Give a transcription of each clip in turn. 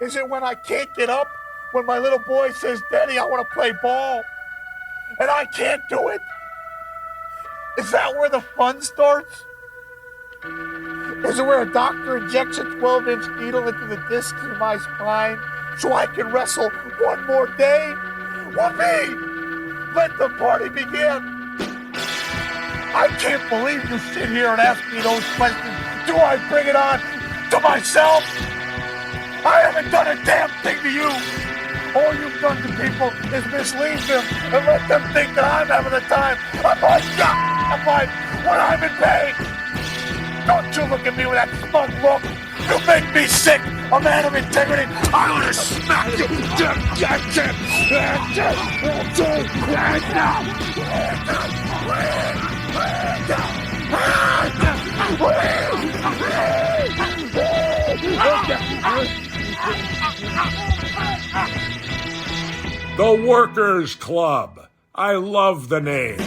Is it when I can't get up? When my little boy says, Daddy, I want to play ball, and I can't do it? Is that where the fun starts? Is it where a doctor injects a 12-inch needle into the disc in my spine so I can wrestle one more day? Whoopee! Let the party begin! I can't believe you sit here and ask me those questions. Do I bring it on to myself? I haven't done a damn thing to you. All you've done to people is mislead them and let them think that I'm having a time of my goddamn life when I'm in pain. Don't you look at me with that smug look. You make me sick, a man of integrity. I'm gonna smack you. The Workers Club. I love the name.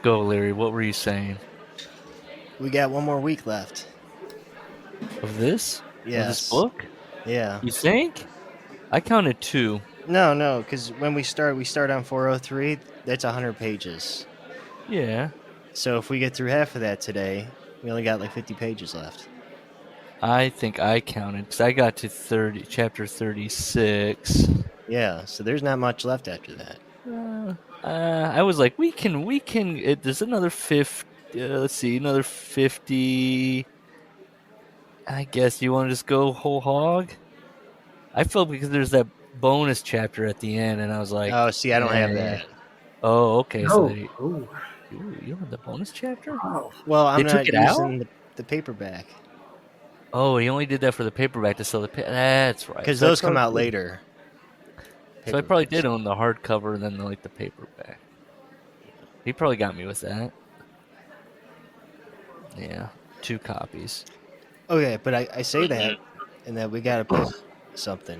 Go, Larry. What were you saying? We got one more week left. Of this? Yes. Of this book? Yeah. You think? I counted 2. No, because when we start on 403. That's 100 pages. Yeah. So if we get through half of that today, we only got like 50 pages left. I think I counted, because I got to chapter 36. Yeah, so there's not much left after that. I was like, we can. There's another 50. Let's see, another 50. I guess you want to just go whole hog. I felt because there's that bonus chapter at the end, and I was like, oh, see, I don't have that. Oh, okay. No. So you don't have the bonus chapter? Oh. Well, I'm They not took it out? using the paperback Oh, he only did that for the paperback to sell the. That's right. because So I those come out probably- later. So I probably did Paperbacks. own the hardcover and then the paperback. He probably got me with that. Yeah, 2 copies. Okay, but I say that, and that we gotta put something.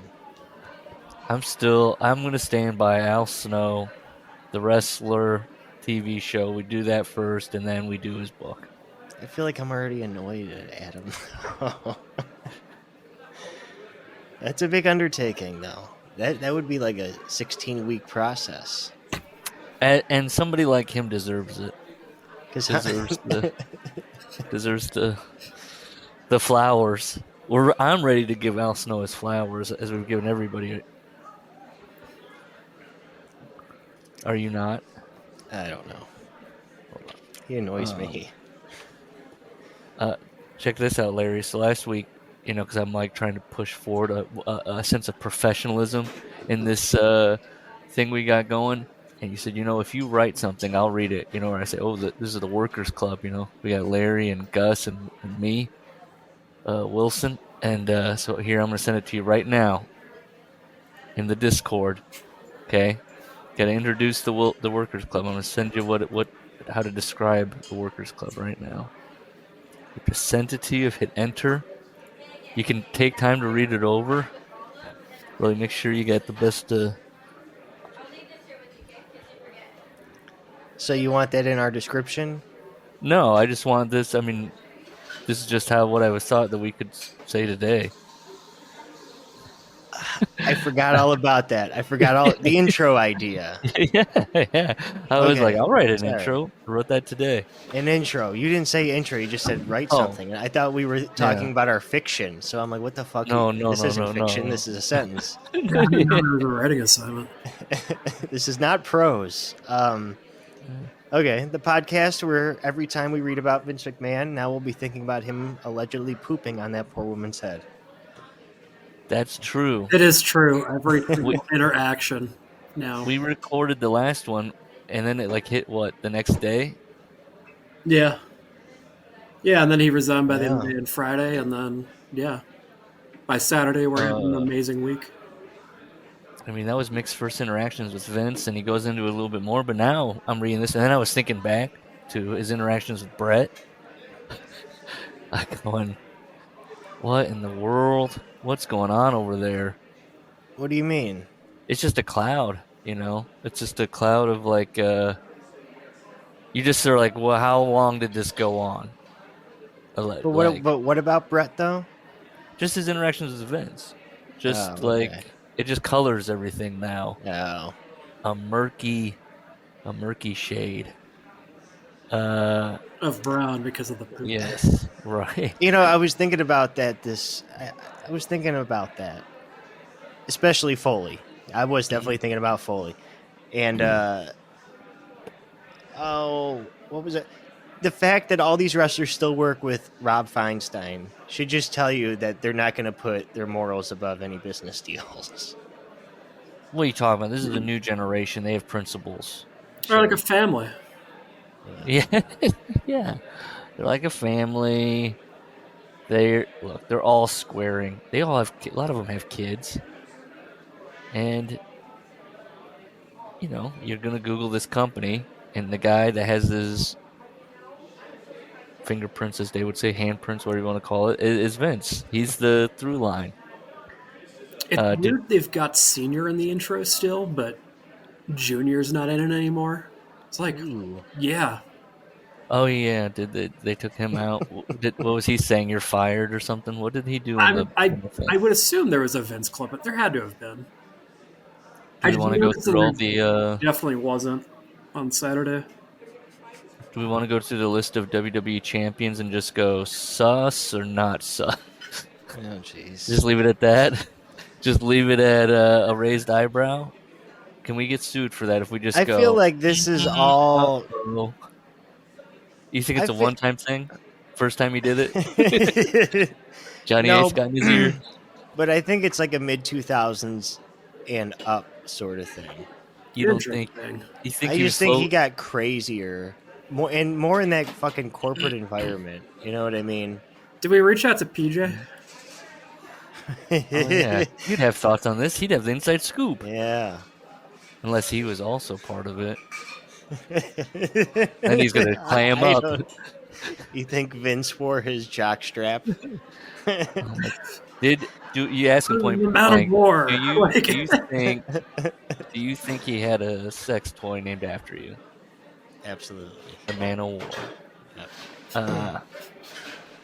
I'm going to stand by Al Snow, the wrestler TV show. We do that first, and then we do his book. I feel like I'm already annoyed at Adam. That's a big undertaking, though. That would be like a 16-week process. And somebody like him deserves it. Because Deserves the flowers. I'm ready to give Al Snow his flowers, as we've given everybody. Are you not? I don't know. He annoys me. Check this out, Larry. So last week, because I'm like trying to push forward a sense of professionalism in this thing we got going. And you said, if you write something, I'll read it. Or I say, this is the Workers Club. We got Larry and Gus and me, Wilson. And so here, I'm going to send it to you right now in the Discord. Okay? Got to introduce the Workers Club. I'm going to send you how to describe the Workers Club right now. I just sent it to you. Hit enter. You can take time to read it over. Really make sure you get the best. So you want that in our description? No, I just want this. I mean, this is just what I was thought that we could say today. I forgot all about that. I forgot all the intro idea. yeah. I was Okay. like, I'll write an Sorry. intro. I wrote that today. An intro. You didn't say intro. You just said write Oh. something. I thought we were talking about our fiction. So I'm like, what the fuck? No, This isn't fiction. no. This is a sentence. I didn't know there was a writing assignment. This is not prose. Okay, the podcast where every time we read about Vince McMahon, now we'll be thinking about him allegedly pooping on that poor woman's head. That's true. It is true. Every single interaction now. We recorded the last one, and then it hit the next day? Yeah. Yeah, and then he resigned by the end of the Yeah. day on Friday, and then, by Saturday, we're having an amazing week. I mean, that was Mick's first interactions with Vince, and he goes into it a little bit more, but now I'm reading this, and then I was thinking back to his interactions with Brett. What in the world? What's going on over there? What do you mean? It's just a cloud, you know? It's just a cloud of like, you just are like, well, how long did this go on? Like, But what about Brett though? just his interactions with Vince. Just Oh, okay. like, it just colors everything now. Oh. A murky shade. Of brown because of the poop. Yes, right. You know, I was thinking about that. I was thinking about that, especially Foley. I was definitely thinking about Foley, and what was it? The fact that all these wrestlers still work with Rob Feinstein should just tell you that they're not going to put their morals above any business deals. What are you talking about? This is the new generation. They have principles. They're like a family. Yeah, yeah. They're like a family. They're all squaring. They all have a lot of them have kids, and you know you're gonna Google this company, and the guy that has his fingerprints, as they would say, handprints, whatever you want to call it, is Vince. He's the through line. It's weird they've got Senior in the intro still, but Junior's not in it anymore. It's like, yeah. Oh yeah, did they took him out? What was he saying? You're fired or something? What did he do? I would assume there was a Vince clip, but there had to have been. Do we want to go through all the? Definitely wasn't on Saturday. Do we want to go through the list of WWE champions and just go sus or not sus? Oh jeez. Just leave it at that. Just leave it at a raised eyebrow. Can we get sued for that if we just I go? feel like this is all. Uh-oh. You think it's a one-time thing? First time he did it? Johnny Ace got in his ear? But I think it's like a mid-2000s and up sort of thing. You don't think? You think I just think he got crazier. More in that fucking corporate environment. You know what I mean? Did we reach out to PJ? Oh, yeah. You'd have thoughts on this. He'd have the inside scoop. Yeah. Unless he was also part of it. Then he's going to clam up. You think Vince wore his jock strap? Do you ask him point blank? Do you think he had a sex toy named after you? Absolutely. The Man of War. Yep.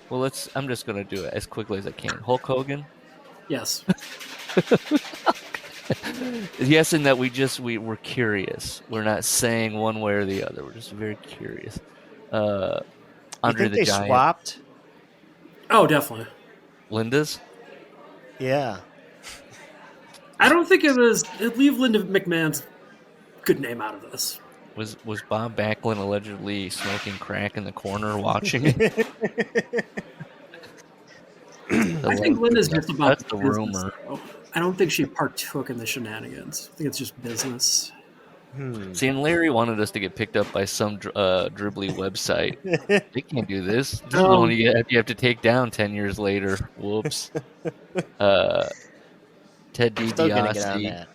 Well, I'm just gonna do it as quickly as I can. Hulk Hogan. Yes. Yes, in that we're curious. We're not saying one way or the other. We're just very curious. Andre the Giant. Swapped? Oh, definitely. Linda's? Yeah. I don't think it was. Leave Linda McMahon's good name out of this. Was Bob Backlund allegedly smoking crack in the corner watching it? I think Linda's just about the rumor. Though. I don't think she partook in the shenanigans. I think it's just business. See, and Larry wanted us to get picked up by some dribbly website. They can't do this. This is one you have to take down 10 years later. Whoops. Ted DiBiase.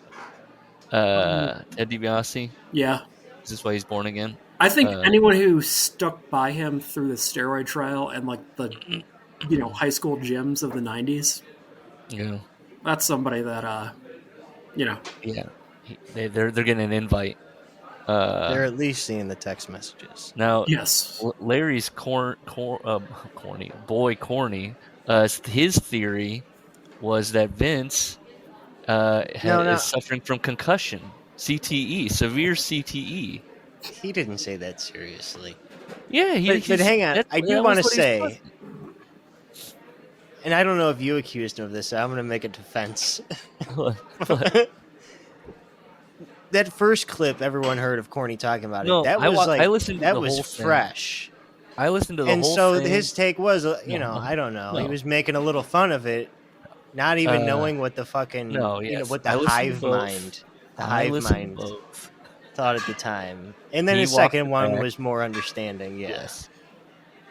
Ted DiBiase? Yeah. Is this why he's born again? I think anyone who stuck by him through the steroid trial and like the high school gyms of the 90s. Yeah. That's somebody that Yeah. They're getting an invite. They're at least seeing the text messages. Now, yes. Larry's corny. His theory was that Vince is suffering from concussion, CTE, severe CTE. He didn't say that seriously. Yeah, but hang on. I do want to say, and I don't know if you accused him of this, so I'm going to make a defense. That first clip everyone heard of Corny talking about it. That was I listened to that the was whole fresh. Thing. I listened to the and whole so thing. His take was, I don't know. He was making a little fun of it, not even knowing what the fucking, what the hive mind thought at the time. And then his second one was more understanding. Yes.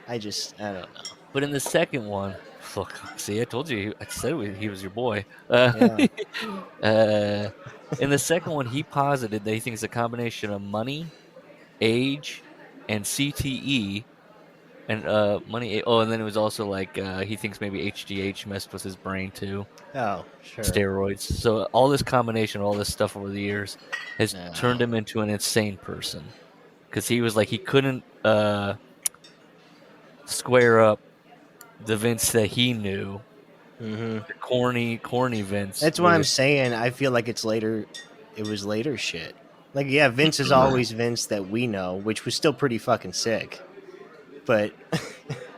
I don't know. But in the second one, look, see, I told you, I said he was your boy. In the second one, he posited that he thinks a combination of money, age, and CTE and money. Oh, and then it was also like he thinks maybe HGH messed with his brain too. Oh, sure. Steroids. So all this combination, all this stuff over the years, has turned him into an insane person. Because he was like he couldn't square up the Vince that he knew, the corny Vince. That's what I'm saying. I feel like it's later. It was later shit. Like, yeah, Vince is always Vince that we know, which was still pretty fucking sick. But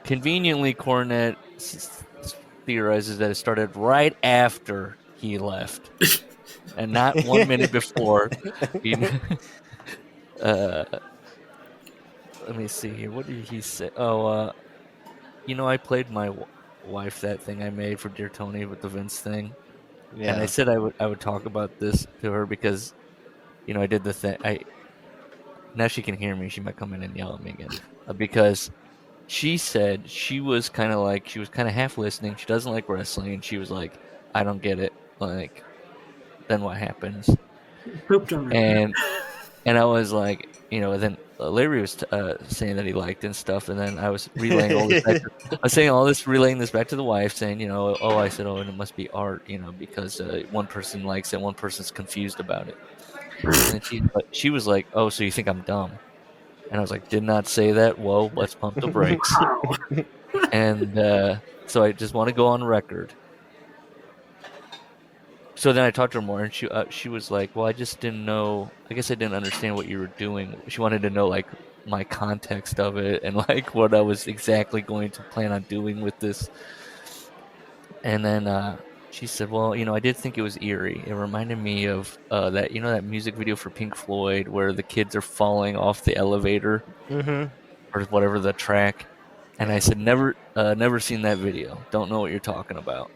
conveniently, Cornette theorizes that it started right after he left, and not 1 minute before. Let me see here. What did he say? Oh, I played my wife that thing I made for Dear Tony with the Vince thing, and I said I would talk about this to her because, I did the thing. Now she can hear me. She might come in and yell at me again because she said she was kind of half listening. She doesn't like wrestling, and she was like, "I don't get it." Like, then what happens? Pooped on her. And I was like, then Larry was saying that he liked and stuff, and then I was relaying all this. Relaying this back to the wife, saying, I said, and it must be art, because one person likes it, one person's confused about it. And she was like, "Oh, so you think I'm dumb?" And I was like, "Did not say that. Whoa, let's pump the brakes." And so I just want to go on record. So then I talked to her more, and she was like, "Well, I just didn't know. I guess I didn't understand what you were doing." She wanted to know like my context of it and like what I was exactly going to plan on doing with this. And then she said, "Well, I did think it was eerie. It reminded me of that that music video for Pink Floyd where the kids are falling off the elevator or whatever the track." And I said, "Never seen that video. Don't know what you're talking about."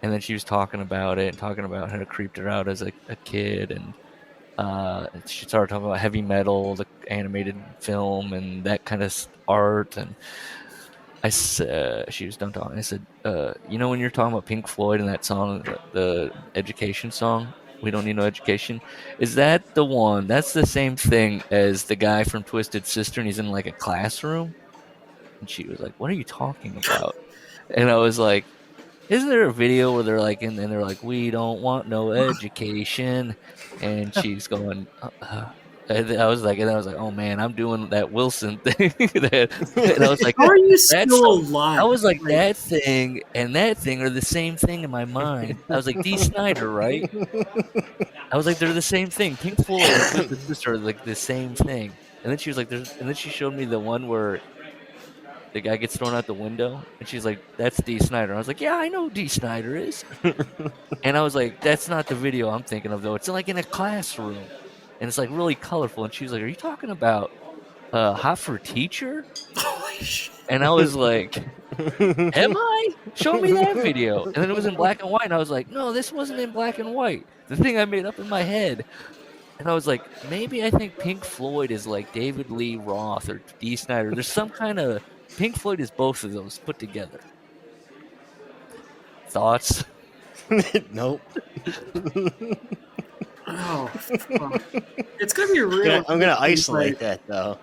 And then she was talking about it, talking about how it creeped her out as a kid, and she started talking about heavy metal, the animated film, and that kind of art. And I said, she was done talking. I said, when you're talking about Pink Floyd and that song, the education song, We Don't Need No Education, is that the one? That's the same thing as the guy from Twisted Sister, and he's in like a classroom. And she was like, "What are you talking about?" And I was like, "Isn't there a video where they're like, and they're like, we don't want no education," and she's going, and I was like, "Oh man, I'm doing that Wilson thing." And I was like, "How are you still alive?" I was like, that thing and that thing are the same thing in my mind. I was like, Dee Snider, right? I was like, they're the same thing. Pink Floyd and Twisted Sister are like the same thing. And then she was like, and then she showed me the one where the guy gets thrown out the window, and she's like, "That's Dee Snider." I was like, "Yeah, I know who Dee Snider is." And I was like, "That's not the video I'm thinking of, though. It's like in a classroom, and it's like really colorful." And she was like, "Are you talking about Hot for Teacher?" Holy shit. And I was like, "Am I? Show me that video." And then it was in black and white, and I was like, "No, this wasn't in black and white. The thing I made up in my head." And I was like, maybe I think Pink Floyd is like David Lee Roth or Dee Snider. There's some kind of... Pink Floyd is both of those put together. Thoughts? Nope. Oh, fuck. It's gonna be real. I'm gonna isolate that though.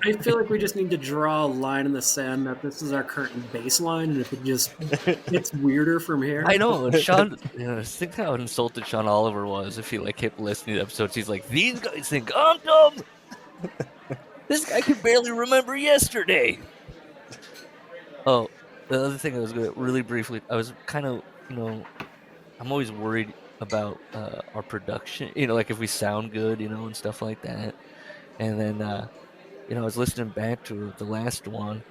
I feel like we just need to draw a line in the sand that this is our current baseline, and if it just gets weirder from here. I know. And Sean, think how insulted Sean Oliver was if he like kept listening to episodes. He's like, "These guys think I'm dumb. This guy can barely remember yesterday." Oh, the other thing I was going to really briefly, I was kind of, I'm always worried about our production, like if we sound good, and stuff like that. And then, I was listening back to the last one,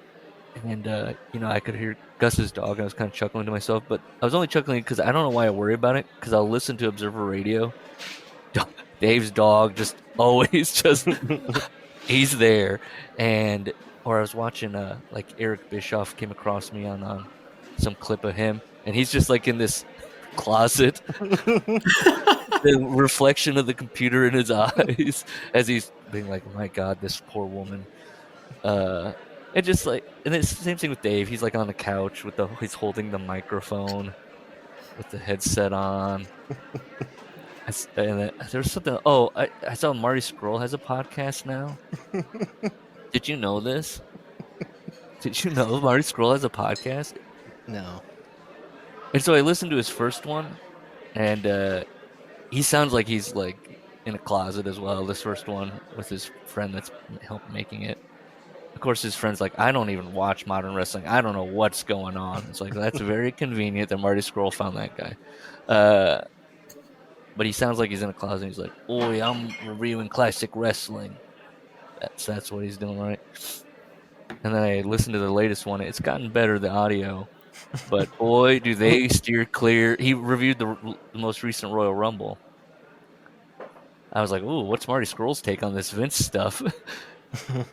and, I could hear Gus's dog. I was kind of chuckling to myself, but I was only chuckling because I don't know why I worry about it, because I'll listen to Observer Radio. Dave's dog just always just... he's there, or I was watching like Eric Bischoff came across me on some clip of him, and he's just like in this closet, the reflection of the computer in his eyes as he's being like, "My God, this poor woman." And just like, and it's the same thing with Dave. He's like on the couch he's holding the microphone with the headset on. And there's something. Oh, I saw Marty Scurll has a podcast now. Did you know this? Did you know Marty Scurll has a podcast? No. And so I listened to his first one, and he sounds like he's like in a closet as well. This first one with his friend that's helped making it. Of course, his friend's like, I don't even watch modern wrestling. I don't know what's going on. It's like, that's very convenient that Marty Scurll found that guy. But he sounds like he's in a closet. He's like, "Oi, I'm reviewing classic wrestling." That's what he's doing, right? And then I listened to the latest one. It's gotten better, the audio, but boy, do they steer clear. He reviewed the most recent Royal Rumble. I was like, "Ooh, what's Marty Scurll's take on this Vince stuff?"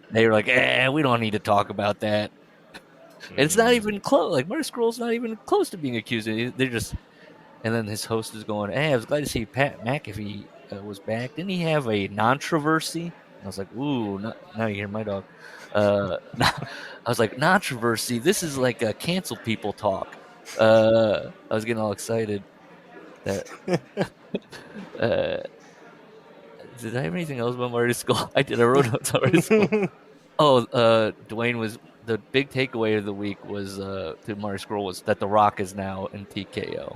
They were like, we don't need to talk about that. And it's not even close. Like Marty Scurll's not even close to being accused. They're just. And then his host is going, "Hey, I was glad to see Pat McAfee was back. Didn't he have a controversy?" I was like, "Ooh, now you hear my dog." I was like, "Controversy? This is like a cancel people talk." I was getting all excited. That did I have anything else about Marty Scurll? I did. I wrote notes on Marty Scurll. Oh, Dwayne was the big takeaway of the week was to Marty Scurll was that The Rock is now in TKO.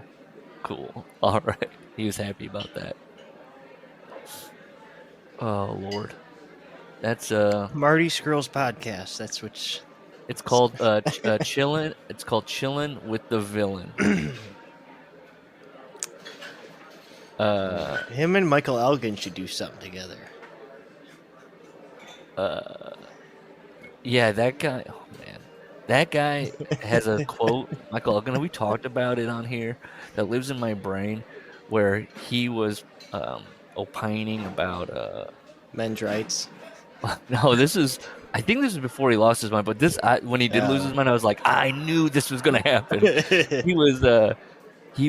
Cool. All right. He was happy about that. Oh Lord, that's Marty Scurll's podcast. That's which. It's called Chillin'. It's called Chillin' with the Villain. Him and Michael Elgin should do something together. Yeah, that guy. Oh man, that guy has a quote. Michael Elgin. We talked about it on here. That lives in my brain, where he was opining about men's rights. No, this is. I think this is before he lost his mind. But when he did lose his mind, I was like, I knew this was going to happen. He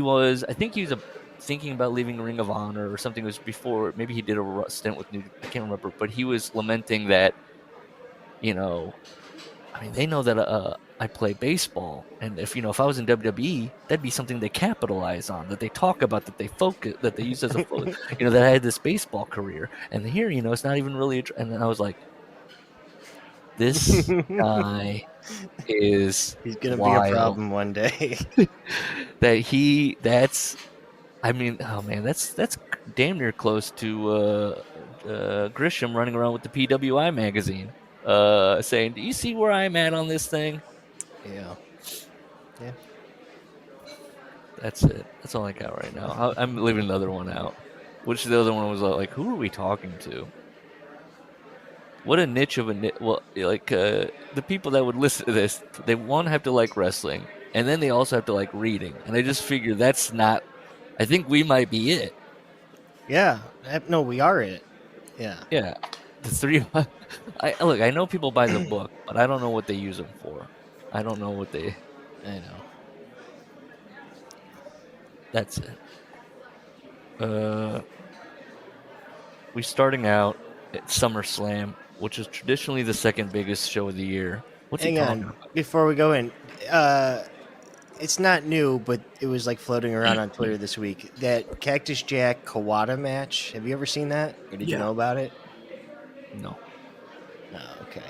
was. I think he was thinking about leaving Ring of Honor or something. It was before. Maybe he did a stint with New. I can't remember. But he was lamenting that. I mean, they know that I play baseball, and if I was in WWE, that'd be something they capitalize on, that they talk about, that they focus, that they use as a focus. That I had this baseball career, and here, it's not even really. And then I was like, this guy is he's gonna wild. Be a problem one day. That's. I mean, oh man, that's damn near close to Grisham running around with the PWI magazine. Saying, "Do you see where I'm at on this thing?" Yeah. That's it. That's all I got right now. I'm leaving the other one out. Which the other one was like, who are we talking to? What a niche of a niche. Well, like the people that would listen to this, they have to like wrestling, and then they also have to like reading. And I just figure that's not. I think we might be it. Yeah. No, we are it. Yeah. Yeah. The three of us. I know people buy the book, but I don't know what they use them for. I don't know what they. I know. That's it. We starting out at SummerSlam, which is traditionally the second biggest show of the year. Hang on, before we go in, it's not new, but it was like floating around on Twitter this week. That Cactus Jack Kawada match. Have you ever seen that, or did you know about it? No. Oh, okay.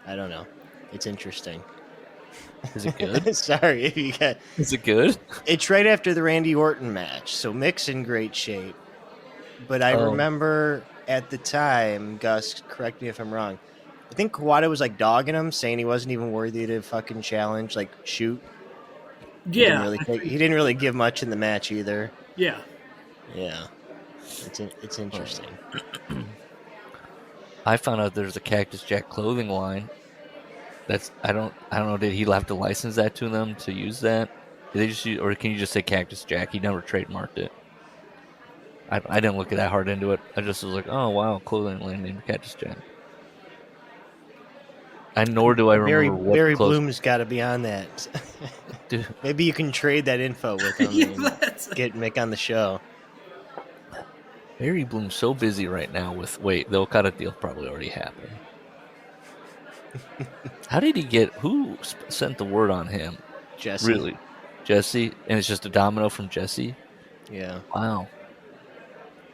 I don't know. It's interesting. Is it good? Sorry if you got. Is it good? It's right after the Randy Orton match, so Mick's in great shape. But I remember at the time, Gus, correct me if I'm wrong, I think Kawada was like dogging him, saying he wasn't even worthy to fucking challenge, like shoot. Yeah. He didn't really give much in the match either. Yeah. Yeah. It's interesting. I found out there's a Cactus Jack clothing line. That's I don't know. Did he have to license that to them to use that? Did they just use, or can you just say Cactus Jack? He never trademarked it. I didn't look that hard into it. I just was like, oh wow, clothing line named Cactus Jack. And nor do I remember what Barry Bloom's got to be on that. Dude. Maybe you can trade that info with him and get Mick on the show. Barry Bloom's so busy right now with the Okada deal probably already happened. How did he get? Who sent the word on him? Jesse. Really, Jesse, and it's just a domino from Jesse. Yeah. Wow.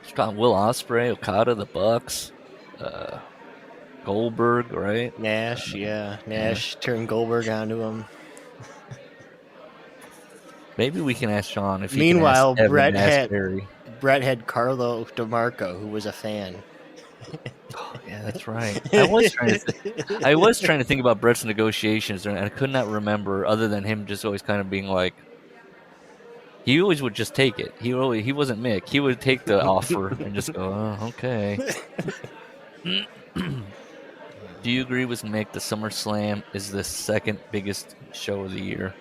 It's got Will Ospreay, Okada, the Bucks. Goldberg, right? Nash, yeah. Nash turned Goldberg onto him. Maybe we can ask Sean if he Meanwhile, can ask Evan Brett to ask had Barry. Brett had Carlo DeMarco, who was a fan. Oh, yeah, that's right. I was trying to think about Brett's negotiations, and I could not remember other than him just always kind of being like, he always would just take it. He wasn't Mick. He would take the offer and just go, oh, okay. Do you agree with Mick? The SummerSlam is the second biggest show of the year,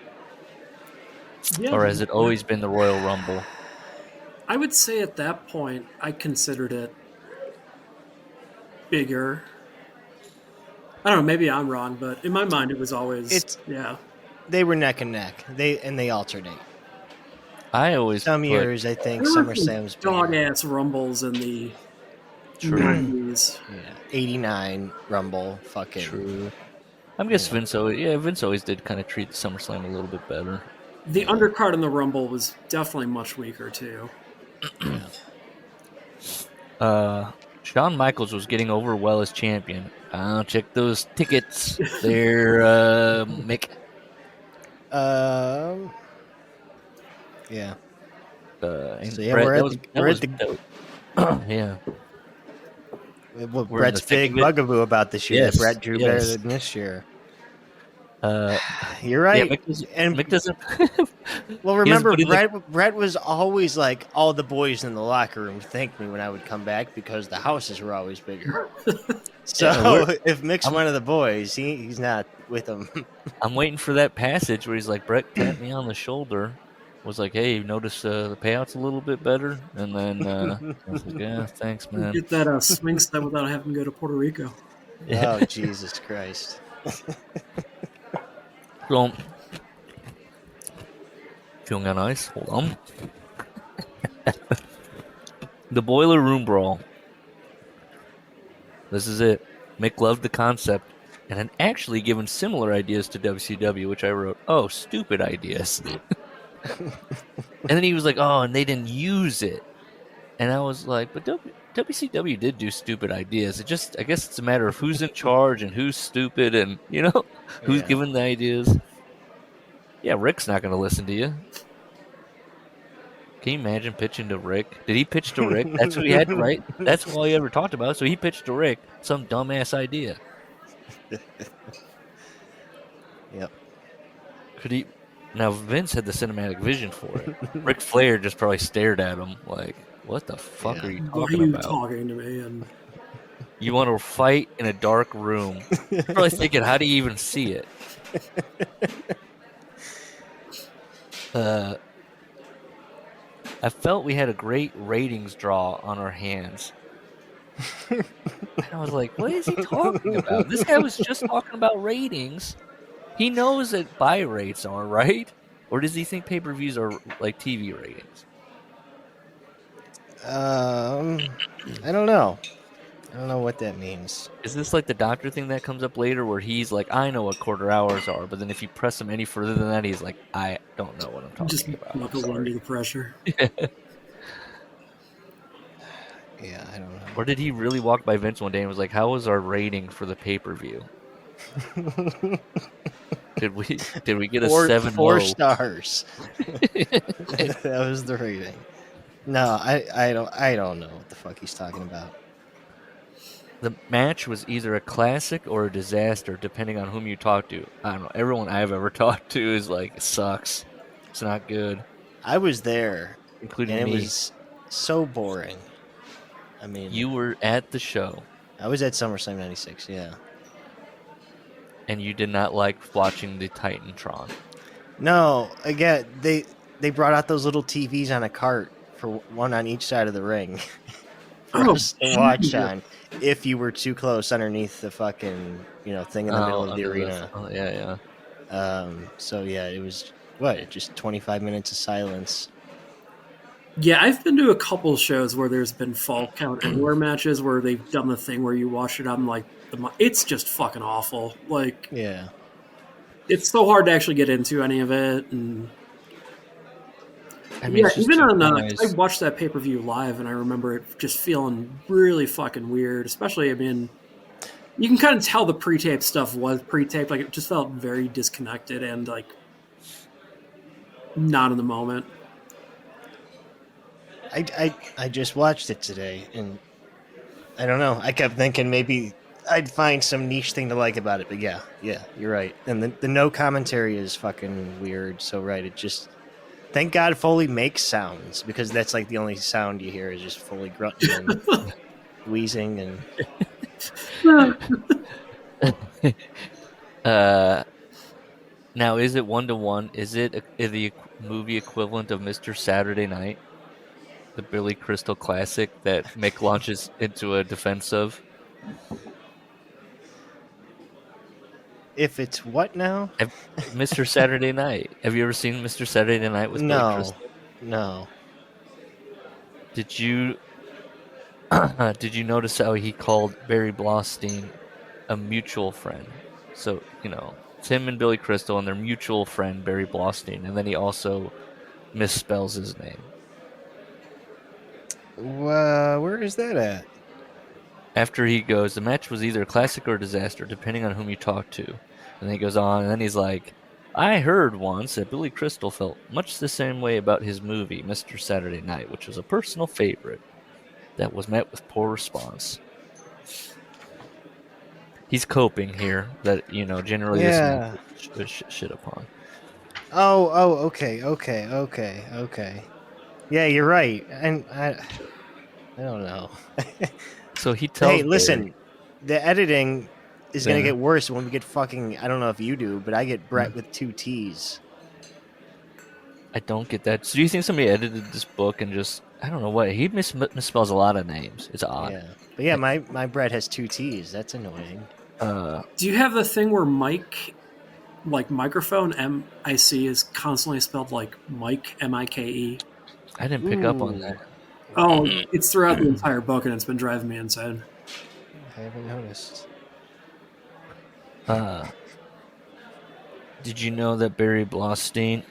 or has it always been the Royal Rumble? I would say at that point, I considered it bigger. I don't know. Maybe I'm wrong, but in my mind, it was always They were neck and neck. They alternate. I always years I think there were SummerSlam's dog ass rumbles in the 90s. Yeah, 89 Rumble, fucking. True. I guess Vince always did kind of treat the SummerSlam a little bit better. The undercard in the Rumble was definitely much weaker too. Shawn Michaels was getting over well as champion. Check those tickets. They're Mick. Yeah. Brett, we're at the yeah. Well, Brett's big bugaboo about this year. Yes, Brett drew better than this year. You're right. Yeah, Mick doesn't. Well, remember, Brett was always like, all the boys in the locker room thanked me when I would come back because the houses were always bigger. So if Mick's one of the boys, he's not with them. I'm waiting for that passage where he's like, Brett tapped me on the shoulder. Was like, hey, you notice the payout's a little bit better? And then I was like, yeah, thanks, man. Get that swing set without having to go to Puerto Rico. Yeah. Oh, Jesus Christ. So, feeling on ice. Hold on. The Boiler Room Brawl. This is it. Mick loved the concept and had actually given similar ideas to WCW, which I wrote, oh, stupid ideas. And then he was like, oh, and they didn't use it. And I was like, but WCW did do stupid ideas. I guess it's a matter of who's in charge and who's stupid and, who's giving the ideas. Yeah, Rick's not going to listen to you. Can you imagine pitching to Rick? Did he pitch to Rick? That's what he had, right? That's all he ever talked about. So he pitched to Rick some dumbass idea. Yep. Could he... Now, Vince had the cinematic vision for it. Ric Flair just probably stared at him like, what the fuck are you talking about? Talking to me? And you want to fight in a dark room. You're probably thinking, how do you even see it? I felt we had a great ratings draw on our hands. And I was like, what is he talking about? This guy was just talking about ratings. He knows that buy rates are, right? Or does he think pay-per-views are like TV ratings? I don't know. I don't know what that means. Is this like the doctor thing that comes up later where he's like, I know what quarter hours are, but then if you press him any further than that, he's like, I don't know what I'm talking about. Just knuckle under the pressure. Yeah, I don't know. Or did he really walk by Vince one day and was like, how was our rating for the pay-per-view? Did we get a 7 4 stars? That was the rating. No, I don't know what the fuck he's talking about. The match was either a classic or a disaster, depending on whom you talk to. I don't know. Everyone I've ever talked to is like, it sucks. It's not good. I was there, including and me. It was so boring. I mean, you were at the show. I was at SummerSlam '96. Yeah. And you did not like watching the Titantron. No, again, they brought out those little TVs on a cart for one on each side of the ring for us to watch on. If you were too close underneath the fucking thing in the middle of the arena. Yeah. So yeah, it was just 25 minutes of silence. Yeah, I've been to a couple shows where there's been fall count anywhere matches where they've done the thing where you watch it on like it's just fucking awful. Like, yeah, it's so hard to actually get into any of it. And I mean, even on I watched that pay-per-view live, and I remember it just feeling really fucking weird. Especially, I mean, You can kind of tell the pre-tape stuff was pre-taped. Like, it just felt very disconnected and, like, not in the moment. I just watched it today, and I don't know. I kept thinking maybe I'd find some niche thing to like about it, but yeah, you're right. And the no commentary is fucking weird. So right, it just thank God Foley makes sounds, because that's like the only sound you hear is just Foley grunting and wheezing and. Now, is it 1-to-1? Is it the movie equivalent of Mr. Saturday Night, the Billy Crystal classic that Mick launches into a defense of? If it's what now? Mr. Saturday Night. Have you ever seen Mr. Saturday Night with Billy Crystal? No. Did you notice how he called Barry Blaustein a mutual friend? So, it's him and Billy Crystal and their mutual friend, Barry Blaustein, and then he also misspells his name. Where is that at? After he goes, the match was either a classic or a disaster, depending on whom you talk to. And then he goes on, and then he's like, I heard once that Billy Crystal felt much the same way about his movie, Mr. Saturday Night, which was a personal favorite that was met with poor response. He's coping here that, generally this is shit upon. Oh, okay. Yeah, you're right. And I don't know. So he tells hey, listen, Barry, the editing is going to get worse when we get fucking, I don't know if you do, but I get Brett with 2 T's. I don't get that. So do you think somebody edited this book and just, I don't know what, he misspells a lot of names. It's odd. Yeah. But yeah, my Brett has 2 T's. That's annoying. Do you have the thing where Mike, like microphone, M-I-C, is constantly spelled like Mike, M-I-K-E? I didn't pick up on that. Oh, it's throughout the entire book, and it's been driving me insane. I haven't noticed. Did you know that Barry Blaustein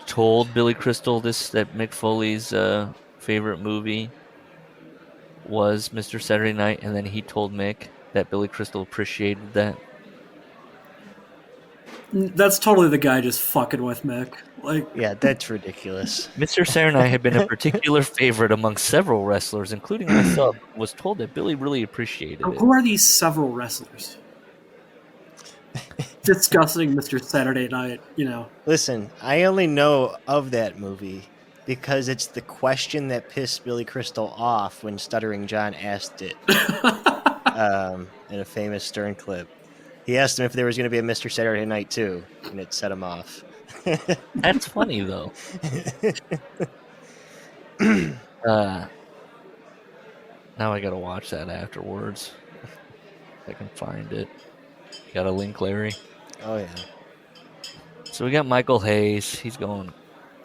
told Billy Crystal that Mick Foley's favorite movie was Mr. Saturday Night, and then he told Mick that Billy Crystal appreciated that? That's totally the guy just fucking with Mick. Like, yeah, that's ridiculous. Mr. Saturday Night had been a particular favorite among several wrestlers, including myself. Was told that Billy really appreciated it. Who are these several wrestlers? Discussing Mr. Saturday Night, Listen, I only know of that movie because it's the question that pissed Billy Crystal off when Stuttering John asked it in a famous Stern clip. He asked him if there was going to be a Mr. Saturday Night 2, and it set him off. That's funny, though. Now I gotta watch that afterwards. If I can find it. You got a link, Larry? Oh, yeah. So we got Michael Hayes. He's going,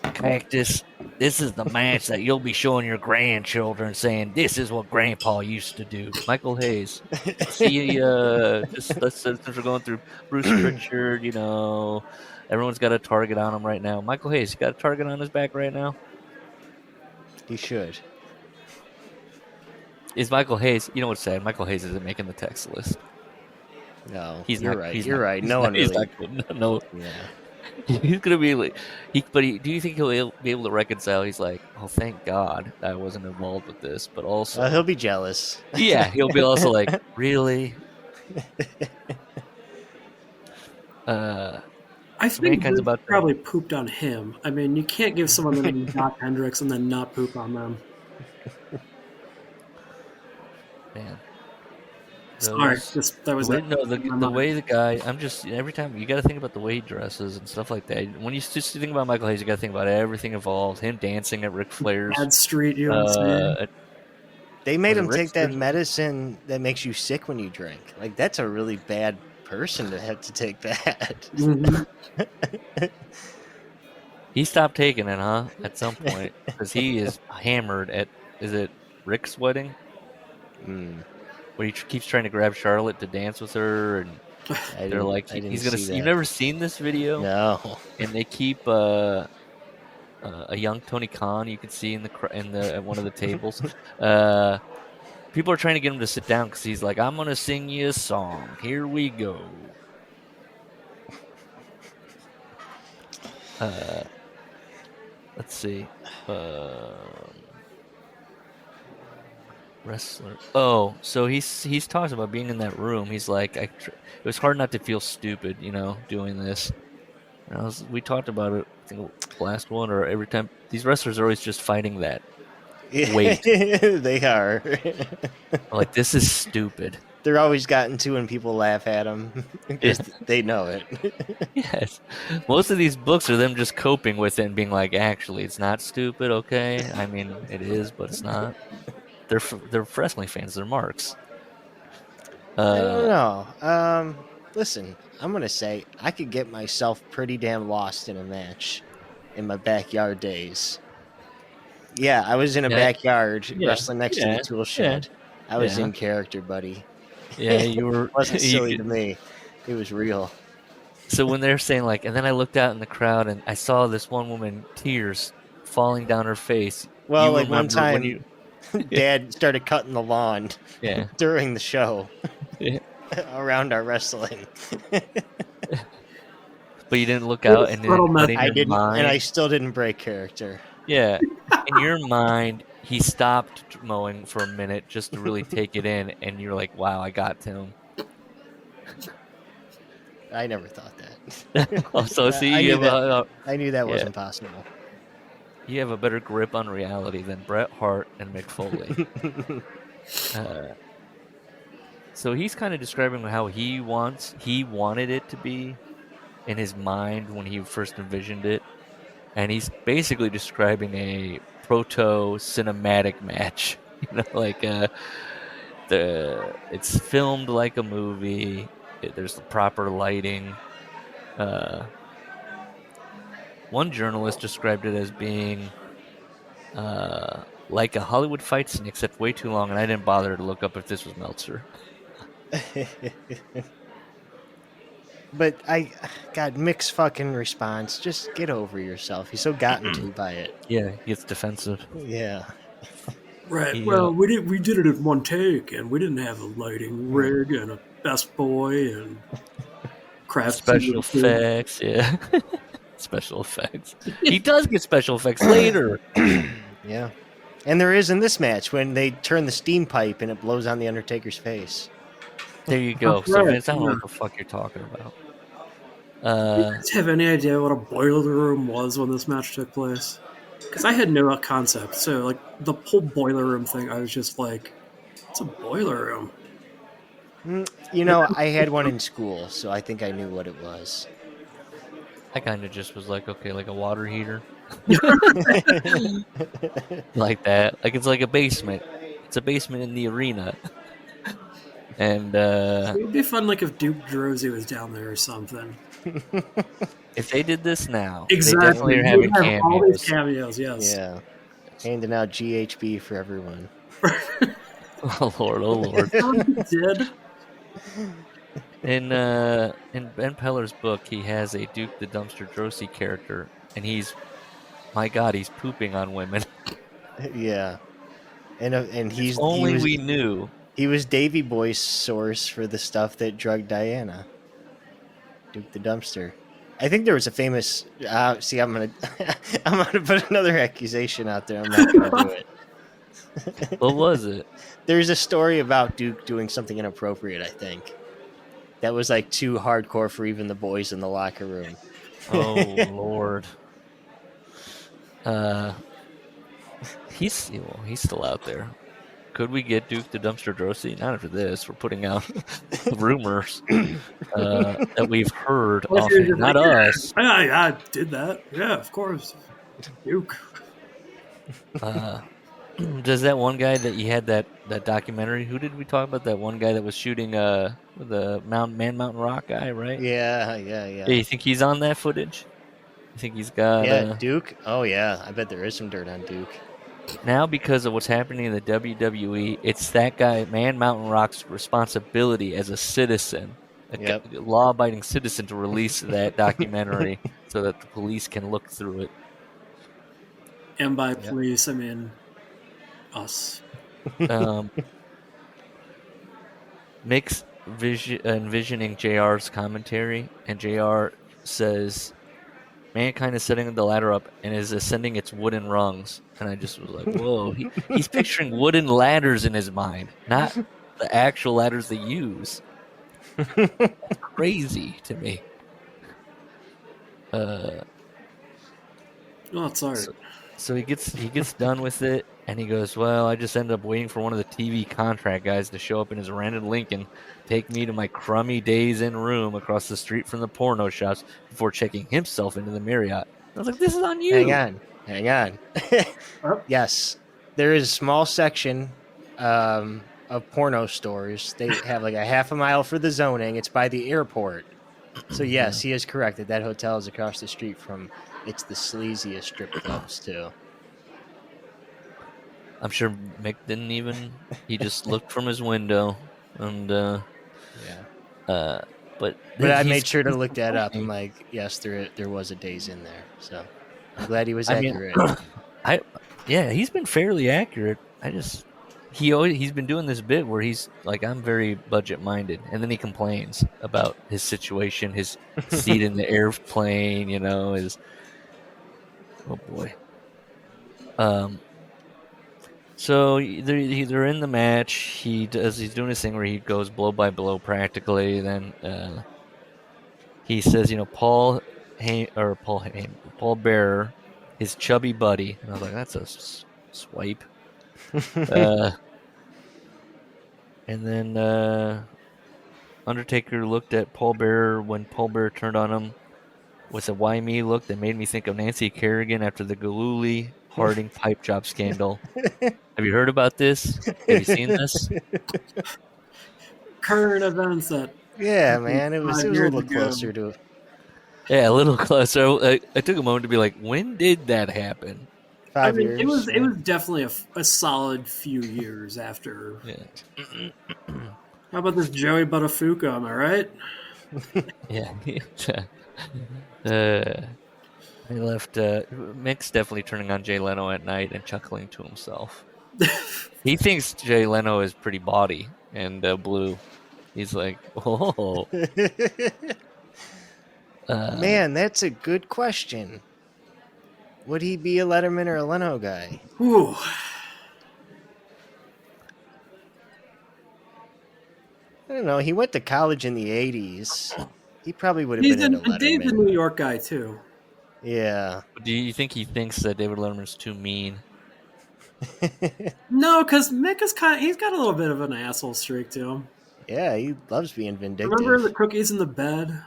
Cactus, this is the match that you'll be showing your grandchildren, saying this is what Grandpa used to do. Michael Hayes. See, since we're going through Bruce Pritchard, everyone's got a target on him right now. Michael Hayes, you got a target on his back right now? He should. Is Michael Hayes, you know what's sad? Michael Hayes isn't making the text list. No, You're right. He's you're not, right. He's No not, one he's really. not, no. Yeah. He's gonna be like, do you think he'll be able to reconcile? He's like, oh, thank God I wasn't involved with this, but also He'll be jealous. yeah, he'll be also like, really? I think Bruce probably pooped on him. I mean, you can't give someone the name Doc Hendricks and then not poop on them. Man. Sorry, that was the way the guy. I'm just every time you got to think about the way he dresses and stuff like that. When you just think about Michael Hayes, you got to think about everything involved. Him dancing at Ric Flair's Bad Street, you know what I'm saying? They made him take that medicine that makes you sick when you drink. Like, that's a really bad person to have to take that. Mm-hmm. He stopped taking it, huh? At some point, because he is hammered at. Is it Rick's wedding? Where he keeps trying to grab Charlotte to dance with her, and they're like, he's gonna. You've never seen this video? No. And they keep a young Tony Khan. You can see in the at one of the tables. People are trying to get him to sit down because he's like, I'm going to sing you a song. Here we go. Let's see. Wrestler. Oh, so he's talking about being in that room. He's like, it was hard not to feel stupid, doing this. And we talked about it, I think last one or every time. These wrestlers are always just fighting that. Wait. They are. Like, this is stupid. They're always gotten to when people laugh at them because they know it. Yes. Most of these books are them just coping with it and being like, actually, it's not stupid, okay? I mean, it is, but it's not. They're wrestling fans. They're marks. I don't know. Listen, I'm going to say I could get myself pretty damn lost in a match in my backyard days. Yeah, I was in a backyard wrestling next to the tool shed. I was in character, buddy. Yeah, you were. It wasn't silly to me. It was real. So when they're saying like, and then I looked out in the crowd and I saw this one woman, tears falling down her face. Well, like one time, Dad started cutting the lawn during the show around our wrestling. But you didn't look out, and I didn't, and I still didn't break character. Yeah, in your mind, he stopped mowing for a minute just to really take it in, and you're like, "Wow, I got to him." I never thought that. Oh, so see, I knew that wasn't possible. You have a better grip on reality than Bret Hart and Mick Foley. So he's kind of describing how he wanted it to be in his mind when he first envisioned it, and he's basically describing a proto-cinematic match. Like it's filmed like a movie. There's the proper lighting. One journalist described it as being like a Hollywood fight scene, except way too long, and I didn't bother to look up if this was Meltzer. But Mick's fucking response, just get over yourself. He's so gotten to by it. Yeah, he gets defensive. Yeah. Right. Well, we did it in one take, and we didn't have a lighting rig and a best boy and craft special effects. Yeah, special effects. He does get special effects later. Yeah, and there is in this match when they turn the steam pipe and it blows on the Undertaker's face. There you go. So Vince, I don't know what the fuck you're talking about. Do you guys have any idea what a boiler room was when this match took place? Because I had no concept. So, like, the whole boiler room thing, I was just like, it's a boiler room. I had one in school, so I think I knew what it was. I kind of just was like, okay, like a water heater. Like that. Like, it's like a basement. It's a basement in the arena. And it'd be fun, like if Duke Droese was down there or something. If they did this now, exactly. They definitely are having cameos. All these cameos, yes. Yeah, handing out GHB for everyone. Oh Lord! Did. In Ben Peller's book, he has a Duke the Dumpster Droese character, and he's pooping on women. Yeah, and he knew. He was Davy Boy's source for the stuff that drugged Diana. Duke the Dumpster. I think there was a famous. I'm gonna put another accusation out there. I'm not gonna do it. What was it? There's a story about Duke doing something inappropriate. I think that was like too hardcore for even the boys in the locker room. Oh Lord. He's still out there. Could we get Duke the Dumpster Droese? Not after this. We're putting out rumors that we've heard. Not us. I did that. Yeah, of course. Duke. Does that one guy that you had that documentary? Who did we talk about? That one guy that was shooting the Mountain Rock guy, right? Yeah. You think he's on that footage? You think he's got Duke? Oh yeah, I bet there is some dirt on Duke. Now, because of what's happening in the WWE, it's that guy, Mountain Rock's responsibility as a citizen, a law-abiding citizen, to release that documentary so that the police can look through it. And by police, I mean us. Mick's envisioning JR's commentary, and JR says, "Mankind is setting the ladder up and is ascending its wooden rungs." And I just was like, whoa. He's picturing wooden ladders in his mind, not the actual ladders they use. That's crazy to me. Oh, it's art. So he gets done with it, and he goes, "Well, I just ended up waiting for one of the TV contract guys to show up in his rented Lincoln, take me to my crummy Days Inn room across the street from the porno shops before checking himself into the Marriott." I was like, "This is on you." Hang on. Yes, there is a small section of porno stores. They have like a half a mile for the zoning. It's by the airport. So yes, he is correct that hotel is across the street from. It's the sleaziest strip clubs too. I'm sure Mick didn't even. He just looked from his window, and but I made sure to look that up. I'm like, yes, there was a Days in there. So I'm glad he was accurate. He's been fairly accurate. He's been doing this bit where he's like, I'm very budget minded, and then he complains about his situation, his seat in the airplane, his oh boy. So they're in the match. He's doing his thing where he goes blow by blow practically. Then he says, Paul Bearer, his chubby buddy. And I was like, that's a swipe. And then Undertaker looked at Paul Bearer when Paul Bearer turned on him with a "why me" look that made me think of Nancy Kerrigan after the Galooly Harding pipe job scandal. Have you heard about this? Have you seen this? Current events that. Yeah, man, it was a little closer to. Yeah, a little closer. I took a moment to be like, when did that happen? 5 years. It was definitely a solid few years after. Yeah. How about this Joey Buttafuoco? Am I right? Yeah. He left. Mick's definitely turning on Jay Leno at night and chuckling to himself. He thinks Jay Leno is pretty bawdy and blue. He's like, oh. Man, that's a good question. Would he be a Letterman or a Leno guy? Ooh. I don't know. He went to college in the 80s. He probably would have been into Letterman. Dave's a New York guy, too. Yeah. Do you think he thinks that David Letterman's too mean? No, because Mick is he's got a little bit of an asshole streak to him. Yeah, he loves being vindictive. Remember the cookies in the bed?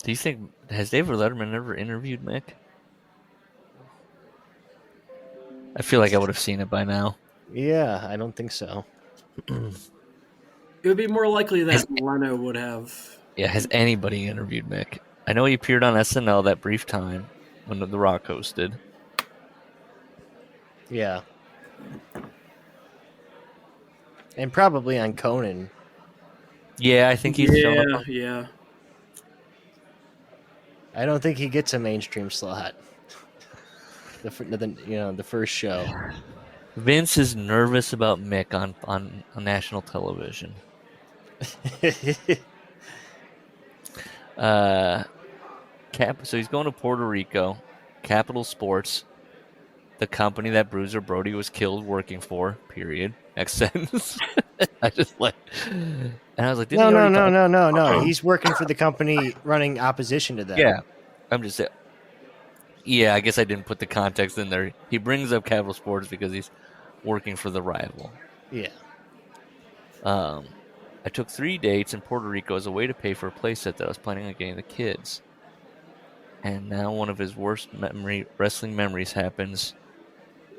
Do you think, has David Letterman ever interviewed Mick? I feel like I would have seen it by now. Yeah, I don't think so. It would be more likely that Leno would have. Yeah, has anybody interviewed Mick? I know he appeared on SNL that brief time when The Rock hosted. Yeah. And probably on Conan. Yeah, I think he's shown up. Yeah. I don't think he gets a mainstream slot. The first show. Vince is nervous about Mick on national television. So he's going to Puerto Rico. Capital Sports, the company that Bruiser Brody was killed working for. Period. Next sentence. I just like, and I was like, no. He's working for the company running opposition to that. Yeah, I'm just saying. Yeah, I guess I didn't put the context in there. He brings up Capital Sports because he's working for the rival. Yeah. I took 3 dates in Puerto Rico as a way to pay for a playset that I was planning on getting the kids. And now one of his worst wrestling memories happens.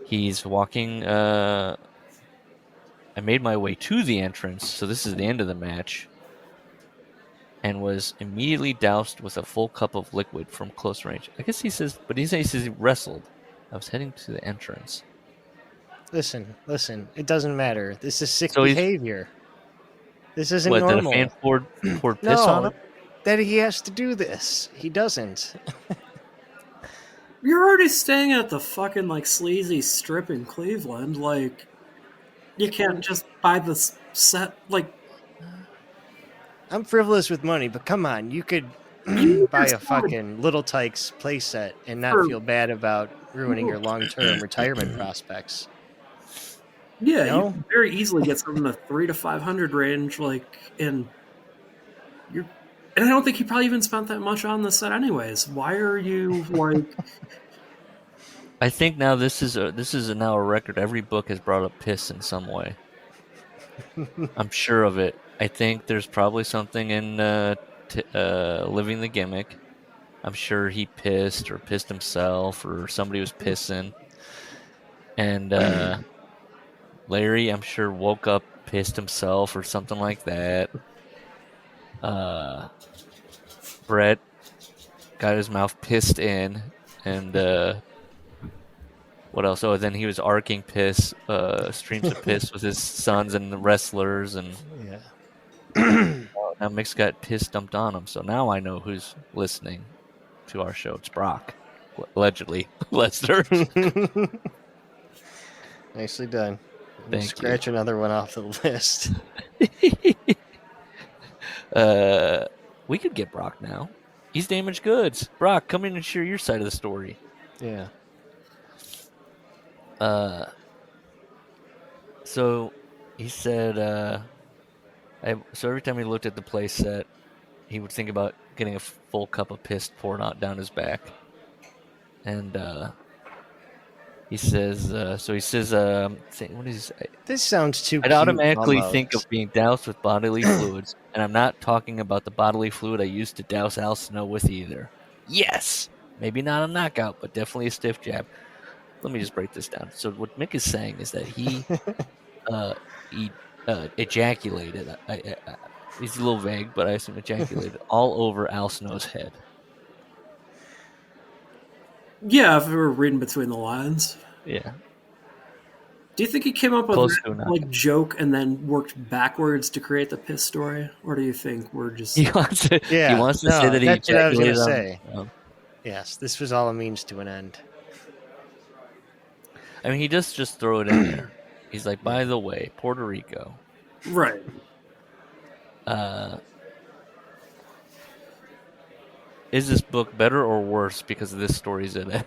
He's walking. I made my way to the entrance, so this is the end of the match, and was immediately doused with a full cup of liquid from close range. I guess he says he wrestled. I was heading to the entrance. Listen. It doesn't matter. This is sick behavior. This isn't normal. That a fan poured piss on him? That he has to do this. He doesn't. You're already staying at the fucking sleazy strip in Cleveland. You can't just buy this set. Like, I'm frivolous with money, but come on, you could you buy just a fucking Little Tykes playset and not For- feel bad about ruining your long-term retirement prospects. yeah, you No? can very easily get something in the 300 to 500 range. Like, and you're. And I don't think he probably even spent that much on the set, anyways. Why are you like? I think now this is now a record. Every book has brought up piss in some way. I'm sure of it. I think there's probably something in Living the Gimmick. I'm sure he pissed or pissed himself or somebody was pissing. And Larry, I'm sure, woke up, pissed himself or something like that. Brett got his mouth pissed in. And what else? Oh, then he was arcing piss, streams of piss with his sons and the wrestlers. And Yeah. now Mick's got piss dumped on him. So now I know who's listening to our show. It's Brock. Allegedly. Lester. Nicely done. Thank Scratch another one off the list. We could get Brock now. He's damaged goods. Brock, come in and share your side of the story. Yeah. So he said, so every time he looked at the play set, he would think about getting a full cup of piss poured out down his back. And he says, what does he say? This sounds too I'd cute, automatically almost. think of being doused with bodily fluids, and I'm not talking about the bodily fluid I used to douse Al Snow with either. Yes! Maybe not a knockout, but definitely a stiff jab. Let me just break this down. So what Mick is saying is that he ejaculated. He's a little vague, but I assume ejaculated all over Al Snow's head. Yeah, if we were reading between the lines. Yeah. Do you think he came up with Close to that, enough. like joke and then worked backwards to create the piss story, or do you think we're just? He wants to. Yeah, He wants to say that he that's what I was gonna ejaculated say. on. Yes, this was all a means to an end. I mean, he does just throw it in there. He's like, by the way, Puerto Rico. Right. Is this book better or worse because of this story's in it?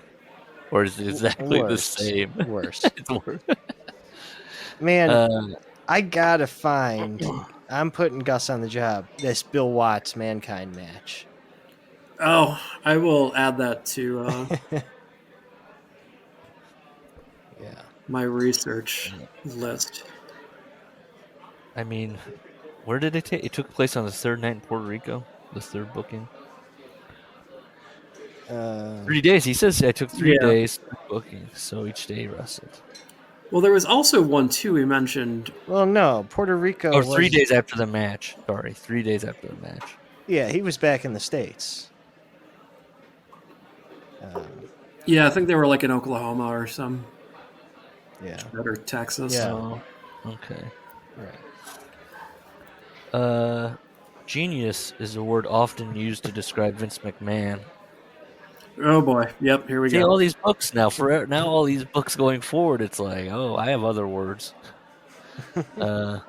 Or is it exactly the Worse. same? Worse. It's worse. Man, I gotta find. I'm putting Gus on the job. This Bill Watts Mankind match. Oh, I will add that to Yeah. my research list. I mean, where did it take? It took place on the third night in Puerto Rico. The third booking. 3 days. He says I took 3 Yeah. days booking, so each day he wrestled. Well, there was also one too. We mentioned. Well, no, Puerto Rico. Or was, 3 days after the match. Sorry, 3 days after the match. Yeah, he was back in the States. Yeah, I think they were like in Oklahoma or some, Yeah. or Texas. Yeah. Oh, okay. Right. Genius is a word often used to describe Vince McMahon. Oh boy. Yep. Here we See go. all these books now. Now all these books going forward, it's like, oh, I have other words. I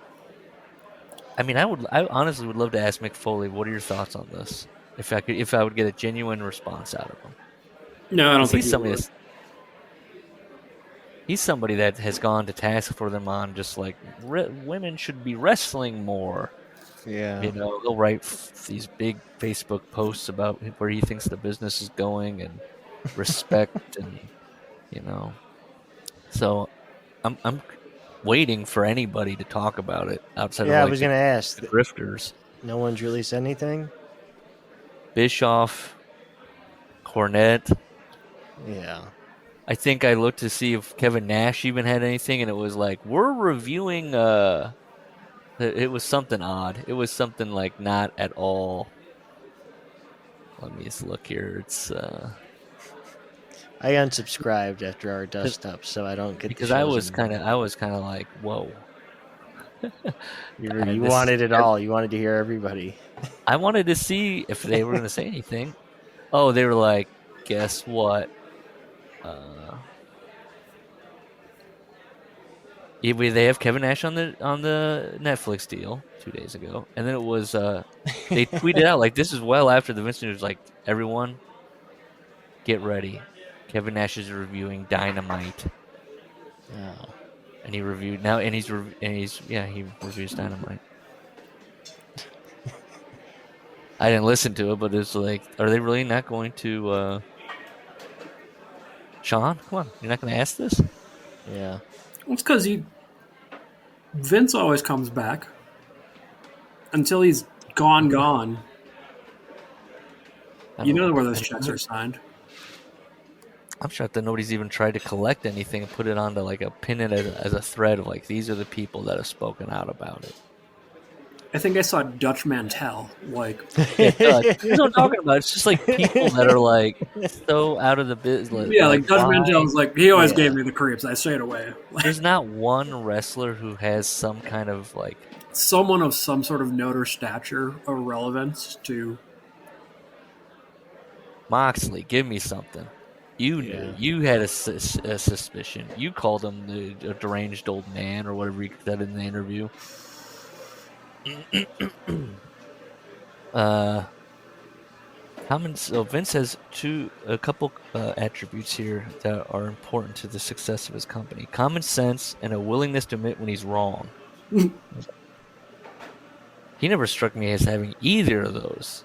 mean, I honestly would love to ask Mick Foley, what are your thoughts on this? If I would get a genuine response out of him. No, I don't think He's somebody that has gone to task for them on just like women should be wrestling more. Yeah. You know, he'll write these big Facebook posts about where he thinks the business is going and respect and So I'm waiting for anybody to talk about it outside of Yeah, like I was going to ask. the grifters. No one's really said anything? Bischoff, Cornette. Yeah. I think I looked to see if Kevin Nash even had anything, and it was like, we're reviewing, it was something odd. It was something like not at all. Let me just look here. It's, I unsubscribed after our dust up, so I don't get because the I shows was anymore. kind of like, whoa. You this wanted is- it all. You wanted to hear everybody. I wanted to see if they were going to say anything. Oh, they were like, guess what? They have Kevin Nash on the Netflix deal 2 days ago, and then it was they tweeted out like this is well after the Vince was like, everyone, get ready, Kevin Nash is reviewing Dynamite, Oh. and he reviewed now, and he reviews Dynamite. I didn't listen to it, but it's like, are they really not going to? Sean, come on, you're not going to ask this? Yeah. Well, it's because Vince always comes back until he's gone. You know where those checks are signed. I'm shocked that nobody's even tried to collect anything and put it onto like pin it as a thread of like these are the people that have spoken out about it. I think I saw Dutch Mantel. Like, Yeah, Dutch. That's what I'm talking about. It's just like people that are like so out of the business. yeah, like Dutch Mantel was like, he always Yeah. gave me the creeps. I stayed away. There's not one wrestler who has some kind of like Someone of some sort of note or stature or relevance to. Moxley. Give me something. You knew. You had a suspicion. You called him a deranged old man or whatever you said in the interview. So Vince has a couple attributes here that are important to the success of his company: common sense and a willingness to admit when he's wrong. He never struck me as having either of those.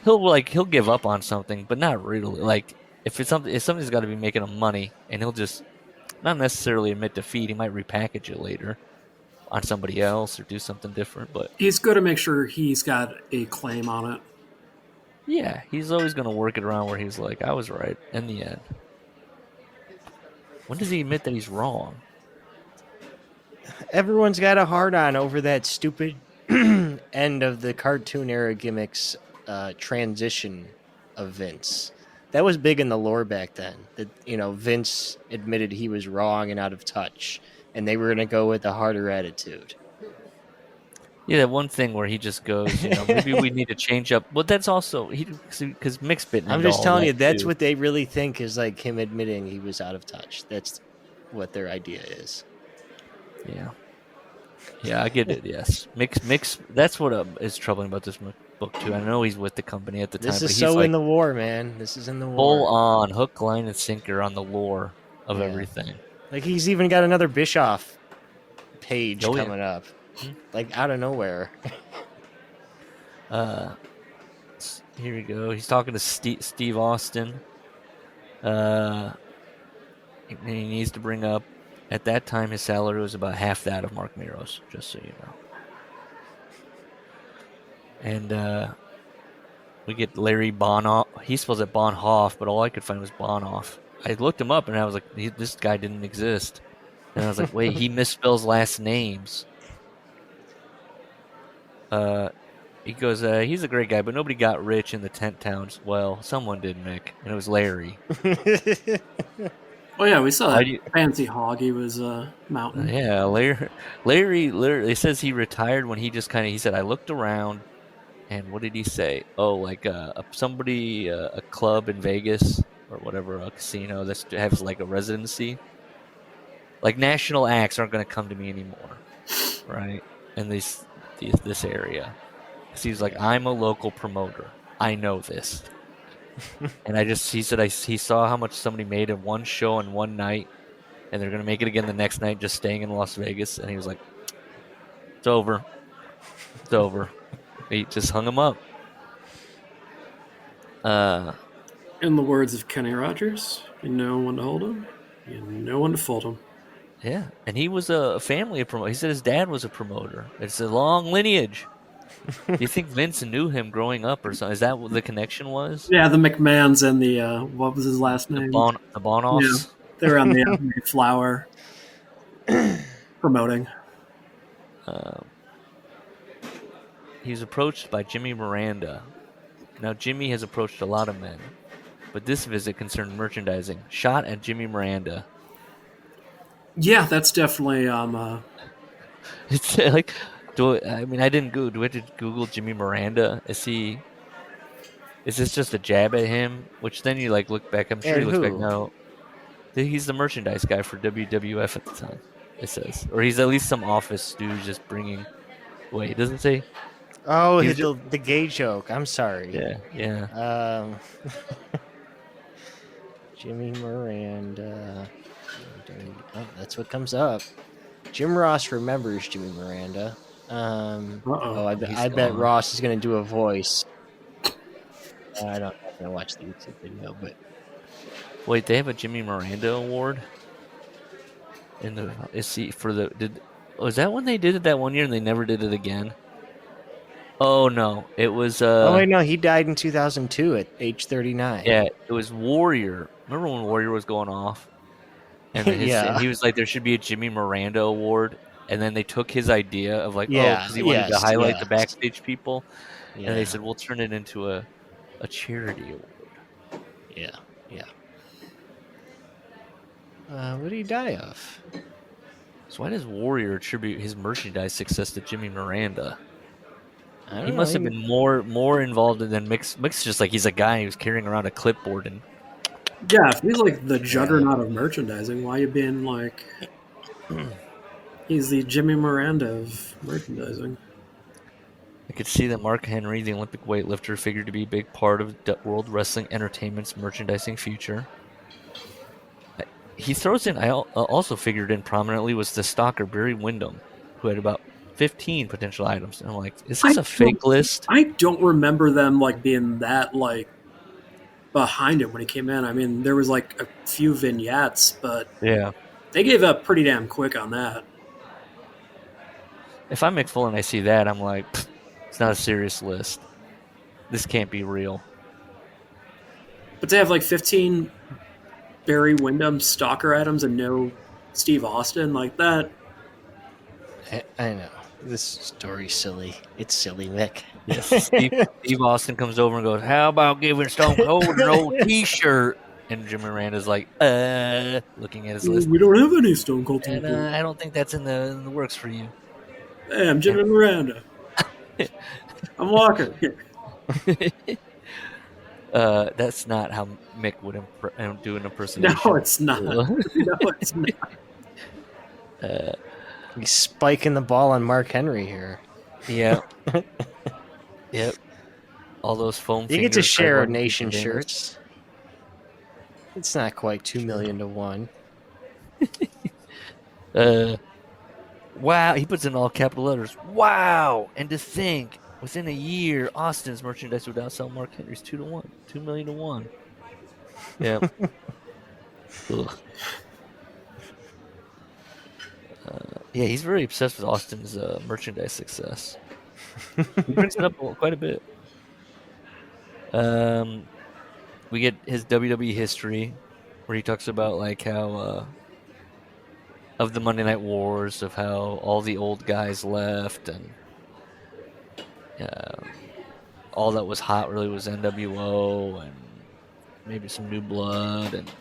He'll give up on something, but not really. Like if something's got to be making him money, and he'll just not necessarily admit defeat. He might repackage it later on somebody else or do something different, but He's going to make sure he's got a claim on it. yeah, he's always going to work it around where he's like, I was right in the end. When does he admit that he's wrong? Everyone's got a hard on over that stupid end of the cartoon era gimmicks transition of Vince. That was big in the lore back then. That Vince admitted he was wrong and out of touch, and they were going to go with a harder attitude. Yeah, that one thing where he just goes, maybe we need to change up. Well, that's also because Mick's bitten. I'm into just all telling that you, that's too. what they really think is like him admitting he was out of touch. That's what their idea is. Yeah, I get it. Yes, Mick's. That's what is troubling about this book too. I know he's with the company at the time, This but is he's so like in the war, man. This is in the war. full on hook, line, and sinker on the lore of Yeah. everything. Like he's even got another Bischoff page Oh, yeah. coming up, like out of nowhere. Here we go. He's talking to Steve Austin. He needs to bring up, at that time, his salary was about half that of Mark Miro's, just so you know. And we get Larry Bonhoff. He spells it Bonhoff, but all I could find was Bonhoff. I looked him up, and I was like, this guy didn't exist. And I was like, wait, he misspells last names. He goes, he's a great guy, but nobody got rich in the tent towns. Well, someone did, Mick, and it was Larry. Oh yeah, we saw that Why do you- fancy hog he was mounting. Yeah, Larry, it says he retired when he just he said, I looked around, and what did he say? Oh, like a club in Vegas or whatever, a casino that has like a residency. Like national acts aren't going to come to me anymore, right? In this area. Because he was like, I'm a local promoter. I know this. And he said he saw how much somebody made in one show in one night, and they're going to make it again the next night just staying in Las Vegas. And he was like, it's over. It's over. He just hung him up. In the words of Kenny Rogers, you know when to hold him, you know when to fold him. Yeah, and he was a family promoter. He said his dad was a promoter. It's a long lineage. Do you think Vince knew him growing up or something? Is that what the connection was? Yeah, the McMahons and the what was his last name? The Bonoffs? Yeah, they were on the Mayflower promoting. He was approached by Jimmy Miranda. Now, Jimmy has approached a lot of men, but this visit concerned merchandising. Shot at Jimmy Miranda. Yeah, that's definitely It's like, I didn't Google. Do I have to Google Jimmy Miranda? Is this just a jab at him? Which then you look back. I'm sure And he looks back who? now. He's the merchandise guy for WWF at the time. It says, or he's at least some office dude just bringing. Wait, it doesn't say. Oh, He was the gay joke. I'm sorry. Yeah. Jimmy Miranda. Oh, that's what comes up. Jim Ross remembers Jimmy Miranda. I bet Ross is going to do a voice. I'm not going to watch the YouTube video, but Wait, they have a Jimmy Miranda award. Was that when they did it that one year and they never did it again? Oh no, it was. oh wait, no, he died in 2002 at age 39. Yeah, it was Warrior. Remember when Warrior was going off? And Yeah. he was like, there should be a Jimmy Miranda award. And then they took his idea of like, because he wanted to highlight the backstage people. Yeah. And they said, we'll turn it into a charity award. Yeah. What did he die of? So why does Warrior attribute his merchandise success to Jimmy Miranda? I don't He know. must have been more involved than Mick's. Mick's just like he's a guy who's carrying around a clipboard and. Yeah, if he's like the juggernaut of merchandising, why are you being like? He's the Jimmy Miranda of merchandising. I could see that Mark Henry, the Olympic weightlifter, figured to be a big part of World Wrestling Entertainment's merchandising future. He throws in. I also figured in prominently was the stalker Barry Windham, who had about 15 potential items. And I'm like, is this a fake list? I don't remember them like being that like behind him when he came in. I mean, there was like a few vignettes, but yeah, they gave up pretty damn quick on that. If I'm Mick Foley and I see that, I'm like, it's not a serious list. This can't be real. But to have like 15 Barry Windham stalker items and no Steve Austin like that. I know. This story's silly. It's silly, Mick. Yes. Steve Austin comes over and goes, how about giving Stone Cold an old T-shirt? And Jimmy Miranda's like, looking at his list. We don't have any Stone Cold And T-shirts. I don't think that's in the works for you. Hey, I'm Jimmy Miranda. I'm Walker. That's not how Mick would do an impersonation. No, it's not. No, it's not. He's spiking the ball on Mark Henry here. Yeah. Yep. All those foam fingers. You get to share nation shirts. It's not quite 2 million to 1. Wow. He puts in all capital letters. Wow. And to think, within a year, Austin's merchandise would outsell Mark Henry's 2 to 1. 2 million to 1. Yeah. Ugh. Yeah, he's very obsessed with Austin's merchandise success. He brings it up quite a bit. We get his WWE history, where he talks about like how of the Monday Night Wars, of how all the old guys left, and all that was hot really was NWO and maybe some New Blood, and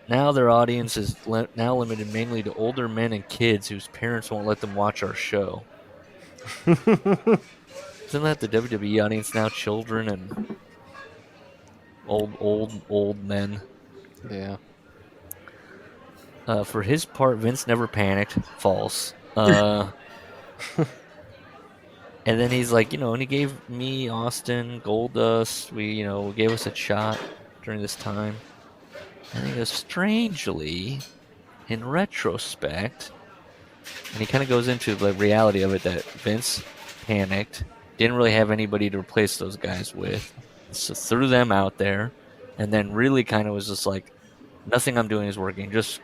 now their audience is now limited mainly to older men and kids whose parents won't let them watch our show. Isn't that the WWE audience now? Children and old men. Yeah. For his part, Vince never panicked. False. And then he's like, and he gave me, Austin, Goldust. We gave us a shot during this time. And he goes, strangely, in retrospect, and he kind of goes into the reality of it that Vince panicked, didn't really have anybody to replace those guys with, so threw them out there, and then really kind of was just like, nothing I'm doing is working. Just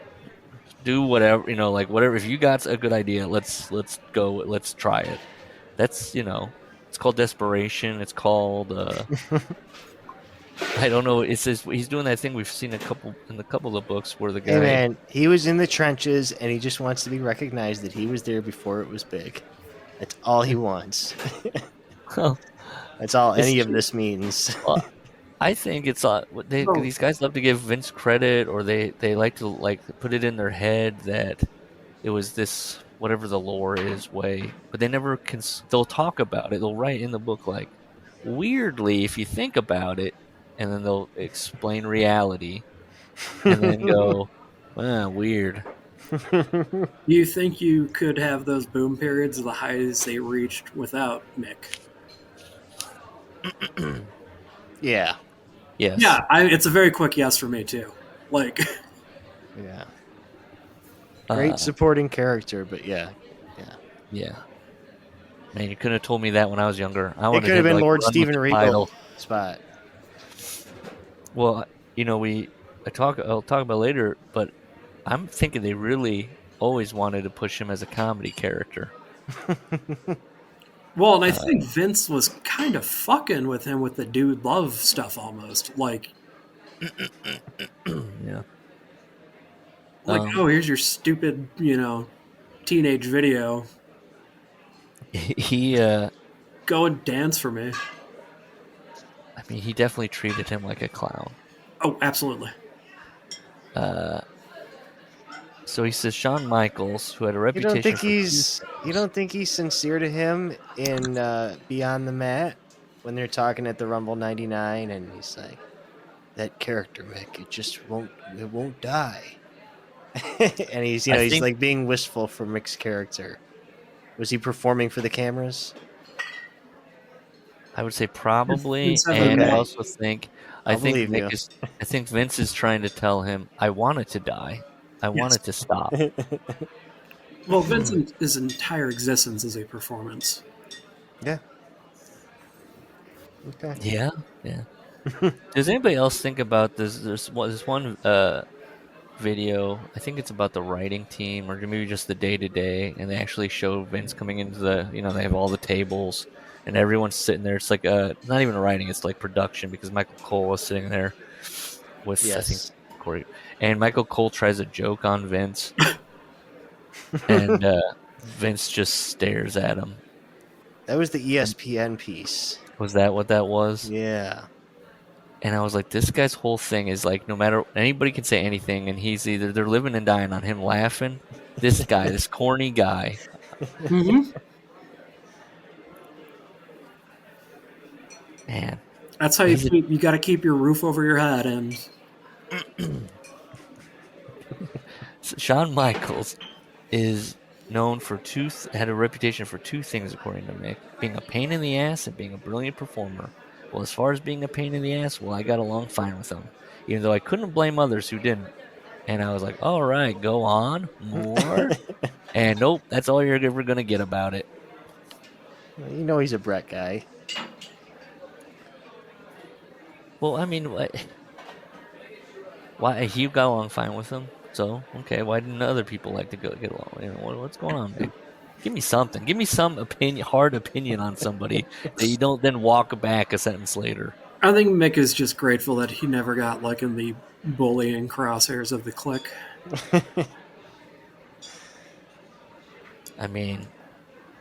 do whatever, whatever. If you got a good idea, let's go, let's try it. That's, it's called desperation. It's called, I don't know. It says he's doing that thing we've seen in a couple of books where the guy. Hey man, he was in the trenches and he just wants to be recognized that he was there before it was big. That's all he wants. Well, that's all any of this means. Well, I think it's these guys love to give Vince credit, or they like to put it in their head that it was this whatever the lore is way, but they never can. They'll talk about it. They'll write in the book like, weirdly, if you think about it, and then they'll explain reality, and then go, weird. Do you think you could have those boom periods of the highs they reached without Mick? Yeah. Yes. Yeah, it's a very quick yes for me too. Like, Yeah. Great supporting character, but yeah. Yeah. Man, you couldn't have told me that when I was younger. I It wanted could have him to, been like, Lord run with Steven the Regal title. spot. Well, I'll talk about later, but I'm thinking they really always wanted to push him as a comedy character. well, and I think Vince was kind of fucking with him with the dude love stuff almost. Like, Yeah. oh, here's your stupid, teenage video. He, Go and dance for me. I mean, he definitely treated him like a clown. Oh, absolutely. So he says Shawn Michaels, who had a You reputation. don't think he's sincere to him in Beyond the Mat when they're talking at the Rumble '99, and he's like, "That character, Mick, it won't die." And he's like being wistful for Mick's character. Was he performing for the cameras? I would say probably, Vince and I Okay. also think I I'll think believe you. I think Vince is trying to tell him, I want it to die. I want it to stop. Well, Vincent's entire existence is a performance. Yeah. Okay. Yeah, yeah. Does anybody else think about this? There's one video. I think it's about the writing team, or maybe just the day to day, and they actually show Vince coming into the. They have all the tables, and everyone's sitting there. It's like not even writing; it's like production because Michael Cole was sitting there with I think Yes. Corey, and Michael Cole tries a joke on Vince, and Vince just stares at him. That was the ESPN piece. Was that what that was? Yeah. And I was like, this guy's whole thing is like, no matter, anybody can say anything, and they're living and dying on him laughing. This guy, this corny guy. Mm-hmm. Man. That's how you got to keep your roof over your head. And Shawn Michaels is known for had a reputation for two things, according to Mick: being a pain in the ass and being a brilliant performer. Well, as far as being a pain in the ass, I got along fine with him, even though I couldn't blame others who didn't. And I was like, all right, go on, more. And nope, that's all you're ever going to get about it. He's a Brett guy. Well, I mean, why he got along fine with him? So, okay, why didn't other people like to get along? What's going on, man? Give me something. Give me some hard opinion on somebody that you don't then walk back a sentence later. I think Mick is just grateful that he never got like in the bullying crosshairs of the clique. I mean,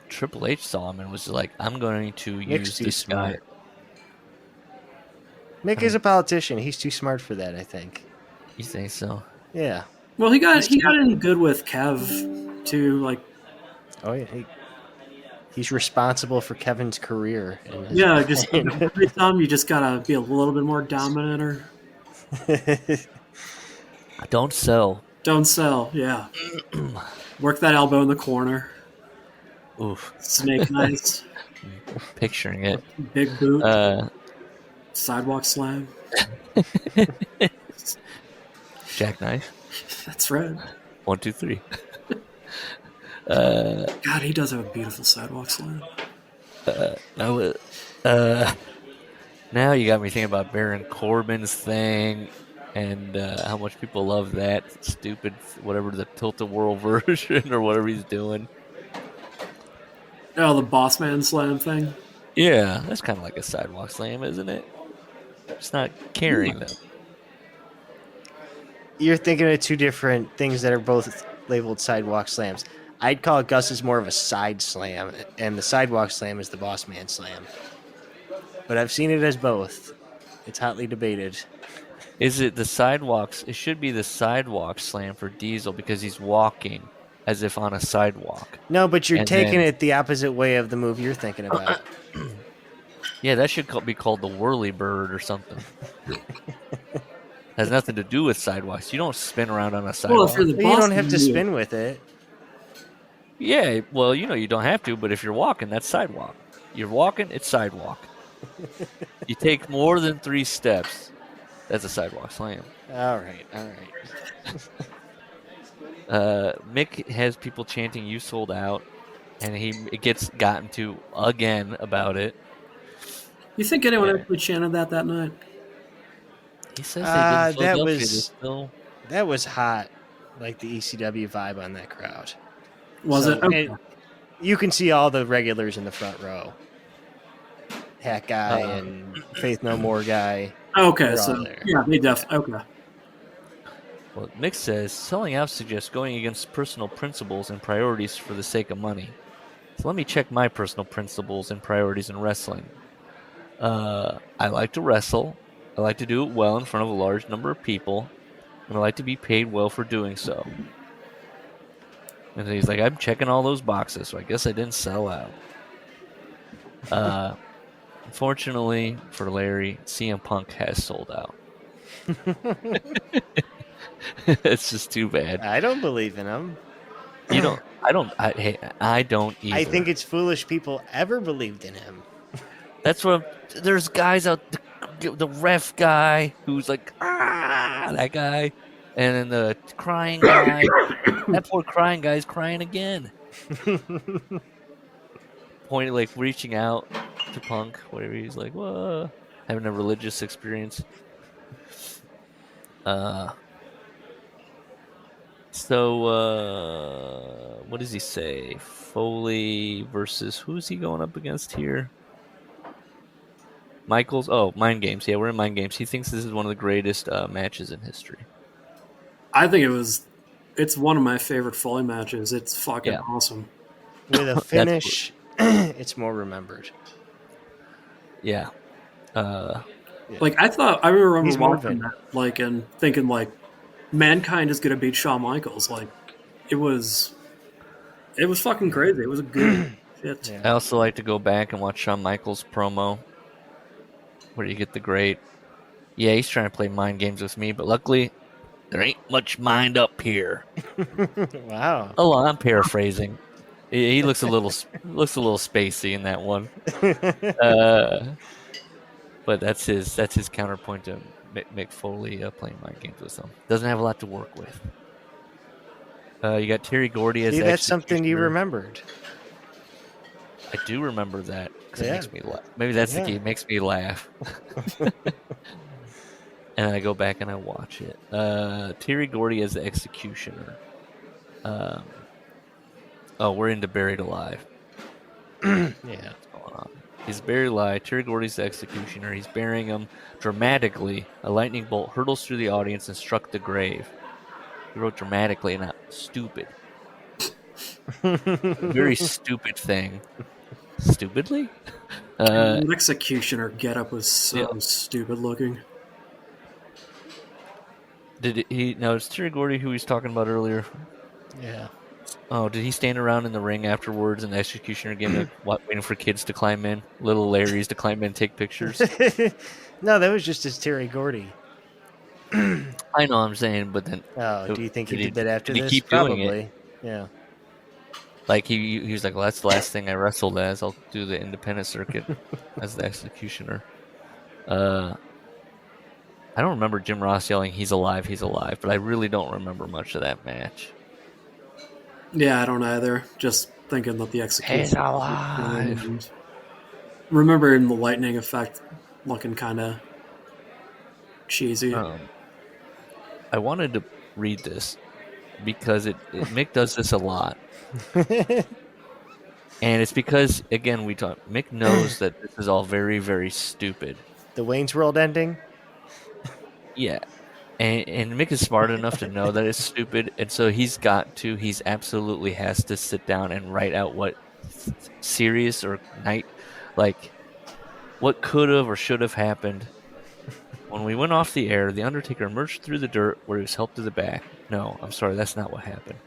Triple H saw him and was like, I'm going to use this guy. Mick is a politician. He's too smart for that, I think. You think so? Yeah. Well, he got in good with Kev too. Like, oh yeah, he's responsible for Kevin's career. Yeah, just every time you just gotta be a little bit more dominant, or don't sell. Don't sell. Yeah, work that elbow in the corner. Oof. Snake eyes. Picturing it. Big boot. Sidewalk slam. Jackknife. That's right. 1, 2, 3. God, he does have a beautiful sidewalk slam. Now you got me thinking about Baron Corbin's thing and how much people love that stupid, whatever, the tilt-a-whirl version or whatever he's doing. Oh, the boss man slam thing? Yeah, that's kind of like a sidewalk slam, isn't it? It's not carrying them. You're thinking of two different things that are both labeled sidewalk slams. I'd call Gus's more of a side slam, and the sidewalk slam is the boss man slam. But I've seen it as both. It's hotly debated. Is it the sidewalks? It should be the sidewalk slam for Diesel because he's walking as if on a sidewalk. No, but you're taking it the opposite way of the move you're thinking about. Yeah, that should be called the whirly bird or something. Has nothing to do with sidewalks. You don't spin around on a Well, sidewalk. if you're the Well, you boss, don't have to you do. spin with it. Yeah, well, you don't have to, but if you're walking, that's sidewalk. You're walking, it's sidewalk. You take more than 3 steps, that's a sidewalk slam. All right. Mick has people chanting "You sold out," and it gets gotten to again about it. You think anyone actually chanted that night? He says they did in Philadelphia. That was hot, like the ECW vibe on that crowd. Was it? Okay. You can see all the regulars in the front row. Hat guy and Faith No More guy. Okay, so yeah, they definitely. Okay. Well, Mick says selling out suggests going against personal principles and priorities for the sake of money. So let me check my personal principles and priorities in wrestling. I like to wrestle. I like to do it well in front of a large number of people, and I like to be paid well for doing so. And he's like, I'm checking all those boxes, so I guess I didn't sell out. Unfortunately for Larry, CM Punk has sold out. It's just too bad. I don't believe in him. You don't. I don't. I don't either. I think it's foolish people ever believed in him. That's what. There's guys out. The ref guy who's like, that guy, and then the crying guy. That poor crying guy's crying again. Pointing, like reaching out to Punk, whatever. He's like, whoa, having a religious experience. So, what does he say? Foley versus who's he going up against here? Michaels. Oh, Mind Games. Yeah, we're in Mind Games. He thinks this is one of the greatest matches in history. I think it's one of my favorite Foley matches. It's fucking awesome. With a finish, it's more remembered. Yeah. Like I remember watching that, like, and thinking like, Mankind is gonna beat Shawn Michaels. Like, it was fucking crazy. It was a good shit. I also like to go back and watch Shawn Michaels promo, where you get the great. Yeah, he's trying to play mind games with me, but luckily, there ain't much mind up here. Wow. Oh, I'm paraphrasing. He looks a little spacey in that one. But that's his counterpoint to Mick Foley playing mind games with him. Doesn't have a lot to work with. You got Terry Gordy as. See, that's something you remembered. I do remember that because it makes me laugh. Maybe that's the key. It makes me laugh. And I go back and I watch it. Terry Gordy as the executioner. We're into Buried Alive. Yeah. What's going on? He's buried alive. Terry Gordy's the executioner. He's burying him dramatically. A lightning bolt hurtles through the audience and struck the grave. He wrote dramatically, not stupid. Very stupid thing. Stupidly? The executioner getup was so stupid looking. It's Terry Gordy who he was talking about earlier. Yeah. Oh, did he stand around in the ring afterwards and the executioner again, waiting for kids to climb in? Little Larrys to climb in and take pictures? No, that was just his Terry Gordy. I know I'm saying, but then... Oh, do you think he did that after this? Did he keep Probably. doing it? Yeah. Like, he was like, well, that's the last thing I wrestled as. I'll do the independent circuit as the executioner. I don't remember Jim Ross yelling, he's alive, but I really don't remember much of that match. Yeah, I don't either. Just thinking that the executioner... He's alive! Remembering the lightning effect looking kind of cheesy. I wanted to read this because Mick does this a lot. And it's because, again, Mick knows that this is all very, very stupid. The Wayne's World ending? Yeah. And Mick is smart enough to know that it's stupid, and so he absolutely has to sit down and write out what serious or what could have or should have happened. When we went off the air, the Undertaker emerged through the dirt where he was helped to the back. No, I'm sorry, that's not what happened.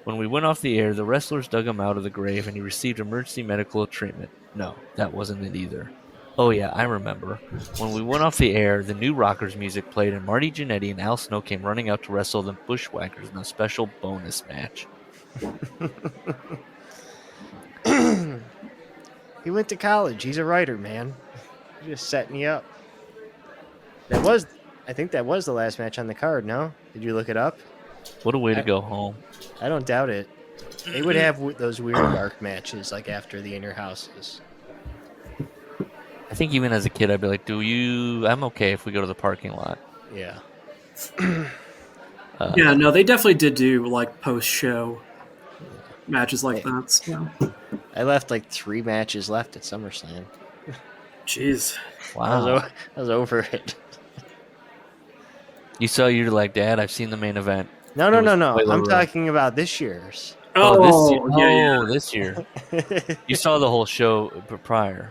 When we went off the air, the wrestlers dug him out of the grave and he received emergency medical treatment. No, that wasn't it either. Oh yeah, I remember. When we went off the air, the new Rockers music played and Marty Jannetty and Al Snow came running out to wrestle the Bushwhackers in a special bonus match. He went to college. He's a writer, man. He's just setting you up. I think that was the last match on the card, no? Did you look it up? What a way to go home. I don't doubt it. They would have those weird dark matches like after the Inner Houses. I think even as a kid, I'd be like, I'm okay if we go to the parking lot. Yeah. Yeah, no, they definitely did do like post-show matches like that. So. I left like 3 matches left at SummerSlam. Jeez. Wow. I was over it. You're like, Dad, I've seen the main event. No. I'm talking about this year's. This year. Yeah. This year. You saw the whole show prior.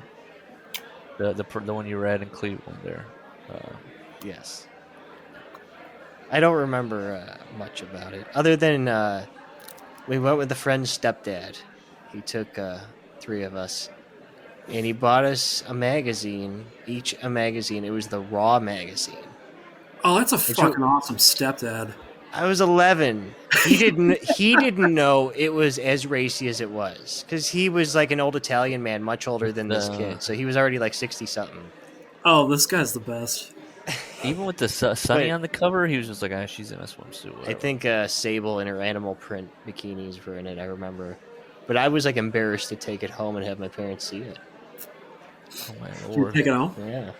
The one you read in Cleveland there. Yes. I don't remember much about it. Other than we went with a friend's stepdad. He took 3 of us. And he bought us a magazine. Each a magazine. It was the Raw magazine. Oh, that's a fucking awesome stepdad. I was 11. He didn't know it was as racy as it was because he was like an old Italian man, much older than this kid. So he was already like 60 something. Oh, this guy's the best. Even with the Sunny on the cover, he was just like, she's in a swimsuit. Whatever. I think Sable and her animal print bikinis were in it. I remember, but I was like embarrassed to take it home and have my parents see it. Oh my Did you lord! take it home? Yeah.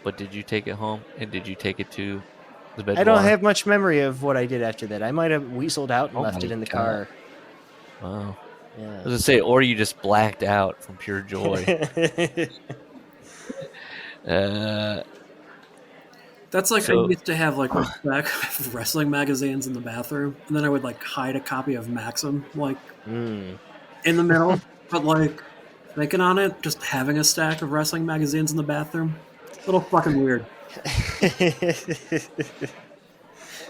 But did you take it home and did you take it to the bed? I don't have much memory of what I did after that. I might have weaseled out and left my it in the God. car. Wow. Yeah. I was gonna say, or you just blacked out from pure joy. That's like So- I used to have like a stack of wrestling magazines in the bathroom, and then I would like hide a copy of Maxim like in the middle. But like thinking on it, just having a stack of wrestling magazines in the bathroom, a little fucking weird.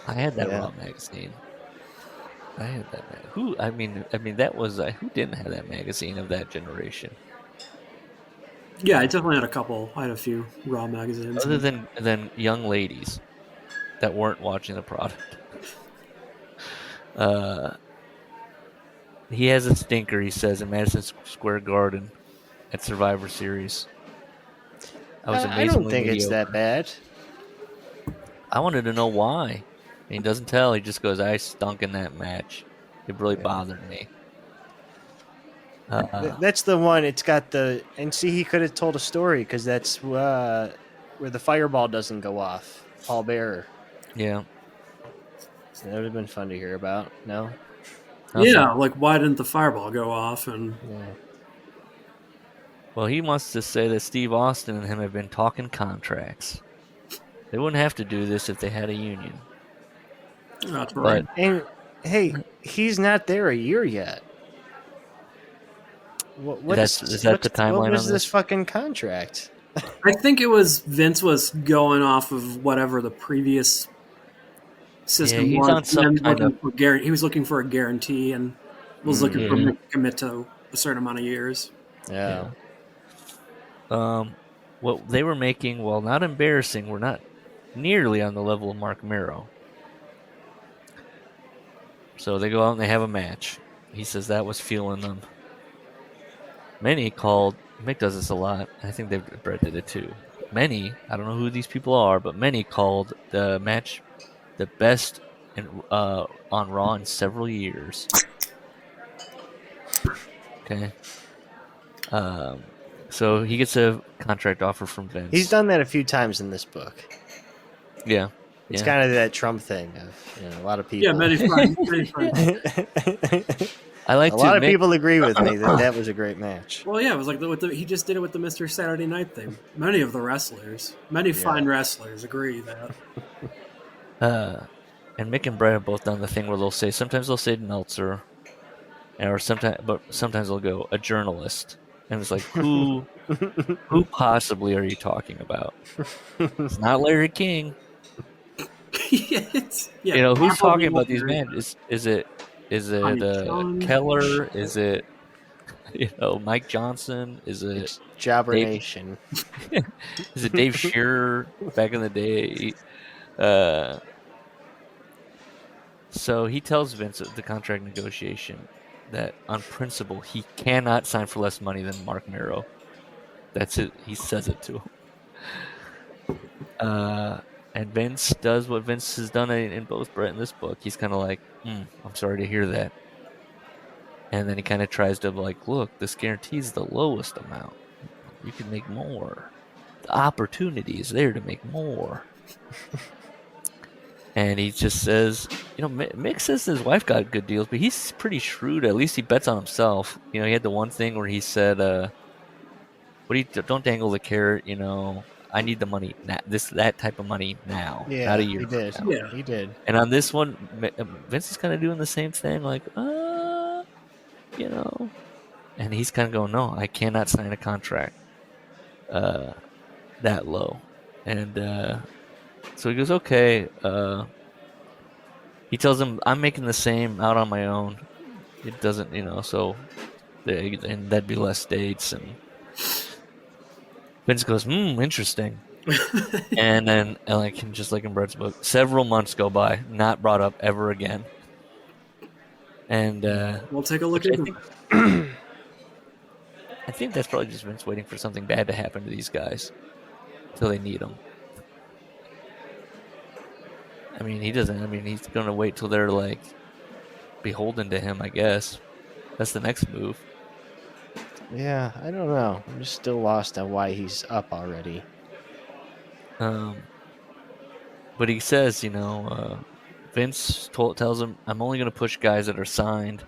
I had that Yeah. Raw magazine. I had that. I mean, that was who didn't have that magazine of that generation? Yeah, I definitely had a couple. I had a few Raw magazines. Other than young ladies that weren't watching the product. He has a stinker, he says, in Madison Square Garden at Survivor Series. I don't think it's that bad. I wanted to know why. And he doesn't tell. He just goes, I stunk in that match. It really bothered me. That's the one. It's got the and see. He could have told a story because that's where the fireball doesn't go off. Paul Bearer. Yeah. That would have been fun to hear about. No. Yeah, like why didn't the fireball go off? And Yeah. Well, he wants to say that Steve Austin and him have been talking contracts. They wouldn't have to do this if they had a union. that's right. But And hey, he's not there a year yet. Is that the timeline What was on this this? fucking contract? I think it was Vince was going off of whatever the previous system Yeah, he's was. on some and kind of- he was looking for a guarantee and was looking for him to commit to a certain amount of years. Yeah. What they were making, while not embarrassing, were not nearly on the level of Mark Miro. So they go out and they have a match. He says that was fueling them. Many called, Mick does this a lot, I think Brett did it too. Many, I don't know who these people are, but many called the match the best on Raw in several years. Okay. So he gets a contract offer from Vince. He's done that a few times in this book. Yeah. It's yeah. kind of that Trump thing of a lot of people. Yeah, many friends. I like A to lot of Mick- people agree with me that was a great match. Well, yeah, it was like he just did it with the Mr. Saturday Night thing. Many of the wrestlers, many fine wrestlers agree that. And Mick and Brett have both done the thing where sometimes they'll say Meltzer, but sometimes they'll go a journalist, and it's like who possibly are you talking about? It's not Larry King. Who's talking about these men? Is it Sean. Keller? Is it Mike Johnson is a It's Jobber Dave- Nation. is a Dave Shearer back in the day. So he tells Vince at the contract negotiation that on principle he cannot sign for less money than Mark Mero. That's it. He says it to him. And Vince does what Vince has done in both Brett and this book. He's kind of like, I'm sorry to hear that. And then he kind of tries to look, this guarantees the lowest amount. You can make more. The opportunity is there to make more. And he just says, Mick says his wife got good deals, but he's pretty shrewd. At least he bets on himself. He had the one thing where he said, don't dangle the carrot, I need the money now. That type of money now, Yeah, not a year he did. from now. Yeah. He did. And on this one, Vince is kind of doing the same thing, and he's kind of going, no, I cannot sign a contract that low. And so he goes, okay. He tells him, I'm making the same out on my own. It doesn't, so and that'd be less dates. And Vince goes, interesting. And then, just like in Brett's book, several months go by, not brought up ever again. And We'll take a look at them. I think that's probably just Vince waiting for something bad to happen to these guys until they need him. I mean, he doesn't. I mean, he's going to wait till they're beholden to him, I guess. That's the next move. Yeah, I don't know. I'm just still lost on why he's up already. But he says, Vince tells him, I'm only going to push guys that are signed,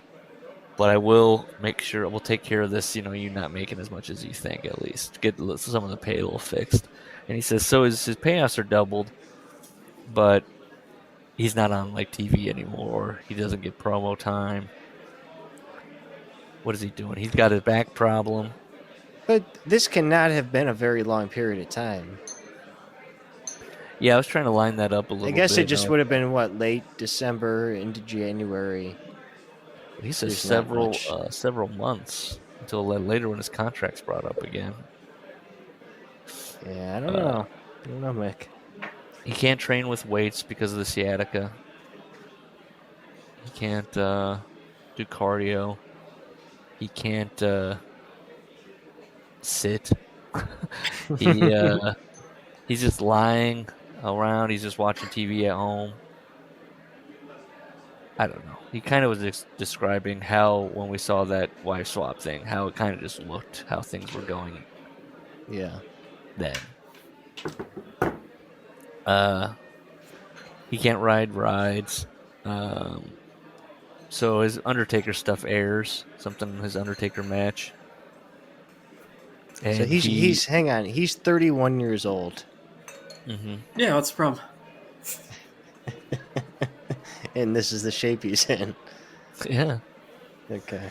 but I will make sure we'll take care of this. You not making as much as you think, at least get some of the pay a little fixed. And he says, so his payouts are doubled, but he's not on TV anymore. He doesn't get promo time. What is he doing? He's got a back problem. But this cannot have been a very long period of time. Yeah, I was trying to line that up a little bit. I guess it just would have been, late December into January. He says There's not several months until later when his contract's brought up again. Yeah, I don't know. I don't know, Mick. He can't train with weights because of the sciatica. He can't do cardio. He can't sit. He's just lying around. He's just watching TV at home. I don't know. He kind of was describing how, when we saw that wife swap thing, how it kind of just looked, how things were going. Yeah. Then. He can't ride rides. So his Undertaker stuff airs. Something in his Undertaker match. And So he's hang on. He's 31 years old. Mm-hmm. Yeah, what's the problem? And this is the shape he's in. Yeah. Okay.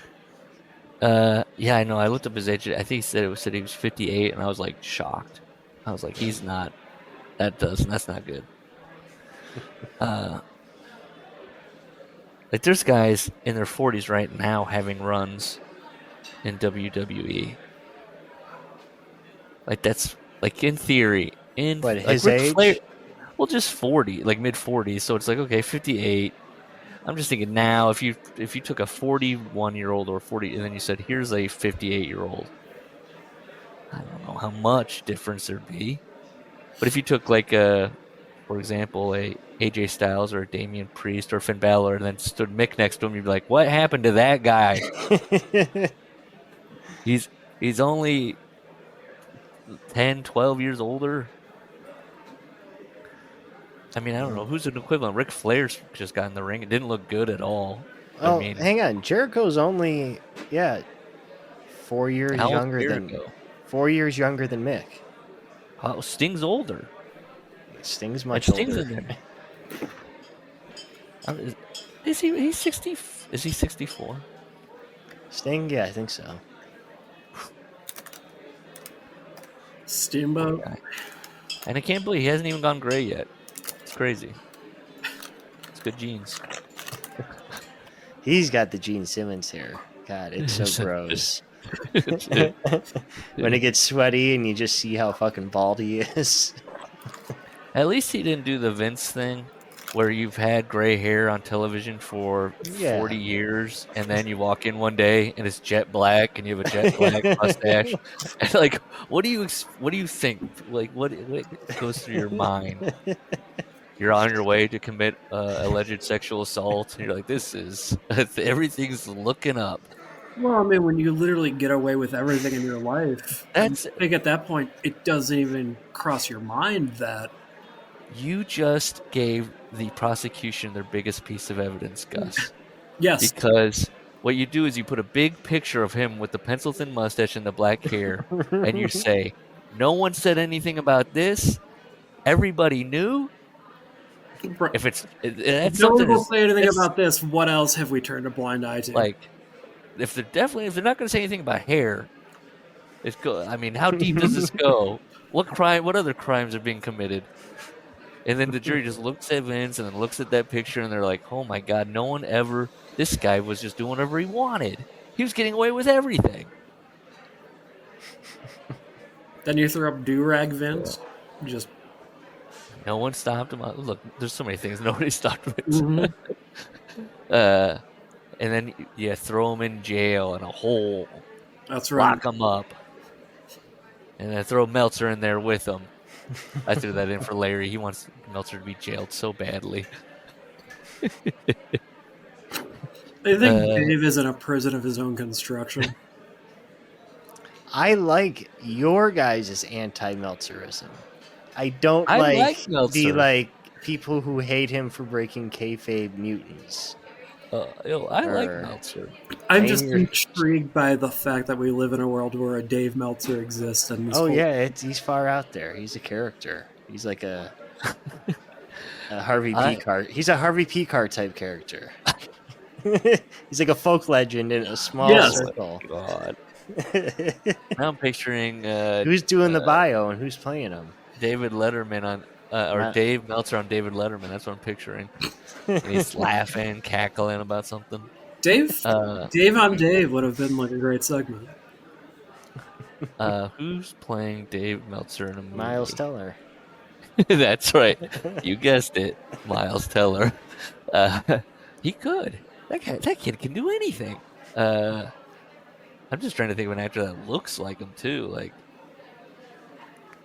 Yeah, I know. I looked up his age. I think he said he was 58, and I was shocked. I was like, he's not. That's not good. There's guys in their 40s right now having runs in WWE. That's in theory. But his Ric age? Flair, well, just 40, mid 40s. So it's okay, 58. I'm just thinking now, if you took a 41-year-old or 40, and then you said, here's a 58-year-old, I don't know how much difference there'd be. But if you took for example, a AJ Styles or a Damian Priest or Finn Balor, and then stood Mick next to him, you'd be like, what happened to that guy? He's only 10, 12 years older. I mean, I don't know. Who's an equivalent? Ric Flair's just got in the ring. It didn't look good at all. Oh, I mean, hang on. Jericho's only 4 years how old's younger than Jericho? 4 years younger than Mick. Oh, Sting's older. Sting's much Sting's older. in there. Is he? He's 60. Is he 64? Sting, yeah, I think so. Steamboat. And I can't believe he hasn't even gone gray yet. It's crazy. It's good genes. He's got the Gene Simmons hair. God, it's so gross. When it gets sweaty and you just see how fucking bald he is. At least he didn't do the Vince thing where you've had gray hair on television for 40 years and then you walk in one day and it's jet black and you have a jet black mustache. And like, what do you think? Like, what goes through your mind? You're on your way to commit alleged sexual assault and you're like, this is everything's looking up. Well, I mean, when you literally get away with everything in your life, I think at that point it doesn't even cross your mind that you just gave the prosecution their biggest piece of evidence, Gus. Yes. Because what you do is you put a big picture of him with the pencil-thin mustache and the black hair, and you say, no one said anything about this. Everybody knew. Right. If no one will say anything about this, what else have we turned a blind eye to? Like, if they're not going to say anything about hair, I mean, how deep does this go? What other crimes are being committed? And then the jury just looks at Vince and then looks at that picture and they're like, oh my God, this guy was just doing whatever he wanted. He was getting away with everything. Then you throw up do-rag Vince. Just no one stopped him. Look, there's so many things. Nobody stopped Vince. Mm-hmm. And then you throw him in jail in a hole. That's right. Lock him up. And then throw Meltzer in there with him. I threw that in for Larry. He wants Meltzer to be jailed so badly. I think Dave is in a prison of his own construction. I like your guys' anti-Meltzerism. I don't like the people who hate him for breaking kayfabe mutants. I like Meltzer. I'm just intrigued by the fact that we live in a world where a Dave Meltzer exists. And he's far out there. He's a character. He's like a Harvey Picard. He's a Harvey Picard type character. He's like a folk legend in a small circle. God. Now I'm picturing who's doing the bio and who's playing him. David Letterman or Dave Meltzer on David Letterman. That's what I'm picturing. And he's laughing, cackling about something. Dave on Dave would have been like a great segment. Who's playing Dave Meltzer in a movie? Miles Teller. That's right. You guessed it. Miles Teller. He could. That kid can do anything. I'm just trying to think of an actor that looks like him too. Like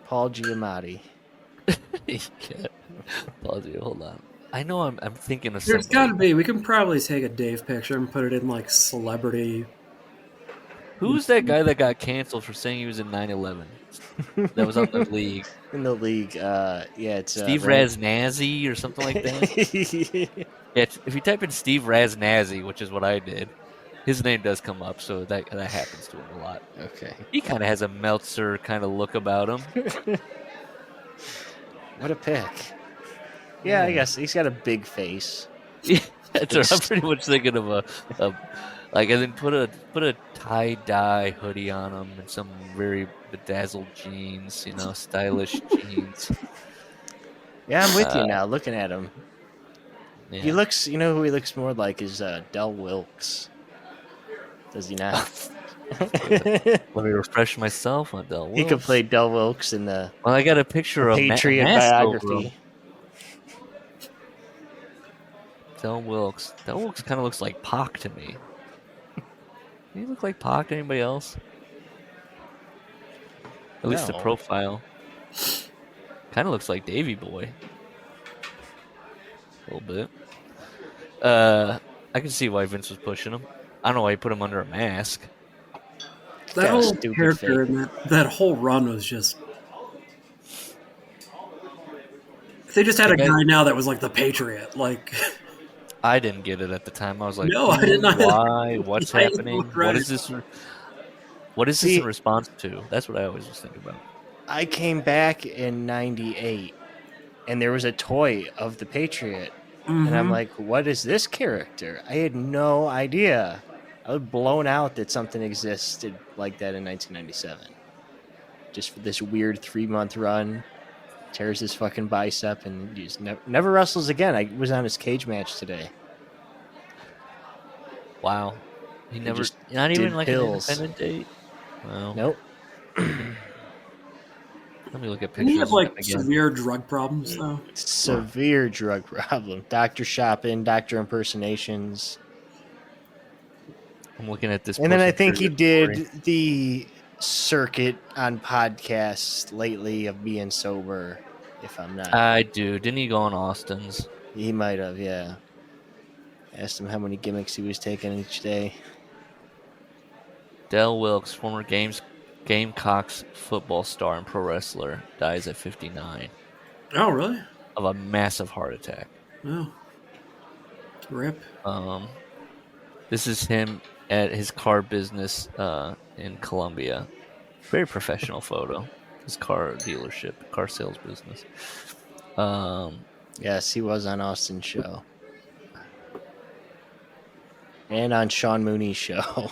Paul Giamatti. Hold on. I know I'm thinking of There's got to be. We can probably take a Dave picture and put it in like celebrity. Who's that guy that got canceled for saying he was in 9/11? That was on the league. In the league, it's Steve Raznazzi or something like that. If you type in Steve Raznazzi, which is what I did, his name does come up, so that happens to him a lot. Okay. He kind of has a Meltzer kind of look about him. What a pick. Yeah, I guess he's got a big face. Yeah, I'm pretty much thinking of a and then put a tie-dye hoodie on him and some very bedazzled jeans, stylish jeans. Yeah, I'm with you now, looking at him. Yeah. He looks, who he looks more like is Del Wilkes. Does he not? Let me refresh myself on Del Wilkes. He could play Del Wilkes in the I got a picture of Patriot biography. Del Wilkes. Del Wilkes kind of looks like Pac to me. Does he look like Pac to anybody else? At least the profile. Kind of looks like Davey Boy. A little bit. I can see why Vince was pushing him. I don't know why he put him under a mask. That whole character and that whole run was just... They just had a guy now that was like the Patriot. Like... I didn't get it at the time. I was like, no, I did not. Why? What's happening? What is this? What is this in response to? That's what I always was thinking about. I came back in '98, and there was a toy of the Patriot, and I'm like, what is this character? I had no idea. I was blown out that something existed like that in 1997. Just for this weird 3-month run, tears his fucking bicep, and just never wrestles again. I was on his cage match today. Wow. He He never, just not did even like pills. an independent date. Well, Nope. let me look at Didn't he pictures have of him like again. severe drug problems though? Severe drug problem. Doctor shopping, doctor impersonations. I'm looking at this. And then I Puss in think he Boots story. did the circuit on podcasts lately of being sober, if I'm not. I do. Didn't he go on Austin's? He might have, yeah. Asked him how many gimmicks he was taking each day. Del Wilkes, former Gamecocks football star and pro wrestler, dies at 59 Oh, really? of a massive heart attack. Oh, rip. This is him at his car business in Colombia. Very professional photo. His car dealership, car sales business. Yes, he was on Austin's show. And on Sean Mooney's show.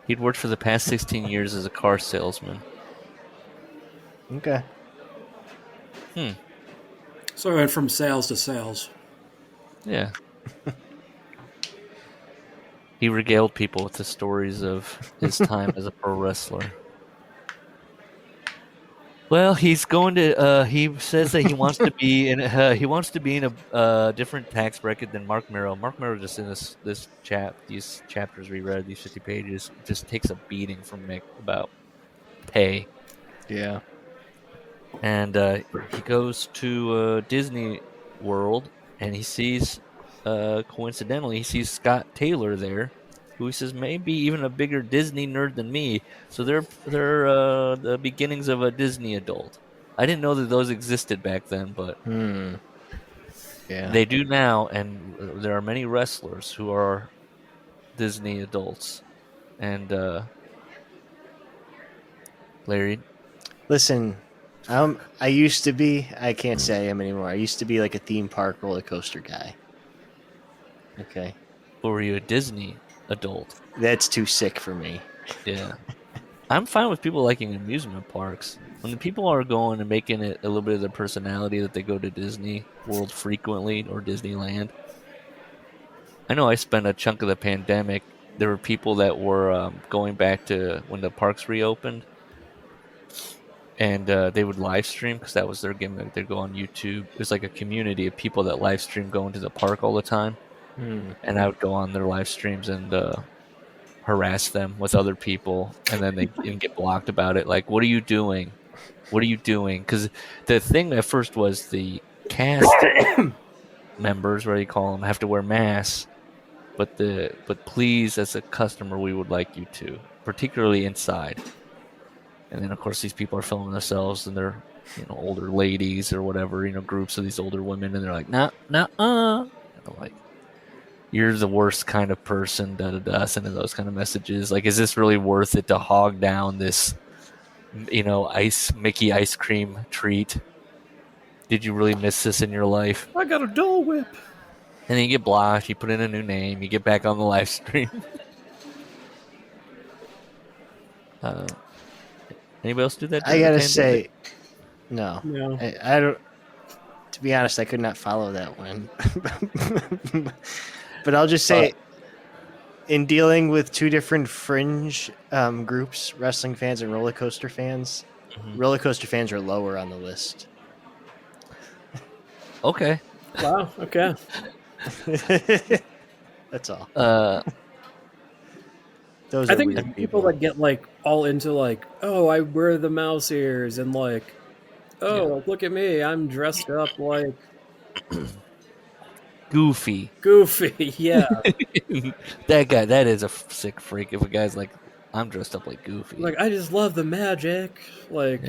He'd worked for the past 16 years as a car salesman. Okay. So I went from sales to sales. Yeah. He regaled people with the stories of his time as a pro wrestler. Well, he's going to. He says that he wants to be in. He wants to be in a different tax bracket than Mark Merrill. Mark Merrill just in these chapters we read, these 50 pages, just takes a beating from Mick about pay. Yeah. And he goes to Disney World, and he sees, coincidentally, he sees Scott Taylor there, who he says may be even a bigger Disney nerd than me. So they're the beginnings of a Disney adult. I didn't know that those existed back then, but Yeah. they do now, and there are many wrestlers who are Disney adults. And Larry, Listen, I used to be, I can't say I am anymore. I used to be like a theme park roller coaster guy. Okay. or were you a Disney adult? That's too sick for me. Yeah. I'm fine with people liking amusement parks. When the people are going and making it a little bit of their personality that they go to Disney World frequently or Disneyland. I know I spent a chunk of the pandemic. There were people that were going back to when the parks reopened. And they would live stream because that was their gimmick. They'd go on YouTube. It was like a community of people that live stream going to the park all the time. And I would go on their live streams and harass them with other people, and then they didn't get blocked about it. Like, what are you doing? What are you doing? Because the thing at first was the cast members, what do you call them, have to wear masks. But please, as a customer, we would like you to, particularly inside. And then, of course, these people are filming themselves, and they're older ladies or whatever, groups of these older women, and they're like, nah. And I'm like, you're the worst kind of person, sending those kind of messages. Like, is this really worth it to hog down this, Mickey ice cream treat? Did you really miss this in your life? I got a Dole Whip. And then you get blocked, you put in a new name, you get back on the live stream. Anybody else do that? I gotta say, no. No. I don't. To be honest, I could not follow that one. But I'll just say, in dealing with two different fringe groups, wrestling fans and roller coaster fans, roller coaster fans are lower on the list. Okay. Wow. Okay. That's all. I think the people that get like all into like, oh, I wear the mouse ears and like, oh, look at me, I'm dressed up like Goofy. Yeah. That guy, that is a sick freak. If a guy's like, I'm dressed up like Goofy. Like, I just love the magic. Like,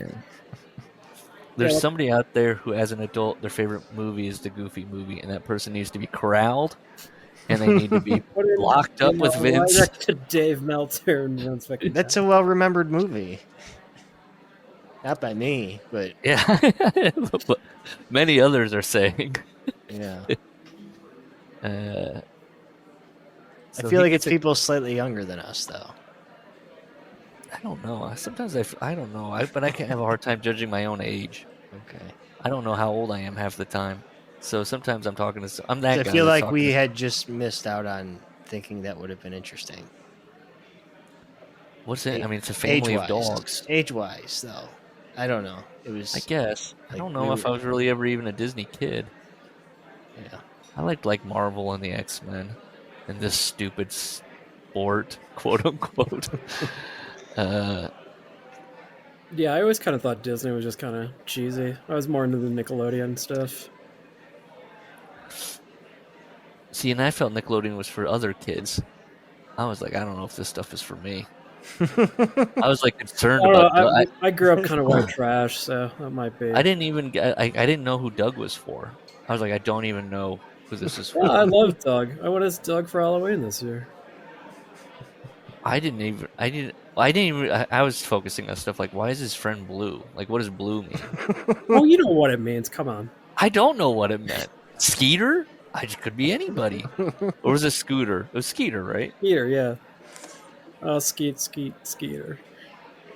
There's somebody out there who, as an adult, their favorite movie is the Goofy movie, and that person needs to be corralled, and they need to be locked up with Vince. Right to Dave Meltzer and Vince McMahon. That's a well-remembered movie. Not by me, but Yeah. But many others are saying. yeah. So I feel like it's people slightly younger than us, though. I don't know. Sometimes I don't know. But I can have a hard time judging my own age. Okay. I don't know how old I am half the time. So sometimes I'm talking to. I'm that guy. I feel that's like we talking had just missed out on thinking that would have been interesting. What's it? I mean, it's a family of Age-wise. dogs. Age-wise, though. I don't know. It was... I guess. I like, don't know if I was really ever even a Disney kid. Yeah. I liked like Marvel and the X-Men and this stupid sport, quote unquote. Yeah, I always kind of thought Disney was just kind of cheesy. I was more into the Nickelodeon stuff. See, and I felt Nickelodeon was for other kids. I was like, I don't know if this stuff is for me. I was like concerned about. I grew up kind of white trash, so that might be. I didn't know who Doug was for. I was like, I don't even know who this is for. Yeah, I love Doug. I went as Doug for Halloween this year. I was focusing on stuff like, why is his friend blue? Like, what does blue mean? Oh, you know what it means. Come on. I don't know what it meant. Skeeter? It could be anybody. Or was it Scooter? It was Skeeter, right? Skeeter, yeah. Skeeter.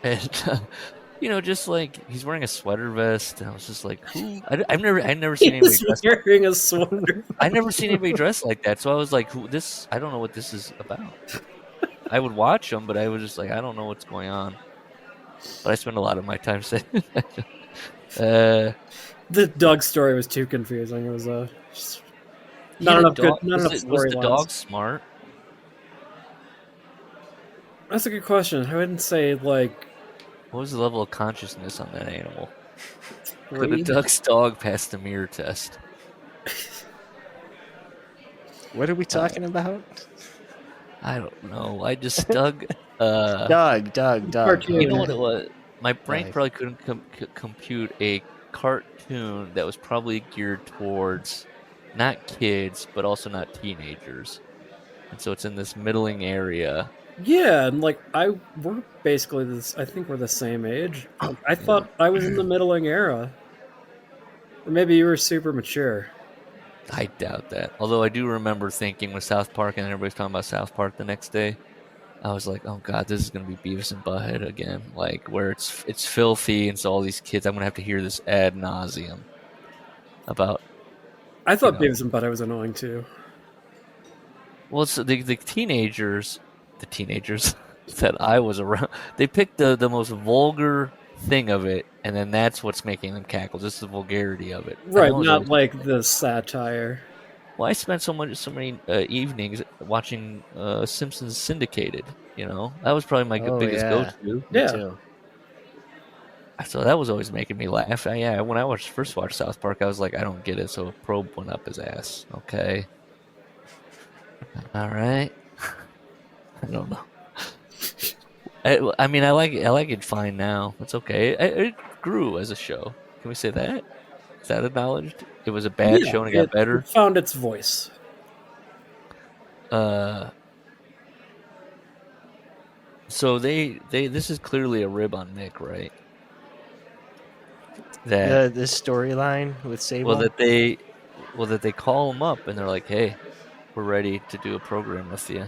And just like he's wearing a sweater vest, and I was just like, who? I've never seen anybody dressed. Wearing a sweater. I've never seen anybody dressed like that. So I was like, who? This? I don't know what this is about. I would watch them, but I was just like, I don't know what's going on. But I spend a lot of my time saying. The Doug story was too confusing. It was not enough Was the dog storylines. smart? That's a good question. I wouldn't say like. What was the level of consciousness on that animal? Could a Three? Doug's dog pass the mirror test? What are we talking about? I don't know. I just Doug. Doug. Cartoon. You know what it was? My brain Doug. probably couldn't compute a cartoon that was probably geared towards not kids, but also not teenagers. And so it's in this middling area. Yeah, and like we're basically this. I think we're the same age. Like, I thought I was in the middling era, or maybe you were super mature. I doubt that. Although I do remember thinking with South Park, and everybody's talking about South Park the next day, I was like, oh god, this is going to be Beavis and Butthead again. Like, where it's filthy, and so all these kids, I'm going to have to hear this ad nauseum about... I thought Beavis and Butthead was annoying too. Well, it's the teenagers that I was around, they picked the most vulgar thing of it, and then that's what's making them cackle, just the vulgarity of it. Right, not like the satire. Well, I spent so many evenings watching Simpsons syndicated. That was probably my biggest go-to. Yeah. Too. So that was always making me laugh. When I first watched South Park, I was like, I don't get it. So a probe went up his ass. Okay. All right. I don't know. I mean, I like it fine now. It's okay. It grew as a show. Can we say that? Is that acknowledged? It was a bad show and it got better. It found its voice. So this is clearly a rib on Mick, right? That This storyline with Sable. that they call him up and they're like, hey, we're ready to do a program with you.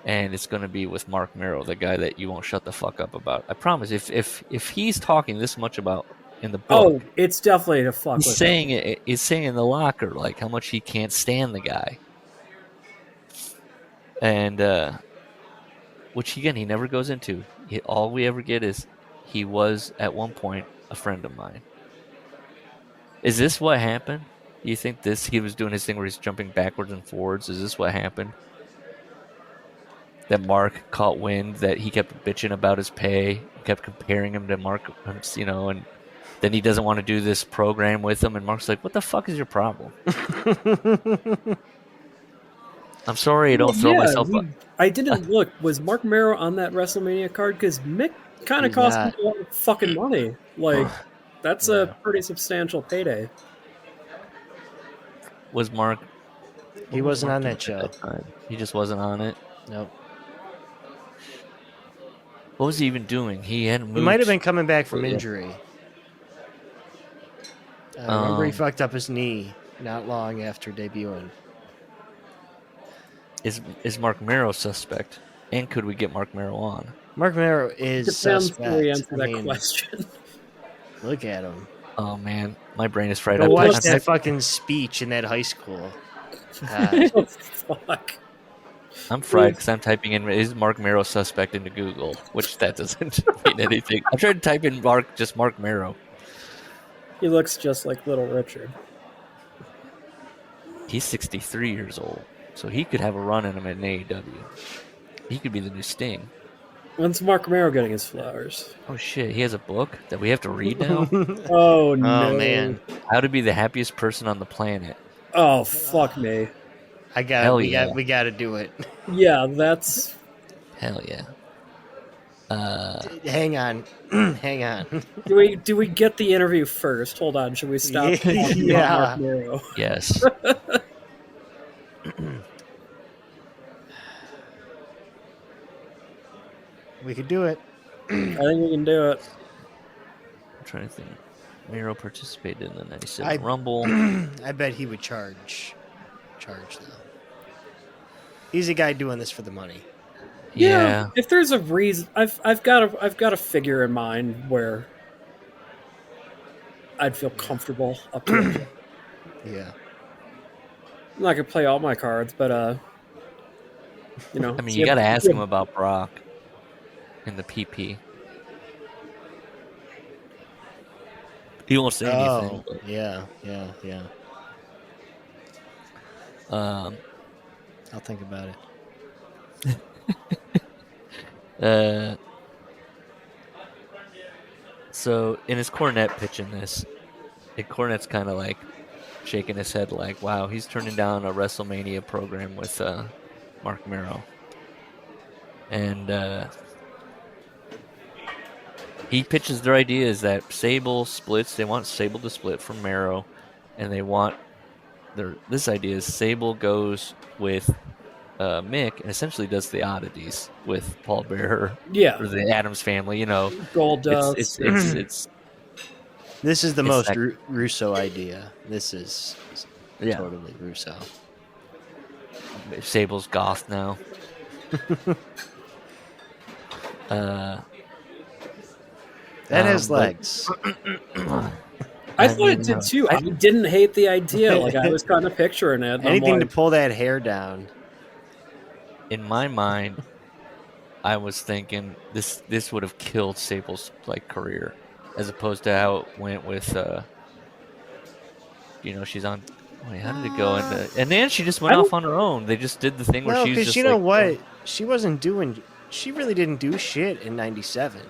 And it's going to be with Mark Merrow, the guy that you won't shut the fuck up about. I promise. If he's talking this much about in the book, it's definitely to fuck. He's saying in the locker like how much he can't stand the guy, and which again he never goes into. All we ever get is he was at one point a friend of mine. Is this what happened? Do you think he was doing his thing where he's jumping backwards and forwards? Is this what happened? That Mark caught wind that he kept bitching about his pay, kept comparing him to Mark, and then he doesn't want to do this program with him, and Mark's like, what the fuck is your problem? I'm sorry I don't throw myself up. I didn't look. Was Mark Merrow on that WrestleMania card? Because Mick kind of cost me a lot of fucking money. Like, that's a pretty substantial payday. Was Mark... He wasn't on that show. He just wasn't on it? Nope. What was he even doing? He hadn't moved. He might have been coming back from injury. I remember he fucked up his knee not long after debuting. Is Mark Merrow suspect? And could we get Mark Merrow on? Mark Merrow is suspect. Depends we answer that question. Look at him. Oh man, my brain is fried. Go watch that fucking speech in that high school. Oh, fuck. I'm fried because I'm typing in is Mark Marrow suspect into Google, which that doesn't mean anything. I'm trying to type in Mark Marrow. He looks just like Little Richard. He's 63 years old, so he could have a run in him at an AEW. He could be the new Sting. When's Mark Marrow getting his flowers? Oh shit, he has a book that we have to read now? Oh no. Oh man, How to be the happiest person on the planet. Oh fuck me. we got to do it. Yeah, that's. Hell yeah. Hang on, hang on. Do we get the interview first? Hold on, should we stop? talking about Mark Marrow? Yes. We could do it. I think we can do it. I'm trying to think. Miro participated in the 97 I- Rumble. I bet he would charge though. He's a guy doing this for the money. Yeah. If there's a reason, I've got a figure in mind where I'd feel comfortable up to it. Yeah. I'm not gonna play all my cards, but you know. I mean, you got to ask him about Brock in the PP. He won't say anything. Oh, yeah. But, I'll think about it. so in his Cornette pitching this, Cornette's kind of like shaking his head like, wow, he's turning down a WrestleMania program with Mark Marrow. And he pitches their idea is that Sable splits. They want Sable to split from Marrow, and they want this idea is Sable goes with Mick and essentially does the oddities with Paul Bearer, or the Addams family. You know, Gold Dust. It's This is the It's most that- Russo idea. This is Yeah. totally Russo. Sable's goth now. That has but- legs. I thought it did too. I didn't hate the idea. Like I was kind of picturing it. and I'm Anything to like, pull that hair down. In my mind, I was thinking this would have killed Sable's career, as opposed to how it went with she's on. Wait, how did it go? And then she just went off on her own. They just did the thing where No, she was because just you know what? She wasn't doing. She really didn't do shit in '97.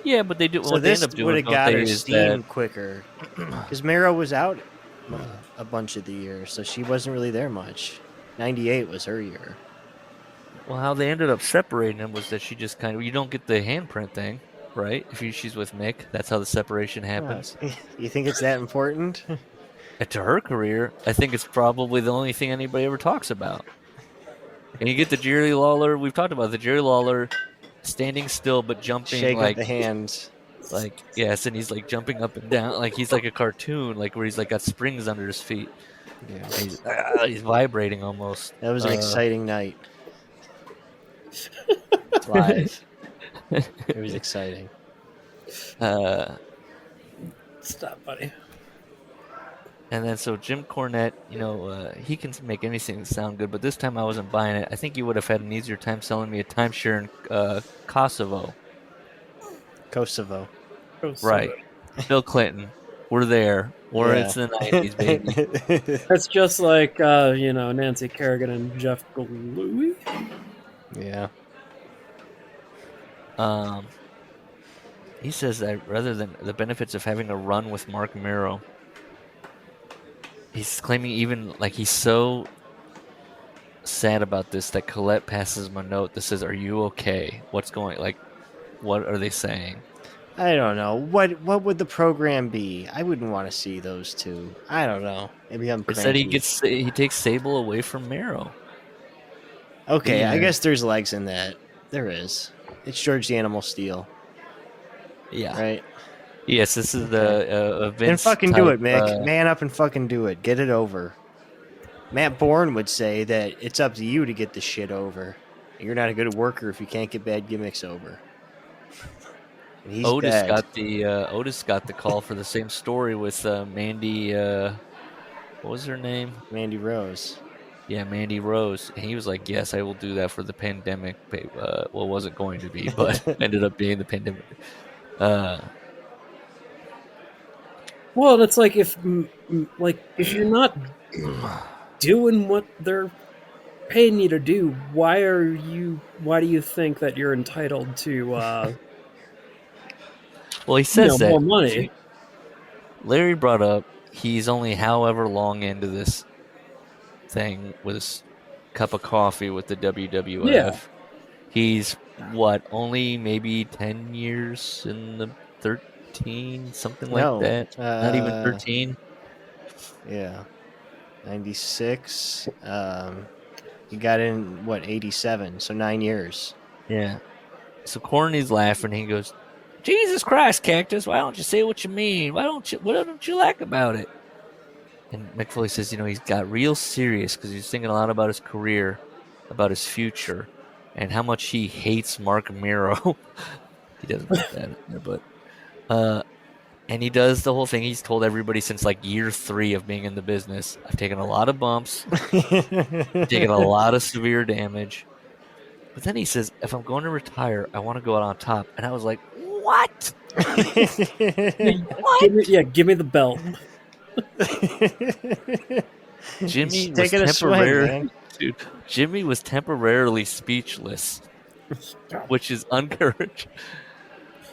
Yeah, but they do. So what they this end up doing would have don't got they, her is steam that- quicker. Because Mero was out a bunch of the year, so she wasn't really there much. '98 was her year. Well, how they ended up separating them was that she just kind of you don't get the handprint thing, right? If she's with Mick, that's how the separation happens. You think it's that important? And to her career, I think it's probably the only thing anybody ever talks about. And you get the Jerry Lawler. We've talked about the Jerry Lawler standing still but jumping Shake like up the hands. Yes, and he's like jumping up and down like he's like a cartoon, like where he's like got springs under his feet. Yeah. He's vibrating almost. That was an exciting night. Live. It was exciting. Stop, buddy. And then so Jim Cornette, he can make anything sound good, but this time I wasn't buying it. I think you would have had an easier time selling me a timeshare in Kosovo. Kosovo. Right. Bill Clinton. We're there. Or Yeah. it's the 90s, baby. That's just like Nancy Kerrigan and Jeff Galooey. Yeah. He says that rather than the benefits of having a run with Mark Marrow, he's claiming even he's so sad about this that Colette passes him a note that says, "Are you okay? What's going? What are they saying?" I don't know. What would the program be? I wouldn't want to see those two. I don't know. Maybe I'm It cranky. said he takes Sable away from Marrow. Okay, Yeah. I guess there's legs in that. There is. It's George the Animal Steel, Yeah. right? Yes, this is the Vince. Then fucking do type, it, Mick. Man up and fucking do it. Get it over. Matt Bourne would say that it's up to you to get this shit over. You're not a good worker if you can't get bad gimmicks over. And he's Otis bad. Otis got the call for the same story with Mandy. What was her name? Mandy Rose. Yeah, Mandy Rose. And he was like, yes, I will do that for the pandemic. Well, it wasn't going to be, but ended up being the pandemic. Well, it's like if you're not doing what they're paying you to do, why do you think that you're entitled to Well, he says that. more money? Larry brought up he's only however long into this thing with his cup of coffee with the WWF. Yeah. He's only maybe 10 years in the 13, something like No, that. Not even 13. Yeah, 96. He got in 87, so 9 years. Yeah. So Corny's laughing. He goes, Jesus Christ, Cactus, why don't you say what you mean? What don't you like about it? And Mick Foley says, he's got real serious because he's thinking a lot about his career, about his future, and how much he hates Mark Miro. He doesn't put that in there, but and he does the whole thing. He's told everybody since like year 3 of being in the business, I've taken a lot of bumps, taken a lot of severe damage. But then he says, if I'm going to retire, I want to go out on top. And I was like, what? What? Give me the belt. Jimmy was taking a swing, dude. Jimmy was temporarily speechless, which is encouraged.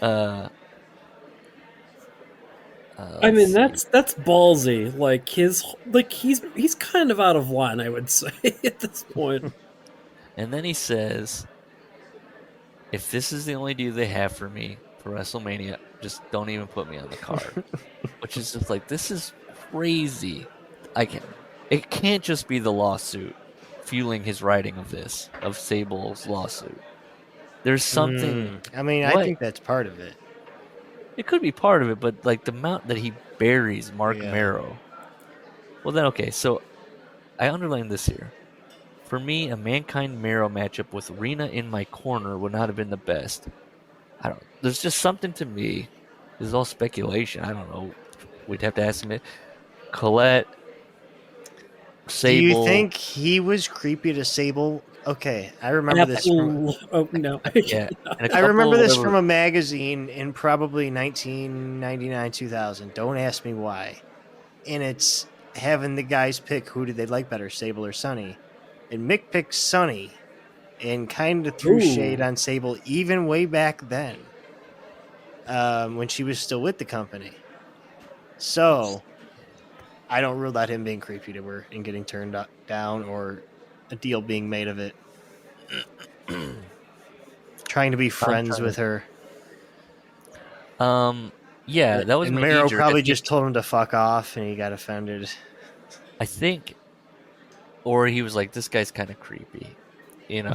I mean, that's ballsy. Like he's kind of out of line, I would say, at this point. And then he says, if this is the only deal they have for me for WrestleMania, just don't even put me on the card. Which is just like, this is crazy. It can't just be the lawsuit fueling his writing of Sable's lawsuit. There's something. I think that's part of it. It could be part of it, but like the amount that he buries Mark Miro. Well, then, okay, so I underlined this here. For me, a Mankind Miro matchup with Rena in my corner would not have been the best. There's just something to me. This is all speculation. I don't know. We'd have to ask him. Colette, Sable. Do you think he was creepy to Sable? Okay, I remember this. Yeah, I remember this from a magazine in probably 1999, 2000. Don't ask me why. And it's having the guys pick who did they like better, Sable or Sonny. And Mick picked Sonny and kind of threw shade on Sable even way back then when she was still with the company. So I don't rule out him being creepy to her and getting turned down or a deal being made of it. Trying to be friends with her. Yeah, that was and my Miro knee-jerk. probably just told him to fuck off and he got offended. I think, or he was like, this guy's kind of creepy, and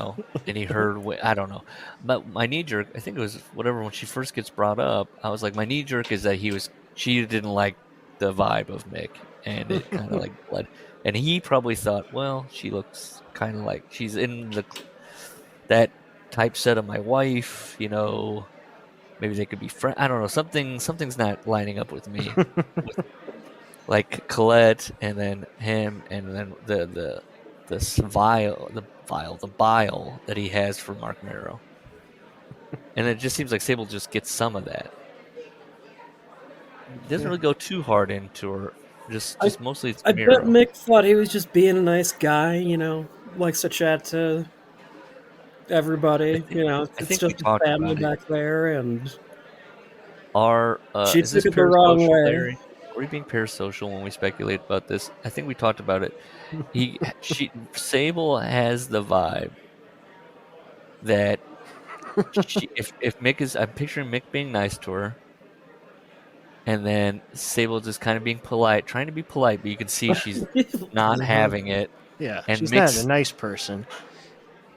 he heard, I don't know. But my knee jerk, I think it was whatever, when she first gets brought up, I was like, my knee jerk is that she didn't like the vibe of Mick, and it kind of like bled. And he probably thought, well, she looks kind of like she's in that typeset of my wife, maybe they could be friends. I don't know. Something's not lining up with me. Like Colette, and then him, and then the bile that he has for Mark Miro. And it just seems like Sable just gets some of that. He doesn't really go too hard into her. Just mostly it's Miro. I bet Mick thought he was just being a nice guy, likes to chat to everybody. It's just a family back there, and she took it the wrong way. Larry? Were we being parasocial when we speculate about this? I think we talked about it. Sable has the vibe that if Mick is, I'm picturing Mick being nice to her, and then Sable just kind of being polite, trying to be polite, but you can see she's not having it. Yeah, and she's not a nice person.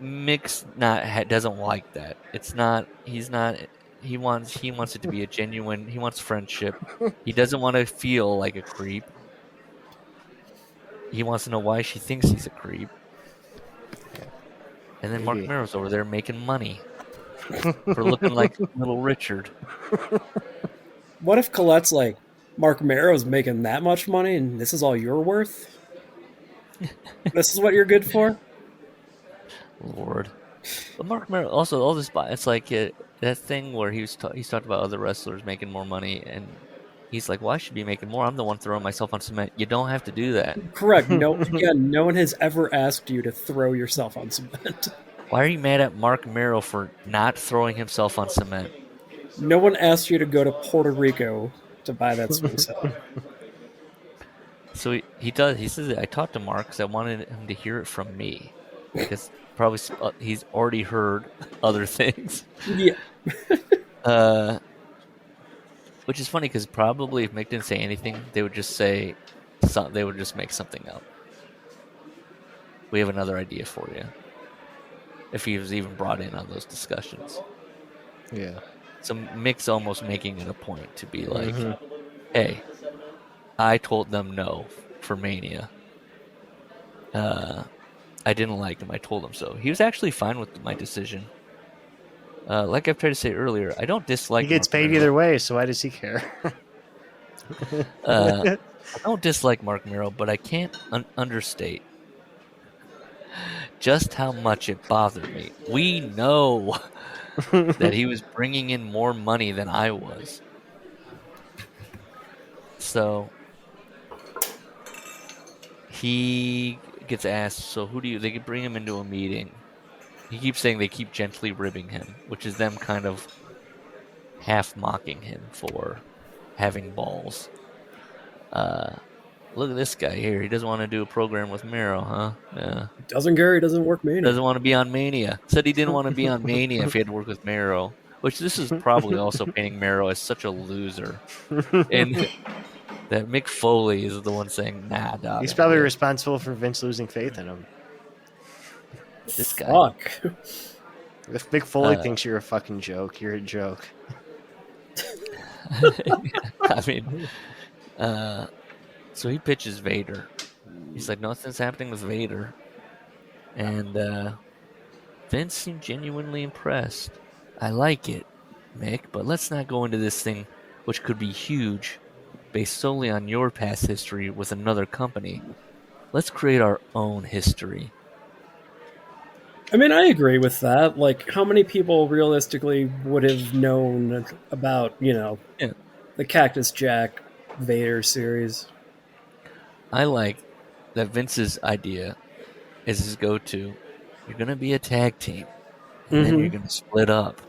Mick's doesn't like that. It's not. He's not. He wants it to be a genuine. He wants friendship. He doesn't want to feel like a creep. He wants to know why she thinks he's a creep. And then Mark Miro's over there making money for looking like little Richard. What if Colette's like, Mark Miro's making that much money and this is all you're worth? This is what you're good for? Lord. But Mark Merrill, also, all this, it's like that thing where he's talked about other wrestlers making more money, and he's like, well, I should be making more. I'm the one throwing myself on cement. You don't have to do that. Correct. No, again, no one has ever asked you to throw yourself on cement. Why are you mad at Mark Merrill for not throwing himself on cement? No one asked you to go to Puerto Rico to buy that swing set. So he does. He says, I talked to Mark because I wanted him to hear it from me. Because probably he's already heard other things. Yeah. Which is funny because probably if Mick didn't say anything, they would just say, they would just make something up. We have another idea for you. If he was even brought in on those discussions. Yeah. So Mick's almost making it a point to be like, hey, I told them no for Mania. I didn't like him. I told him so. He was actually fine with my decision. Like I've tried to say earlier, I don't dislike. He gets Mark paid Merrill. either way, so why does he care? I don't dislike Mark Merrill, but I can't understate just how much it bothered me. We know that he was bringing in more money than I was. So he gets asked, so who do you... They could bring him into a meeting. He keeps saying they keep gently ribbing him, which is them kind of half mocking him for having balls. Look at this guy here. He doesn't want to do a program with Miro, huh? Yeah. Doesn't care. He doesn't work Mania. Doesn't want to be on Mania. Said he didn't want to be on Mania if he had to work with Miro. Which this is probably also painting Miro as such a loser. And that Mick Foley is the one saying, nah, dog. He's probably responsible for Vince losing faith in him. This guy. Fuck. If Mick Foley thinks you're a fucking joke, you're a joke. I mean, so he pitches Vader. He's like, nothing's happening with Vader. And Vince seemed genuinely impressed. I like it, Mick, but let's not go into this thing, which could be huge, based solely on your past history with another company. Let's create our own history. I mean, I agree with that. Like, how many people realistically would have known about, the Cactus Jack Vader series? I like that Vince's idea is his go-to. You're going to be a tag team, and then you're going to split up.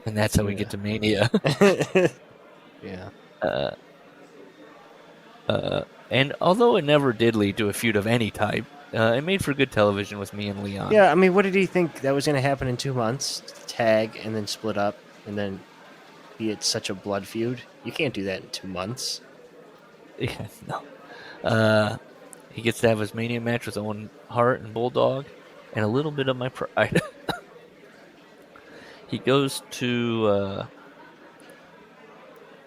And that's how we get to Mania. Yeah. And although it never did lead to a feud of any type, it made for good television with me and Leon. Yeah, I mean, what did he think that was going to happen in 2 months? Tag and then split up and then be it such a blood feud? You can't do that in 2 months. Yeah, no. He gets to have his Mania match with Owen Hart and Bulldog, and a little bit of my pride. He goes to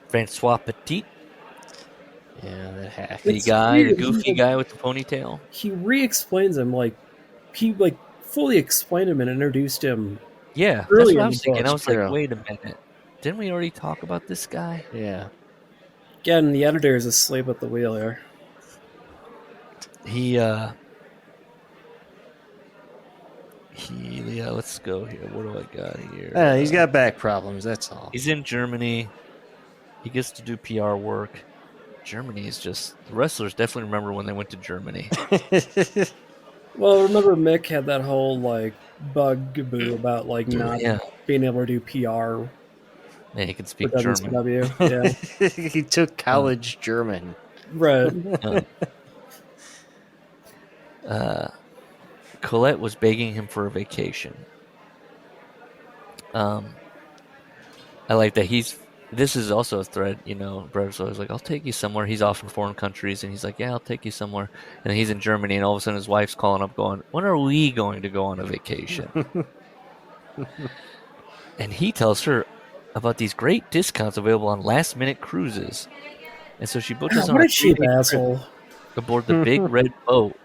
Francois Petit. Yeah, that hack. The goofy guy with the ponytail. He re-explains him, he fully explained him and introduced him. Yeah, that's earlier what I in was the thinking. book. I was like, wait a minute. Didn't we already talk about this guy? Yeah. Again, the editor is asleep at the wheel here. Let's go here. What do I got here? He's got back problems, that's all. He's in Germany. He gets to do PR work. Germany is just... The wrestlers definitely remember when they went to Germany. Well, remember Mick had that whole, bugaboo about, not being able to do PR. Yeah, he can speak for German. WCW. Yeah. He took college German. Right. Colette was begging him for a vacation. I like that this is also a thread, Brett's always like, I'll take you somewhere. He's off in foreign countries, and he's like, yeah, I'll take you somewhere. And he's in Germany, and all of a sudden his wife's calling up going, when are we going to go on a vacation? And he tells her about these great discounts available on last-minute cruises. And so she books us on what a a cheap 3-day asshole. trip aboard the Big Red Boat,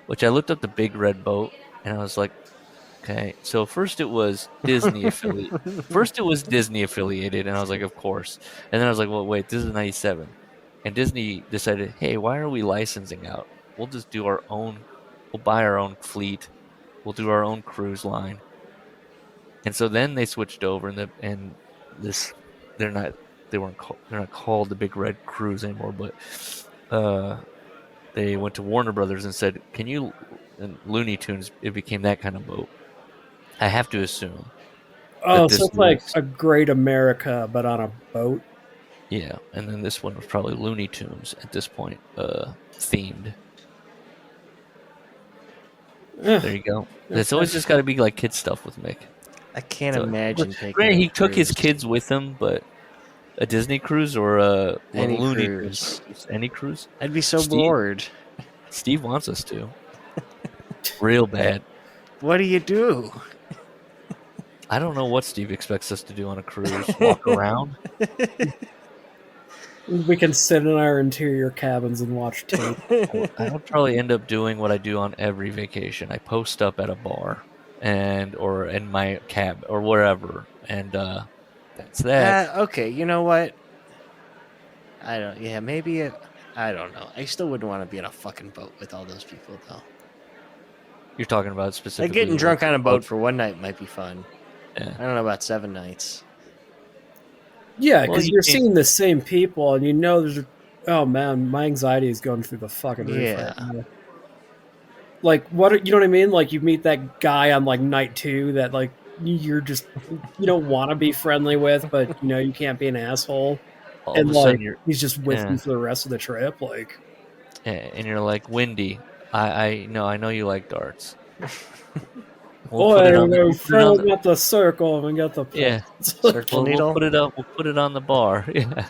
which I looked up the Big Red Boat, and I was like, okay, so first it was Disney affiliated. And I was like, of course. And then I was like, well, wait, this is 97. And Disney decided, hey, why are we licensing out we'll just do our own. We'll buy our own fleet. We'll do our own cruise line. And so then they switched over, and they're not called the Big Red Cruise anymore, but they went to Warner Brothers and said, "Can you?" And Looney Tunes, it became that kind of boat. I have to assume. Oh, so it's like a Great America, but on a boat. Yeah, and then this one was probably Looney Tunes at this point, themed. There you go. It's always just got to be like kid stuff with Mick. I can't imagine taking. Granted, he took his kids with him, but a Disney cruise or a any Looney cruise. Any cruise? I'd be so bored. Steve wants us to. Real bad. What do you do? I don't know what Steve expects us to do on a cruise. Walk around? We can sit in our interior cabins and watch tape. I'll probably end up doing what I do on every vacation. I post up at a bar or in my cab or wherever, and that's that. Okay, you know what? I don't know. I still wouldn't want to be on a fucking boat with all those people, though. You're talking about specifically... Like getting drunk on a boat for one night might be fun. Yeah. I don't know about 7 nights. Yeah, because you're seeing the same people, and you know there's... Oh, man, my anxiety is going through the fucking roof right now. Like, you know what I mean? Like, you meet that guy on, like, night 2 that, like, you don't want to be friendly with, but, you know, you can't be an asshole. And, like, he's just with you for the rest of the trip, like... And you're like, Wendy, I know you like darts. We'll got the circle and we got the circle needle. We'll put it on the bar. Yeah,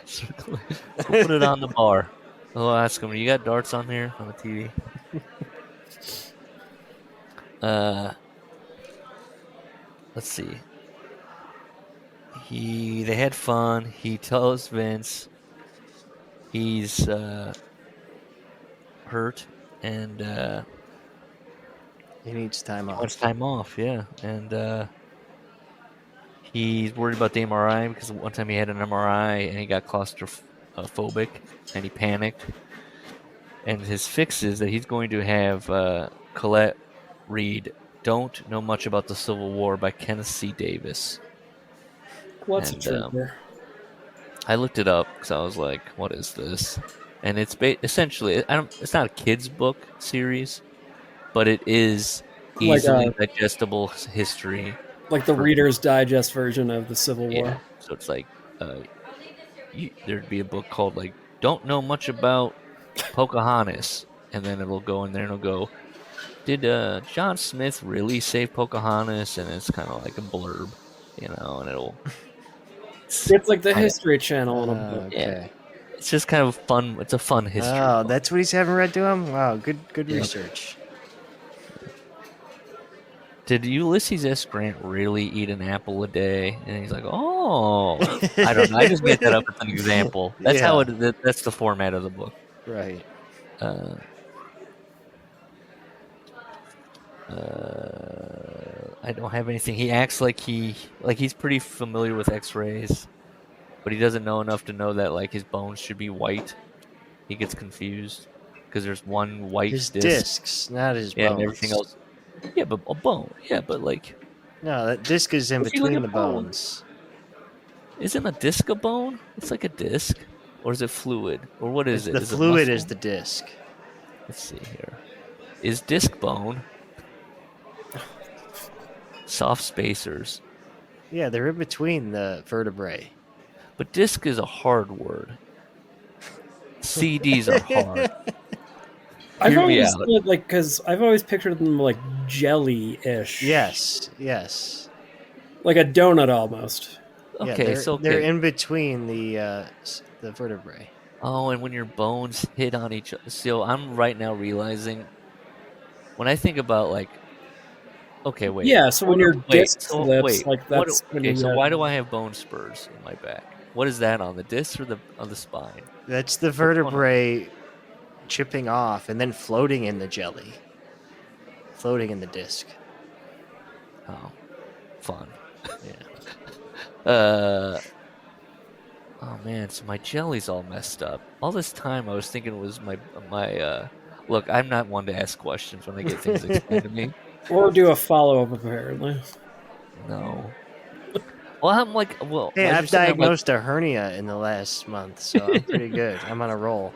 we'll put it on the bar. We'll ask him, you got darts on here on the TV? Let's see. They had fun. He tells Vince he's hurt and he needs time off. Wants time off, yeah. And he's worried about the MRI because one time he had an MRI and he got claustrophobic and he panicked. And his fix is that he's going to have Colette read Don't Know Much About the Civil War by Kenneth C. Davis. What's a trigger? I looked it up because I was like, what is this? And it's essentially, it's not a kid's book series, but it is easily digestible history. Like the Reader's Digest version of the Civil War. So it's like, there'd be a book called, like, Don't Know Much About Pocahontas. And then it'll go in there and it'll go, did John Smith really save Pocahontas? And it's kind of like a blurb, you know, and it'll... It's like the History Channel in a book. Okay. Yeah. It's just kind of fun. It's a fun history. Oh, that's what he's having read to him? Wow, good research. Did Ulysses S. Grant really eat an apple a day? And he's like, oh. I don't know. I just made that up as an example. That's how that's the format of the book. Right. I don't have anything. He acts like he's pretty familiar with X-rays, but he doesn't know enough to know that like his bones should be white. He gets confused because there's one white his disc. discs, not his bones. And everything else. Yeah, but a bone. Yeah, but like. No, that disc is in between the bones. Isn't a disc a bone? It's like a disc, or is it fluid, or what is it? The fluid is the disc. Let's see here. Is disc bone? Soft spacers. Yeah, they're in between the vertebrae. But disc is a hard word. CDs are hard. I've always because I've always pictured them like jelly-ish. Yes. Like a donut almost. Okay, yeah, they're in between the vertebrae. Oh, and when your bones hit on each other. So I'm right now realizing when I think about like. Okay, wait. Yeah, so when your disc slips, like that's. So why do I have bone spurs in my back? What is that on the disc or on the spine? That's the vertebrae chipping off and then floating in the jelly, floating in the disc. Oh, fun. Yeah. Oh man, so my jelly's all messed up. All this time I was thinking it was my Look, I'm not one to ask questions when I get things explained to me. Or do a follow-up, apparently. No. Well, I'm like, well, Hey, as you're I've saying, I'm like, diagnosed a hernia in the last month, so I'm pretty good. I'm on a roll.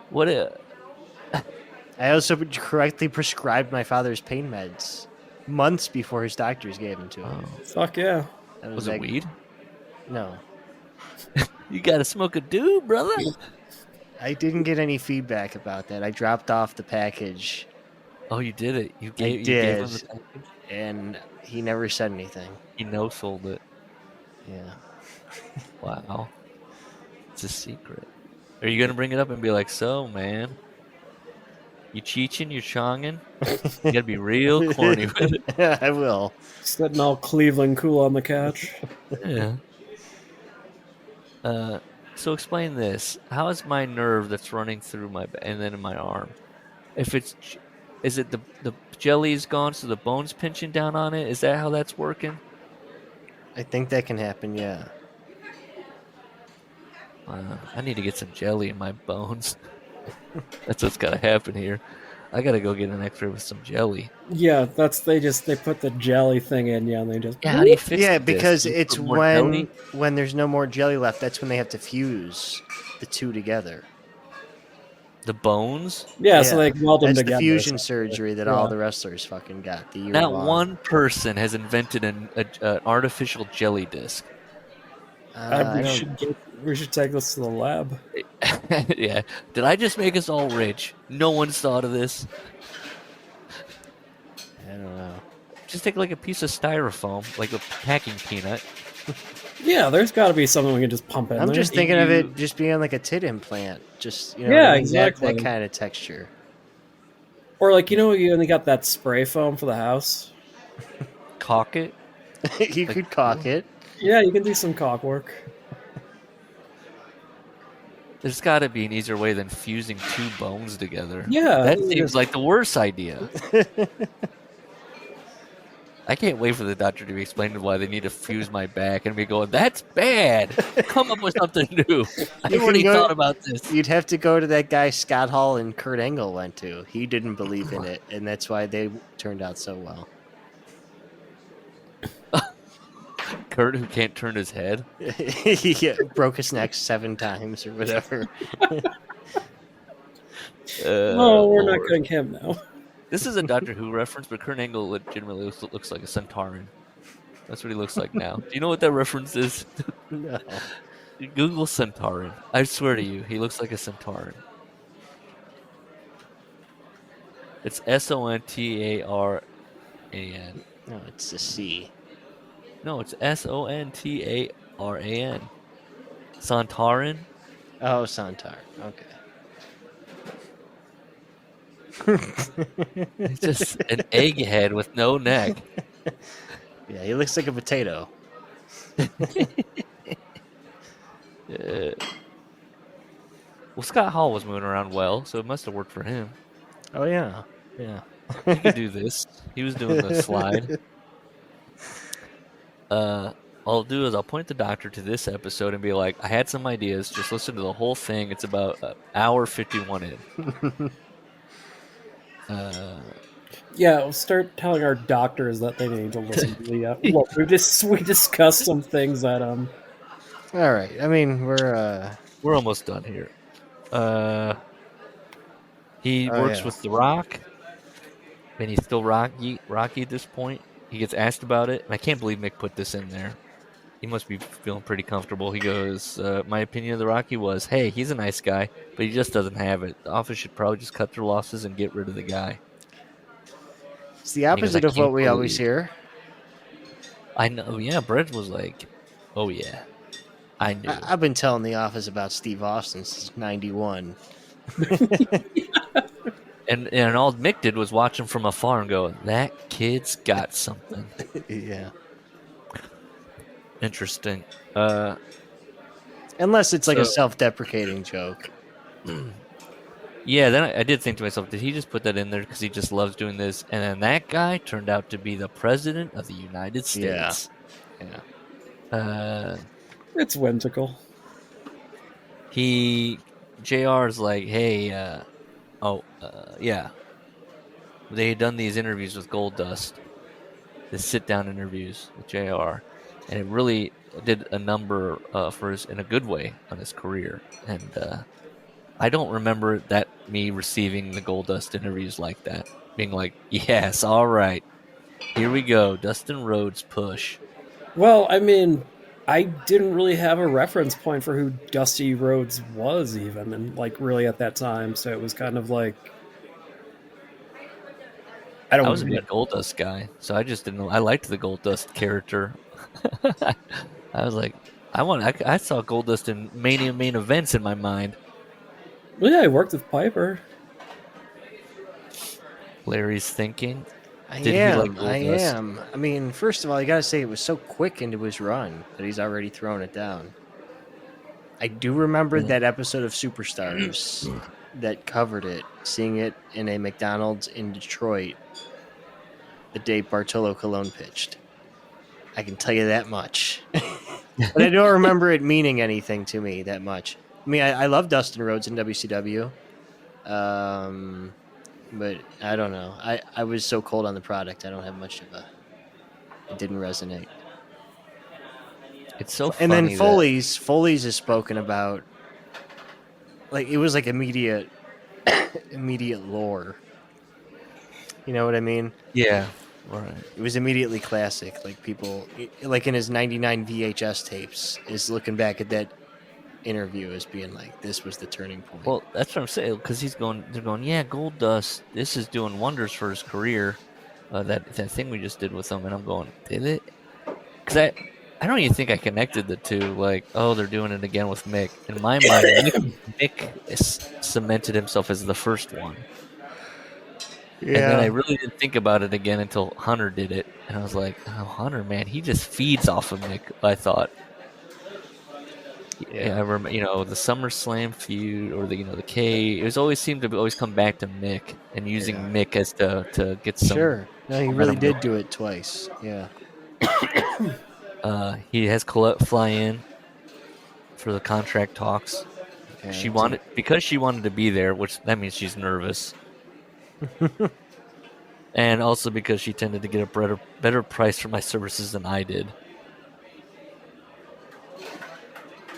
what? I also correctly prescribed my father's pain meds months before his doctors gave them to him. Oh, Fuck yeah. That was it like, weed? No. You gotta smoke a dude, brother. I didn't get any feedback about that. I dropped off the package. Oh, you did it. You I gave did, him the package. and he never said anything. He no-sold it. Yeah. Wow. It's a secret. Are you gonna bring it up and be like, so, man, you cheeching, you chonging? You gotta be real corny with it. I will. Sitting all Cleveland cool on the couch. Yeah. So explain this. How is my nerve that's running through my and then in my arm? Is it the jelly is gone, so the bone's pinching down on it? Is that how that's working? I think that can happen, yeah. I need to get some jelly in my bones. That's what's gotta happen here. I gotta go get an X-ray with some jelly. Yeah, they put the jelly thing in, and they just... Yeah, how do you fix Yeah, this? because Do you it's put more jelly? when there's no more jelly left, that's when they have to fuse the two together. The bones. Yeah, so they weld them That's together. the fusion essentially. surgery that all the wrestlers fucking got. The year Not long. one person has invented an artificial jelly disc. We should take this to the lab. Yeah. Did I just make us all rich? No one's thought of this. I don't know. Just take like a piece of styrofoam, like a packing peanut. Yeah, there's got to be something we can just pump in I'm there. just thinking of it just being like a tit implant. Just, you know, Yeah, what I mean? exactly. That kind of texture. Or like, you only got that spray foam for the house. Caulk it. You could caulk it. Yeah, you can do some caulk work. There's got to be an easier way than fusing two bones together. Yeah, That it seems is. like the worst idea. I can't wait for the doctor to be explaining why they need to fuse my back and be going, that's bad. Come up with something new. I You already can go- thought about this. You'd have to go to that guy Scott Hall and Kurt Angle went to. He didn't believe in it, and that's why they turned out so well. Kurt, who can't turn his head. He broke his neck 7 times or whatever. No, we're not Lord. getting him now. This is a Doctor Who reference, but Kurt Angle legitimately looks like a Centauran. That's what he looks like now. Do you know what that reference is? No. Google Centauran. I swear to you, he looks like a Centauran. It's Sontaran. No, it's a C. No, it's Sontaran. Centauran? Oh, Santar. Okay. It's just an egghead with no neck. Yeah, he looks like a potato. Well, Scott Hall was moving around well, so it must have worked for him. Oh, yeah. Yeah. He could do this. He was doing the slide. All I'll do is I'll point the doctor to this episode and be like, I had some ideas. Just listen to the whole thing. It's about an hour 51 in. Yeah, we'll start telling our doctors that they need to listen to the. Look, we discussed some things that All right. I mean, We're almost done here. He works with The Rock, and he's still Rocky at this point. He gets asked about it, and I can't believe Mick put this in there. He must be feeling pretty comfortable. He goes, my opinion of The Rocky was, hey, he's a nice guy, but he just doesn't have it. The office should probably just cut their losses and get rid of the guy. it's the opposite of what we always hear. I know, yeah, Brett was like, oh, yeah, I knew. I've been telling the office about Steve Austin since '91. And all Mick did was watch him from afar and go, that kid's got something. Yeah. Interesting. Unless it's like a So- self-deprecating joke. Yeah, then I did think to myself, did he just put that in there because he just loves doing this? And then that guy turned out to be the president of the United States. Yeah. it's whimsical. JR is like, hey, Yeah. They had done these interviews with Goldust, the sit-down interviews with JR, and it really did a number for his in a good way on his career. And I don't remember me receiving the Goldust interviews like that, being like, "Yes, all right, here we go, Dustin Rhodes push." Well, I mean, I didn't really have a reference point for who Dusty Rhodes was, even, and like really at that time. So it was kind of like I I was a don't. big Goldust guy, so I just didn't know. I liked the Goldust character. I was like, I saw Goldust in Mania main events in my mind. Well, yeah, I worked with Piper. Larry's thinking. I Did he like am. Goldust? I mean, first of all, I gotta say it was so quick into his run that he's already thrown it down. I do remember that episode of Superstars that covered it, seeing it in a McDonald's in Detroit the day Bartolo Colon pitched. I can tell you that much. But I don't remember it meaning anything to me that much. I mean, I love Dustin Rhodes in WCW. But I don't know. I was so cold on the product. I don't have much of a... It didn't resonate. It's so And funny. then Foley's is spoken about. Like, it was like immediate lore. You know what I mean? Yeah, right. It was immediately classic. Like, people, like in his 99 VHS tapes, is looking back at that interview as being like, this was the turning point. Well, that's what I'm saying, because they're going, yeah, Goldust, this is doing wonders for his career. That thing we just did with him, and I'm going, did it? Because I don't even think I connected the two. Like, oh, they're doing it again with Mick. In my mind, Mick cemented himself as the first one. Yeah. And then I really didn't think about it again until Hunter did it, and I was like, oh, Hunter, man, he just feeds off of Mick. I thought. Yeah, I remember, the SummerSlam feud or the K. It was always seemed to always come back to Mick and using Mick as to get some. Sure, no, he really did do it twice. Yeah. He has Colette fly in for the contract talks. Okay, because she wanted to be there, which that means she's nervous, and also because she tended to get a better price for my services than I did.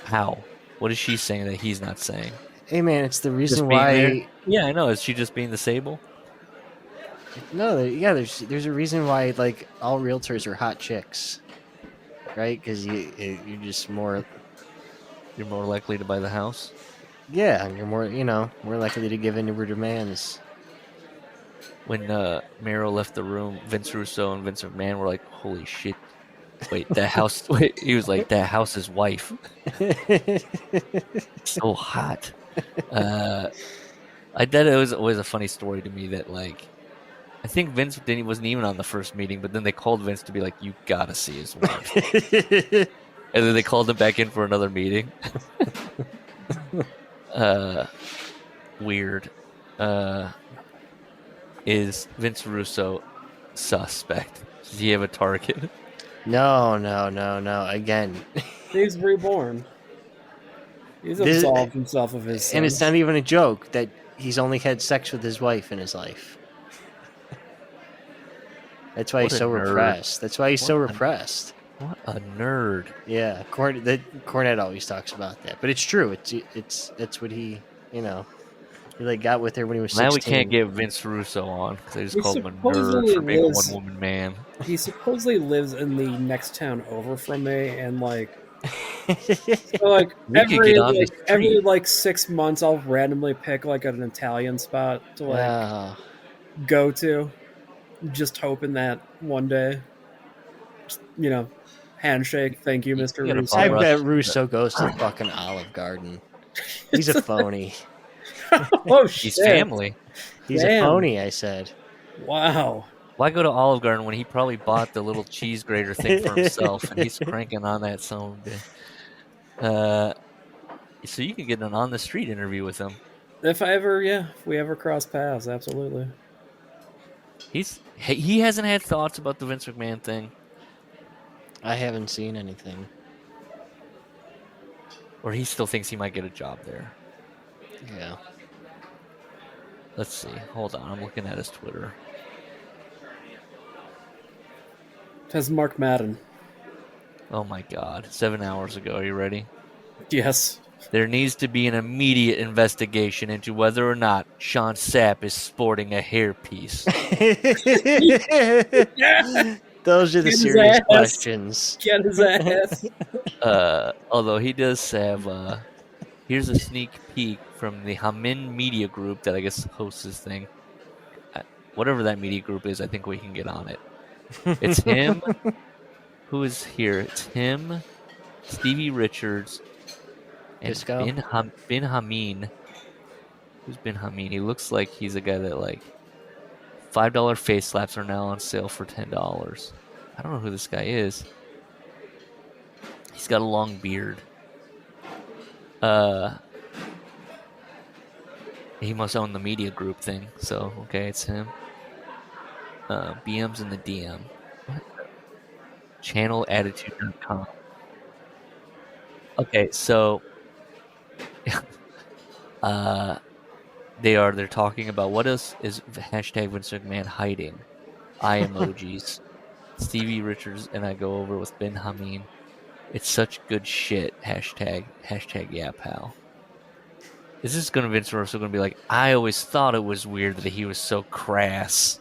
How? What is she saying that he's not saying? Hey, man, it's the reason why... Yeah, I know. Is she just being the Sable? No, there's a reason why, like, all realtors are hot chicks, right? Because you're just more... You're more likely to buy the house? Yeah, and you're more likely to give in to her demands. When Mero left the room, Vince Russo and Vince McMahon were like, holy shit. Wait, that house... Wait, he was like, that house's wife. So hot. That it was always a funny story to me that, like, I think Vince wasn't even on the first meeting, but then they called Vince to be like, you gotta see his wife. And then they called him back in for another meeting. Weird. Is Vince Russo suspect? Does he have a target? No. Again. He's reborn. He's absolved himself of his sins. And it's not even a joke that he's only had sex with his wife in his life. That's why he's so repressed. That's why he's so repressed. What a nerd. Yeah, Cornette always talks about that. But it's true. That's what he, really got with her when he was 16. Now we can't get Vince Russo on because they just called him a nerd for being a one-woman man. He supposedly lives in the next town over from me, and like, so like every like 6 months, I'll randomly pick like an Italian spot to like go to, just hoping that one day, handshake, thank you, Mr. Russo. I bet Russo goes to fucking Olive Garden. He's a phony. Oh shit! He's family. He's a phony, I said. Wow. Why go to Olive Garden when he probably bought the little cheese grater thing for himself and he's cranking on that song? So you can get an on the street interview with him. If we ever cross paths, absolutely. He hasn't had thoughts about the Vince McMahon thing. I haven't seen anything. Or he still thinks he might get a job there. Yeah. Let's see. Hold on. I'm looking at his Twitter. It has Mark Madden. Oh my God. 7 hours ago. Are you ready? Yes. There needs to be an immediate investigation into whether or not Sean Sapp is sporting a hairpiece. Those are the Get his serious ass. questions. Get his ass. Although he does have, here's a sneak peek from the Hamin Media Group that I guess hosts this thing. Whatever that media group is, I think we can get on it. It's him. Who is here? It's him, Stevie Richards, and Disco? Ben Hameen. Who's Ben Hameen? He looks like he's a guy that like $5 face slaps are now on sale for $10. I don't know who this guy is. He's got a long beard. He must own the media group thing. So okay, it's him. BM's in the DM. What? Channelattitude.com. Okay, so they're talking about what else is hashtag Vince McMahon hiding. Eye emojis. Stevie Richards and I go over with Ben Hameen. It's such good shit. Hashtag yeah pal. Is this gonna Vince Russo gonna be like, I always thought it was weird that he was so crass.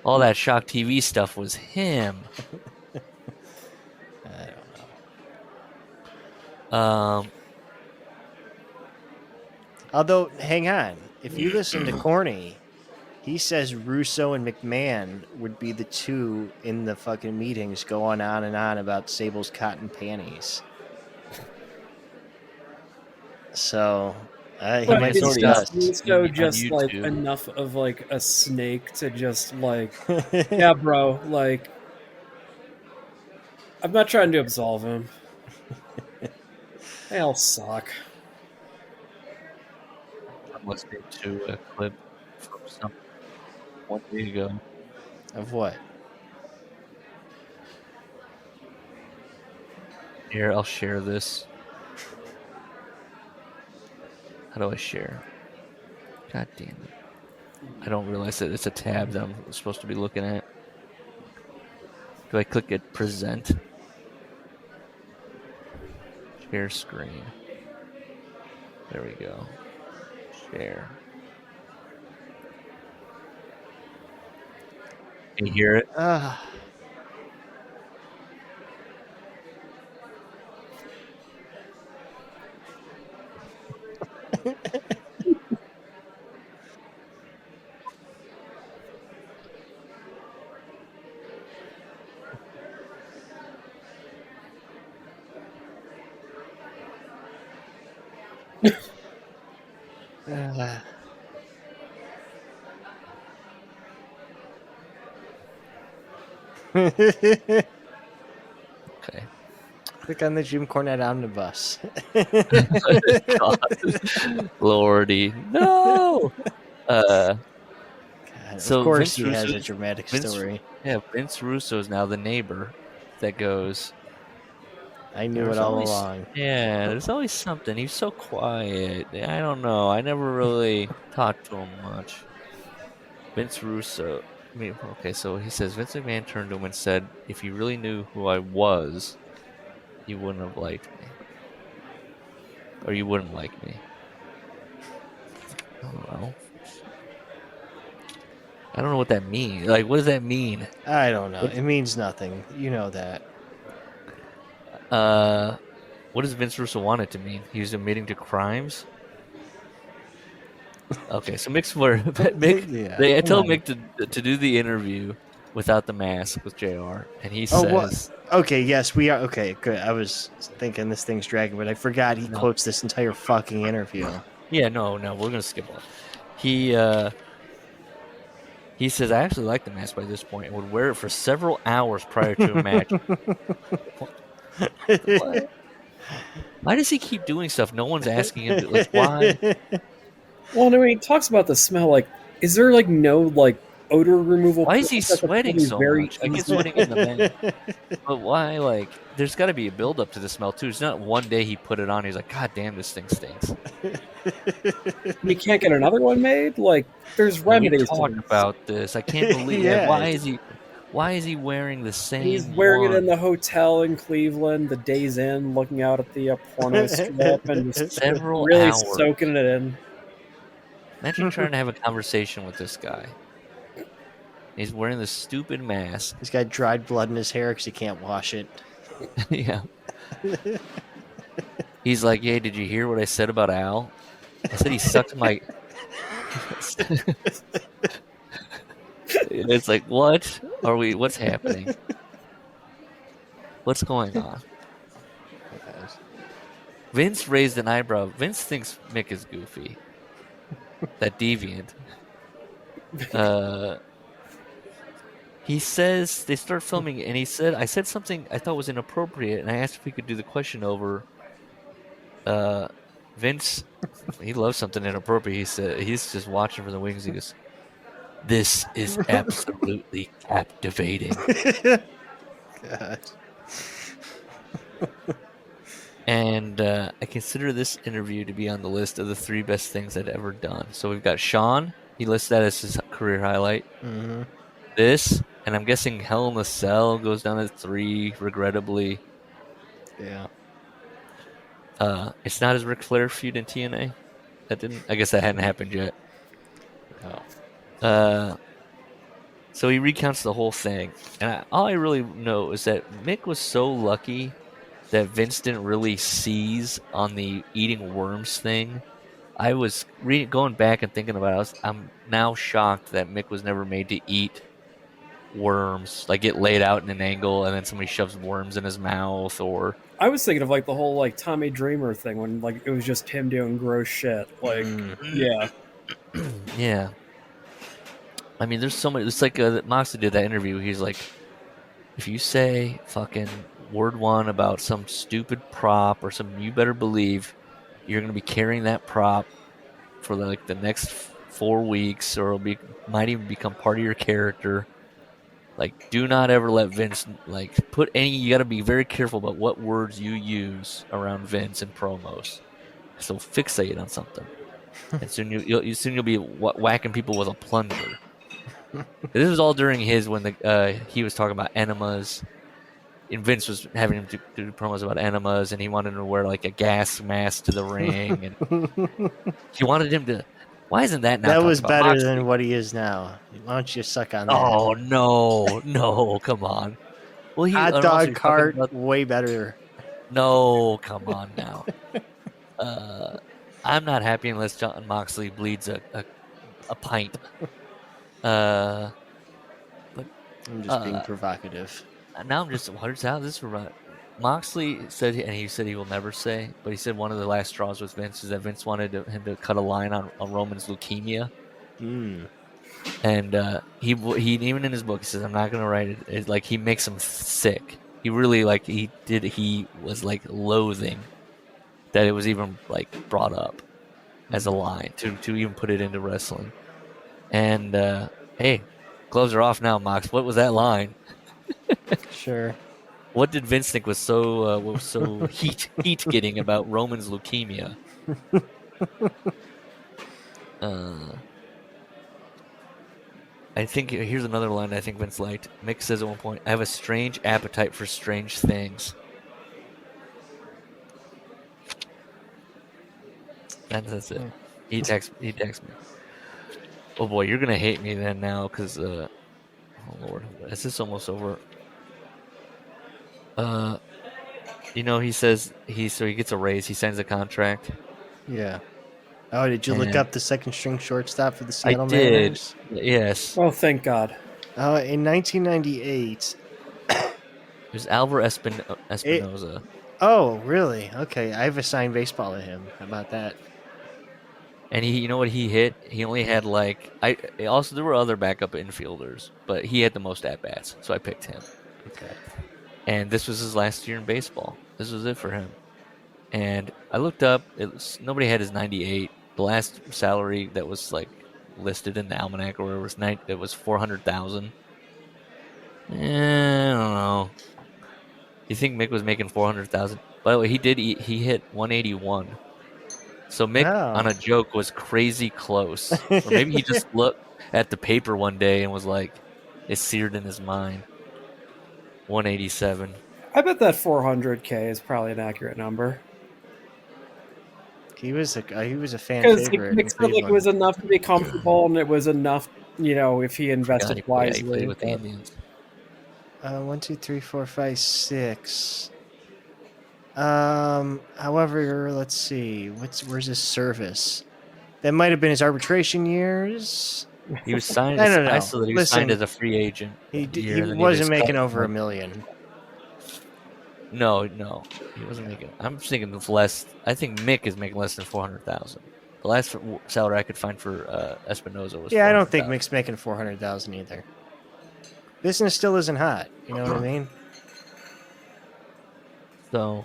All that Shock TV stuff was him. I don't know. Although, hang on. If you listen to Corny, he says Russo and McMahon would be the two in the fucking meetings going on and on about Sable's cotton panties. So, he But might is discuss. Russo just on like YouTube. enough of like a snake to just like, yeah, bro, like, I'm not trying to absolve him. They all suck. I'm listening to a clip from some 1 day ago. Of what? Here, I'll share this. How do I share? God damn it. I don't realize that it's a tab that I'm supposed to be looking at. Do I click at present? Share screen. There we go. Share. Can you hear it? Okay. Click on the Jim Cornette omnibus. God. Lordy. No! God, So of course Vince he has a Russo's- dramatic Vince- story. Yeah, Vince Russo is now the neighbor that goes, I knew There's it all always- along. yeah, there's always something. He's so quiet. I don't know. I never really talked to him much. Vince Russo. Okay, so he says Vince McMahon turned to him and said, if you really knew who I was, you wouldn't have liked me. Or you wouldn't like me. I don't know. I don't know what that means. Like, what does that mean? I don't know. It means nothing. You know that. What does Vince Russo want it to mean? He was admitting to crimes? Okay, so Mick, Yeah, they tell come on. Mick to do the interview without the mask with JR, and he Oh, says, what? Okay, yes, we are. Okay, good. I was thinking this thing's dragging, but I forgot he No. quotes this entire fucking interview. "Yeah, no, we're gonna skip on." He says, "I actually like the mask by this point and would wear it for several hours prior to a match." What? Why does he keep doing stuff? No one's asking him. Like, why? Well, I mean, he talks about the smell. Like, is there like no like odor removal. Why is he process that's sweating probably so very much? I get easy. sweating in the man. But why, like, there's got to be a build up to the smell, too. It's not one day he put it on, he's like, God damn, this thing stinks. You can't get another one made? Like, there's And we remedies to talked this. about this. I can't believe Yeah. why is he wearing the same He's wearing it one? in the hotel in Cleveland, the Days Inn, looking out at the porno strip and just Several really hours. soaking it in. Imagine trying to have a conversation with this guy. He's wearing this stupid mask. He's got dried blood in his hair because he can't wash it. Yeah. He's like, "Hey, did you hear what I said about Al? I said he sucked my." It's like, what are we? What's happening? What's going on? Vince raised an eyebrow. Vince thinks Mick is goofy. That deviant. He says they start filming, and he said, "I said something I thought was inappropriate, and I asked if we could do the question over." Vince, he loves something inappropriate. He said he's just watching for the wings. He goes, "This is absolutely captivating." God. And I consider this interview to be on the list of the 3 best things I'd ever done. So we've got Sean. He lists that as his career highlight. Mm-hmm. This, and I'm guessing Hell in a Cell goes down at 3, regrettably. Yeah. It's not his Ric Flair feud in TNA. I guess that hadn't happened yet. Oh. So he recounts the whole thing. And all I really know is that Mick was so lucky that Vince didn't really seize on the eating worms thing. I was going back and thinking about it. I'm now shocked that Mick was never made to eat worms, like get laid out in an angle and then somebody shoves worms in his mouth. Or I was thinking of like the whole like Tommy Dreamer thing when like it was just him doing gross shit. Like, yeah. Yeah. I mean, there's so many. It's like Moxley did that interview. He's like, if you say fucking word 1 about some stupid prop or something, you better believe you're going to be carrying that prop for like the next 4 weeks, or might even become part of your character. Like, do not ever let Vince put any. You got to be very careful about what words you use around Vince in promos. So fixate on something, and soon you'll be whacking people with a plunger. This was all during when he was talking about enemas, and Vince was having him do promos about enemas, and he wanted him to wear like a gas mask to the ring, and he wanted him to. Why isn't that not? That was better Moxley? than what he is now. Why don't you suck on that? Oh no, come on. Well, Hot dog cart, way better. No, come on now. I'm not happy unless John Moxley bleeds a pint. But I'm just being provocative. Now I'm just what's out. This is Moxley said, and he said he will never say, but he said one of the last straws with Vince is that Vince wanted him to cut a line on Roman's leukemia. And he even in his book he says, I'm not gonna write it. It's like he makes him sick. He really he was like loathing that it was even like brought up as a line to even put it into wrestling. And hey, gloves are off now, Mox. What was that line? Sure. What did Vince think was so heat getting about Roman's leukemia? I think here's another line I think Vince liked. Mick says at one point, "I have a strange appetite for strange things." That's it. He texts me. Oh boy, you're gonna hate me then now because oh Lord, is this almost over? He says he gets a raise. He signs a contract. Yeah. Oh, did you look up the second string shortstop for the Seattle I did. Mariners? Yes. Oh, thank God. In 1998. There's Alvar Espinoza. Oh, really? Okay, I have a signed baseball of him. How about that? And you know what he hit? He only had also there were other backup infielders, but he had the most at bats, so I picked him. Okay. And this was his last year in baseball. This was it for him. And I looked up. Nobody had his 98. The last salary that was listed in the almanac, or it was 400,000. I don't know. You think Mick was making 400,000? By the way, he hit 181. So Mick, on a joke, was crazy close. Or maybe he just looked at the paper one day and was like, it's seared in his mind. 187. I bet that 400K is probably an accurate number. He was a fan Because favorite. Mick said like, it was enough to be comfortable, and it was enough, if he invested wisely. He played with the Indians. 1, 2, 3, 4, 5, 6. However, let's see. Where's his service? That might have been his arbitration years. He was signed. I don't know. I saw that he was signed as a free agent. He wasn't making over $1 million. No, he wasn't making. I'm thinking of less. I think Mick is making less than 400,000. The last salary I could find for Espinoza was. Yeah, I don't think Mick's making 400,000 either. Business still isn't hot. You know what I mean? So,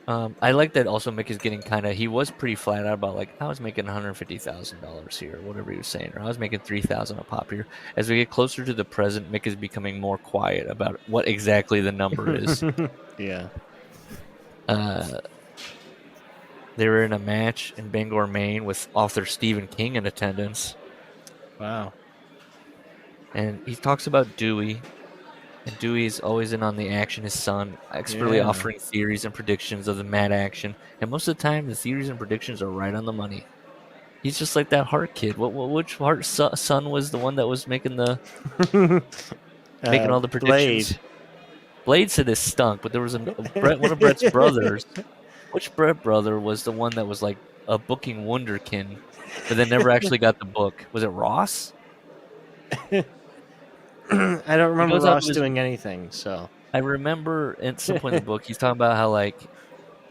I like that also Mick is getting he was pretty flat out about like, I was making $150,000 here, whatever he was saying, or I was making $3,000 a pop here. As we get closer to the present, Mick is becoming more quiet about what exactly the number is. Yeah. They were in a match in Bangor, Maine with author Stephen King in attendance. Wow. And he talks about Dewey. And Dewey's always in on the action, his son, expertly offering theories and predictions of the mad action. And most of the time, the theories and predictions are right on the money. He's just like that Hart kid. Which Hart son was the one that was making the making all the predictions? Blade said it stunk, but there was one of Brett's brothers. Which Brett brother was the one that was like a booking wunderkind, but then never actually got the book? Was it Ross? I don't remember Ross doing anything, so. I remember at some point in the book, he's talking about how, like,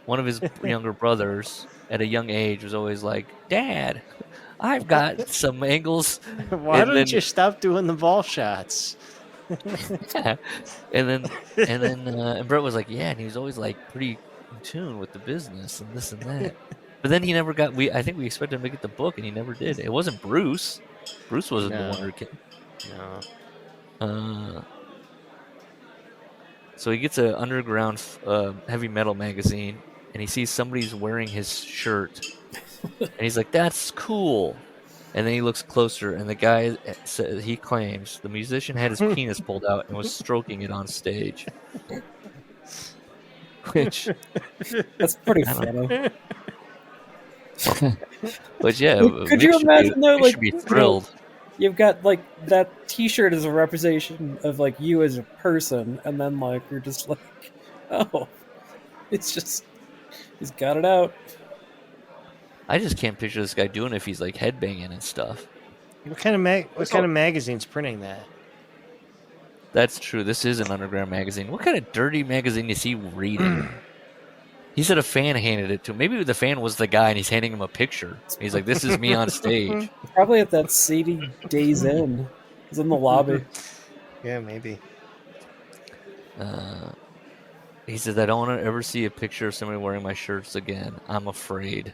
one of his younger brothers at a young age was always like, Dad, I've got some angles. Why don't you stop doing the ball shots? And Brett was like, yeah, and he was always, like, pretty in tune with the business and this and that. But then he never got, I think we expected him to get the book, and he never did. It wasn't Bruce. Bruce wasn't the wonder kid. No. So he gets an underground heavy metal magazine, and he sees somebody's wearing his shirt, and he's like, "That's cool." And then he looks closer, and the guy says, he claims the musician had his penis pulled out and was stroking it on stage. Which that's pretty funny. But yeah, could you imagine though? Like, should be thrilled. You've got like that T-shirt as a representation of like you as a person, and then like you're just like, oh, it's just he's got it out. I just can't picture this guy doing it if he's like headbanging and stuff. What kind of magazine's printing that? That's true. This is an underground magazine. What kind of dirty magazine is he reading? He said a fan handed it to him. Maybe the fan was the guy, and he's handing him a picture. He's like, "This is me on stage." Probably at that seedy Days Inn. He's in the lobby. Yeah, maybe. He says, "I don't want to ever see a picture of somebody wearing my shirts again. I'm afraid."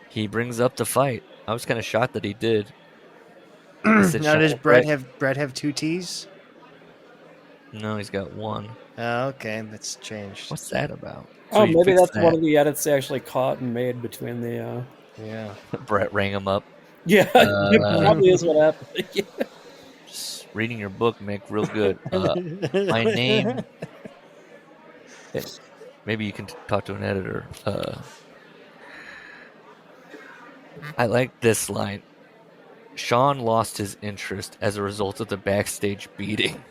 He brings up the fight. I was kind of shocked that he did. Now, does Brett have two T's? No, he's got one. Oh, okay, that's changed. What's that about? So maybe that's one of the edits they actually caught and made between the. Yeah. Brett rang him up. Yeah, it probably is what happened. Yeah. Just reading your book, Mick, real good. My name. Maybe you can talk to an editor. I like this line. Sean lost his interest as a result of the backstage beating.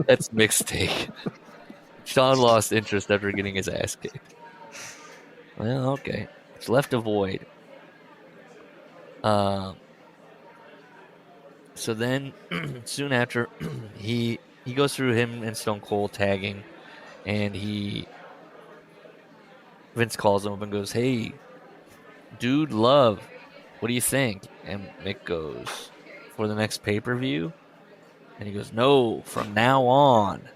That's Mick's take. Sean lost interest after getting his ass kicked. Well, okay. It's left a void. So then, soon after, he goes through him and Stone Cold tagging, and Vince calls him up and goes, "Hey, dude, love, what do you think?" And Mick goes, "For the next pay-per-view?" And he goes, "No, from now on."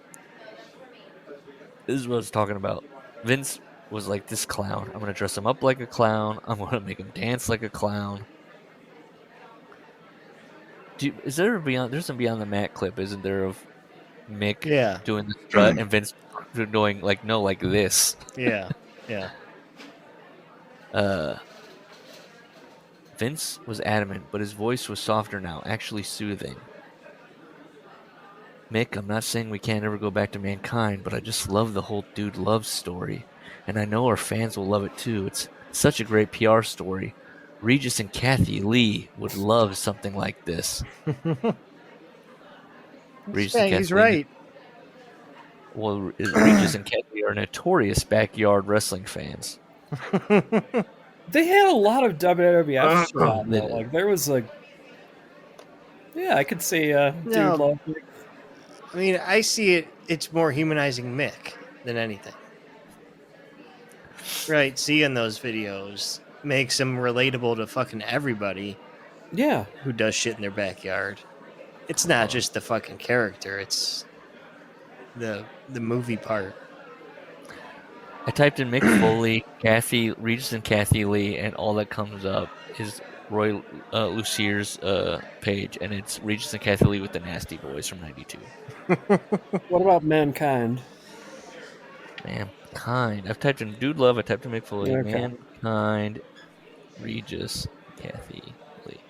This is what I was talking about. Vince was like this clown. I'm gonna dress him up like a clown. I'm gonna make him dance like a clown. Is there a there's a Beyond the Mat clip, isn't there, of Mick doing the strut and Vince doing like this? Yeah. Vince was adamant, but his voice was softer now, actually soothing. Mick, I'm not saying we can't ever go back to Mankind, but I just love the whole Dude Love story. And I know our fans will love it too. It's such a great PR story. Regis and Kathy Lee would love something like this. He's right. Well, Regis and Kathy are notorious backyard wrestling fans. They had a lot of WWF shit on though. Like there was like, yeah, I could see Dude Love. I mean, I see it. It's more humanizing Mick than anything. Right, seeing those videos makes him relatable to fucking everybody. Yeah, who does shit in their backyard. It's not just the fucking character; it's the movie part. I typed in Mick Foley, Regis and Kathy Lee, and all that comes up is Roy Lucier's page, and it's Regis and Kathy Lee with the Nasty Boys from '92. What about Mankind? Mankind. I've typed in Dude Love. I typed in Mick Foley. Okay. Mankind. Regis. Kathy Lee.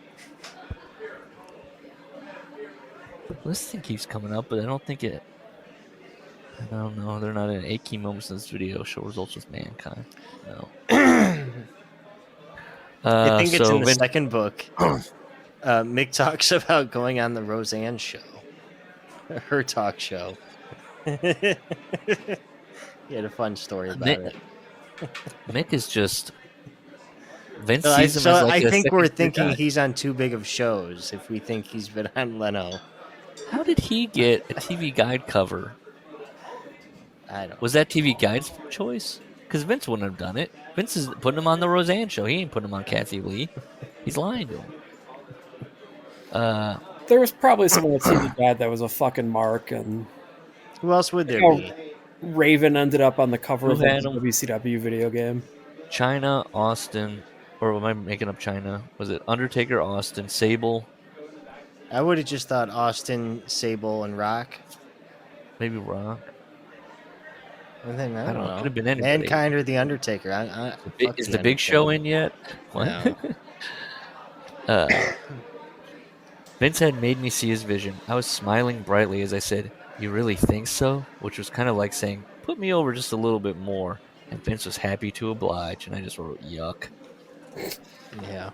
This thing keeps coming up, but I don't think it. I don't know. They're not in 8 key moments in this video. Show results with Mankind. No. I think it's in the second book. Mick talks about going on the Roseanne show. Her talk show. He had a fun story about it. Mick is just... Vince sees him as like I think we're thinking he's on too big of shows if we think he's been on Leno. How did he get a TV Guide cover? I don't. Was that TV Guide's choice? Because Vince wouldn't have done it. Vince is putting him on the Roseanne show. He ain't putting him on Kathy Lee. He's lying to him. There was probably someone at TV Guide that was a fucking mark, and who else would there be? Raven ended up on the cover of the WCW video game. China, Austin, or am I making up China? Was it Undertaker, Austin, Sable? I would have just thought Austin, Sable, and Rock. Maybe Rock. I don't know. Could have been anybody. Mankind or the Undertaker. Is the Big Show in yet? What? No. Vince had made me see his vision. I was smiling brightly as I said, "You really think so?" Which was kind of like saying, "Put me over just a little bit more." And Vince was happy to oblige, and I just wrote, "Yuck." Yeah.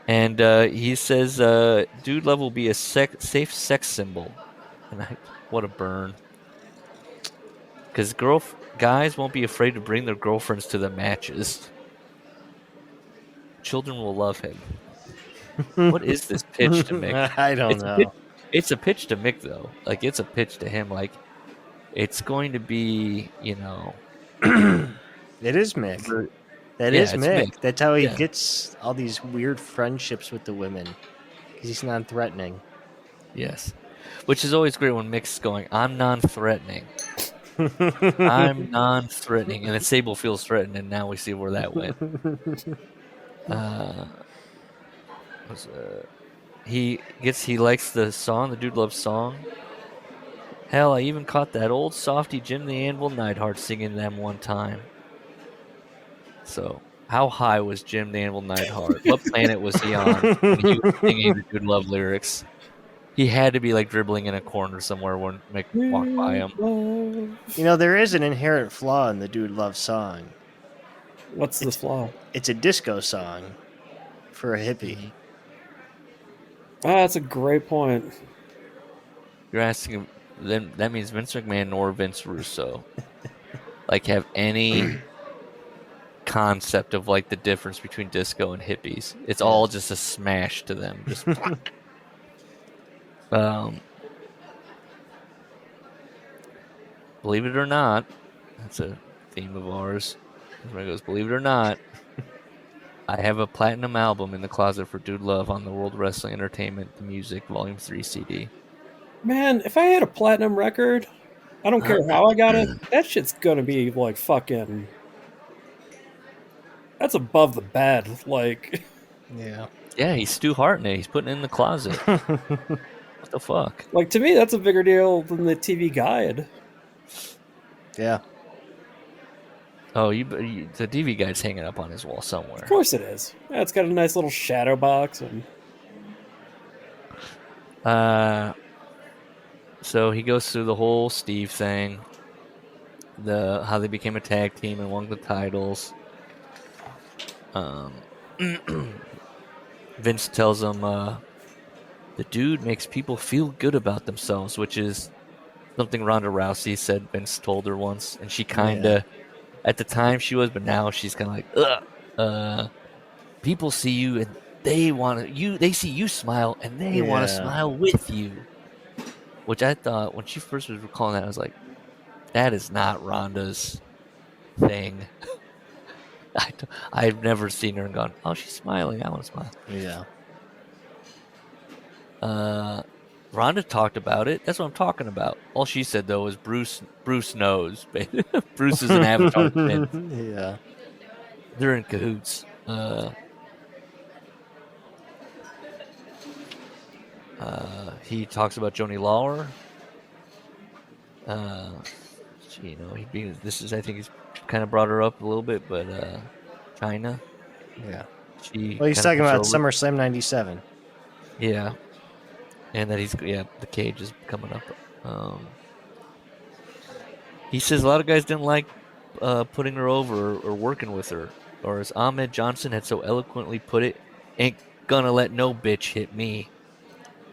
And he says, "Dude Love will be a safe sex symbol." And what a burn. Because guys won't be afraid to bring their girlfriends to the matches. Children will love him. What is this pitch to Mick? I don't know. It's a pitch to Mick, though. Like, it's a pitch to him. Like, it's going to be, It is Mick. That is Mick. That's how he gets all these weird friendships with the women. Because he's non-threatening. Yes. Which is always great when Mick's going, "I'm non-threatening." I'm non-threatening. And then Sable feels threatened, and now we see where that went. He likes the song, the Dude Loves song. Hell, I even caught that old softy Jim the Anvil Neidhart singing them one time. So, how high was Jim the Anvil Neidhart? What planet was he on when he was singing the Dude Love lyrics? He had to be like dribbling in a corner somewhere when Mick walked by him. There is an inherent flaw in the Dude Love song. What's the flaw? It's a disco song for a hippie. That's a great point. You're asking, then that means Vince McMahon nor Vince Russo have any concept of the difference between disco and hippies. It's all just a smash to them. Just believe it or not, that's a theme of ours. Everybody goes, believe it or not, I have a platinum album in the closet for Dude Love on the World Wrestling Entertainment The Music Volume 3 CD. Man, if I had a platinum record, I don't care how I got it, that shit's gonna be fucking That's above the bed. Like, Yeah. Yeah, he's Stu Hart in it. He's putting it in the closet. What the fuck? like to me, that's a bigger deal than the TV Guide. Yeah. Oh, the DV guide's hanging up on his wall somewhere. Of course it is. Yeah, it's got a nice little shadow box and. So he goes through the whole Steve thing, how they became a tag team and won the titles. Vince tells him the dude makes people feel good about themselves, which is something Ronda Rousey said Vince told her once, and she kind of, at the time she was, but now she's kind of like, ugh. People see you and they see you smile and they want to smile with you. Which I thought, when she first was recalling that, I was like, that is not Ronda's thing. I've never seen her and gone, oh, she's smiling. I want to smile. Yeah. Ronda talked about it. That's what I'm talking about. All she said, though, was Bruce knows. Bruce is an avatar. Yeah. They're in cahoots. He talks about Joni Lawler. I think he's kind of brought her up a little bit, but China. Yeah. He's talking about SummerSlam '97. Yeah. And that the cage is coming up. He says a lot of guys didn't like putting her over or working with her. Or as Ahmed Johnson had so eloquently put it, ain't gonna let no bitch hit me.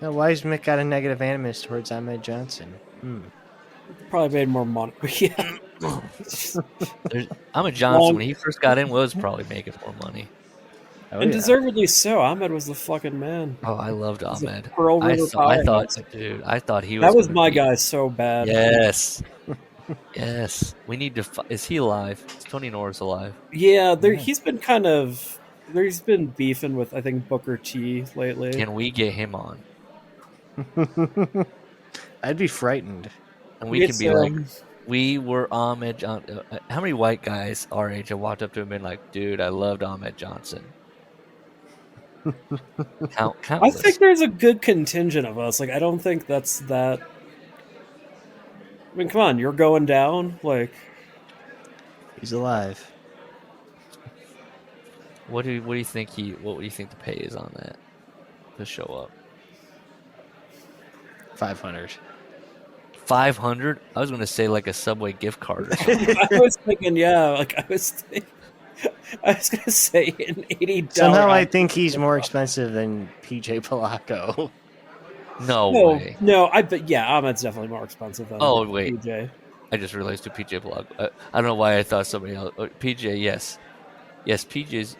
Now, why has Mick got a negative animus towards Ahmed Johnson? Probably made more money. Yeah. Ahmed Johnson, when he first got in, was probably making more money. And deservedly so. Ahmed was the fucking man. Oh, I loved Ahmed. I thought he was. That was my guy so bad. Yes. Yes. We need to. Is he alive? Is Tony Norris alive? Yeah, he's been he's been beefing with, I think, Booker T lately. Can we get him on? I'd be frightened. And we can be like, we were Ahmed Johnson. How many white guys our age have walked up to him and been like, dude, I loved Ahmed Johnson? Countless. I think there's a good contingent of us. Like, I don't think that's that. I mean, come on, you're going down. Like, he's alive. What do you think what do you think the pay is on that to show up? 500. 500? I was going to say like a Subway gift card or something. I was thinking, I was going to say an $80. Somehow I think he's more expensive than PJ Polacco. No way. No, Ahmed's definitely more expensive than PJ. I just realized to PJ Polacco. I don't know why I thought somebody else. PJ, yes. Yes, PJ's.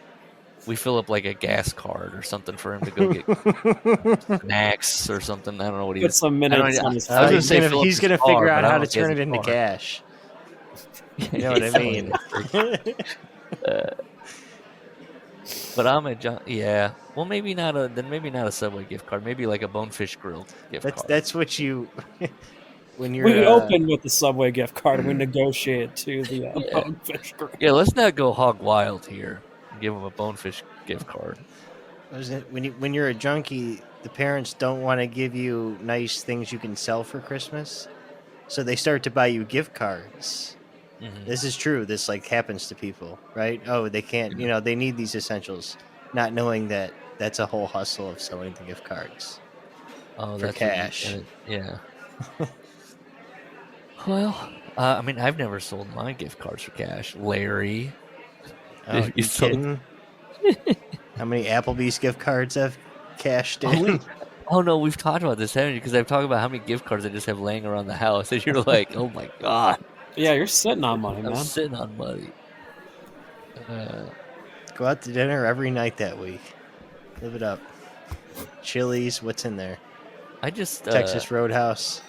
We fill up like a gas card or something for him to go get snacks or something. I don't know what he Put some minutes on his phone. He's going to figure out how to turn it into cash. You know what I mean? But Ahmed John, yeah. Well, maybe not a Subway gift card. Maybe like a Bonefish Grill gift card. That's what you. When you're we open with the Subway gift card and we negotiate to the Bonefish Grill. Yeah, let's not go hog wild here. Give them a Bonefish gift card. When you're a junkie, the parents don't want to give you nice things you can sell for Christmas, so they start to buy you gift cards. Mm-hmm. This is true. This happens to people, right? Oh, they can't. They need these essentials, not knowing that that's a whole hustle of selling the gift cards for cash. Yeah. Well, I mean, I've never sold my gift cards for cash. Larry. Oh, you kidding? How many Applebee's gift cards have cashed in? Oh no, we've talked about this, haven't you? Because I've talked about how many gift cards I just have laying around the house, and you're like, oh my god. Yeah, you're sitting on money, man. I'm sitting on money. Go out to dinner every night that week. Live it up. Chili's, what's in there? I just Texas Roadhouse.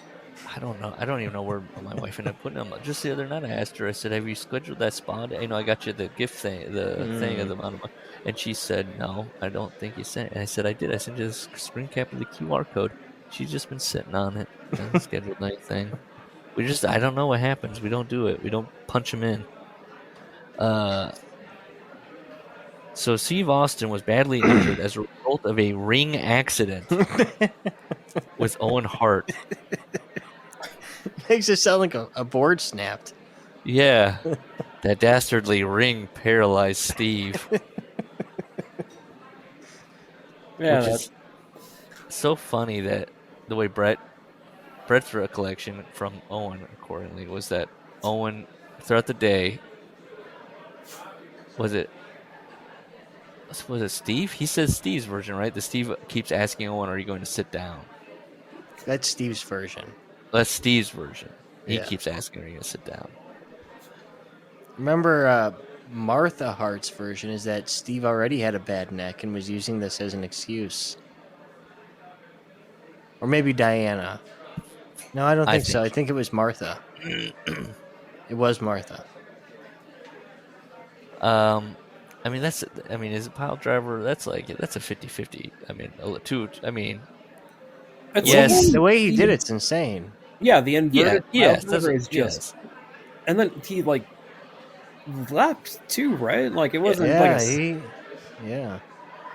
I don't know. I don't even know where my wife ended up putting them. Just the other night, I asked her. I said, "Have you scheduled that spot? I got you the gift thing, thing of the amount of money." And she said, "No, I don't think you sent it." And I said, "I did. I sent you the screen cap of the QR code." She's just been sitting on it. Scheduled anything. I don't know what happens. We don't do it. We don't punch them in. So Steve Austin was badly injured as a result of a ring accident with Owen Hart. Makes it sound like a board snapped. Yeah, that dastardly ring paralyzed Steve. Yeah, Which is so funny that the way Brett's recollection from Owen, accordingly, was that Owen, throughout the day, was it Steve? He says Steve's version, right? The Steve keeps asking Owen, "Are you going to sit down?" That's Steve's version. That's Steve's version. He Yeah. keeps asking, "Are you going to sit down?" Remember, Martha Hart's version is that Steve already had a bad neck and was using this as an excuse. Or maybe Diana. No, I don't think so. I think it was Martha. It was Martha. I mean, as a pile driver, that's a 50-50. I mean, it's yes. The way he did it's insane. Yeah, the inverted yes, driver is just, and then he like leapt too, right? Like it wasn't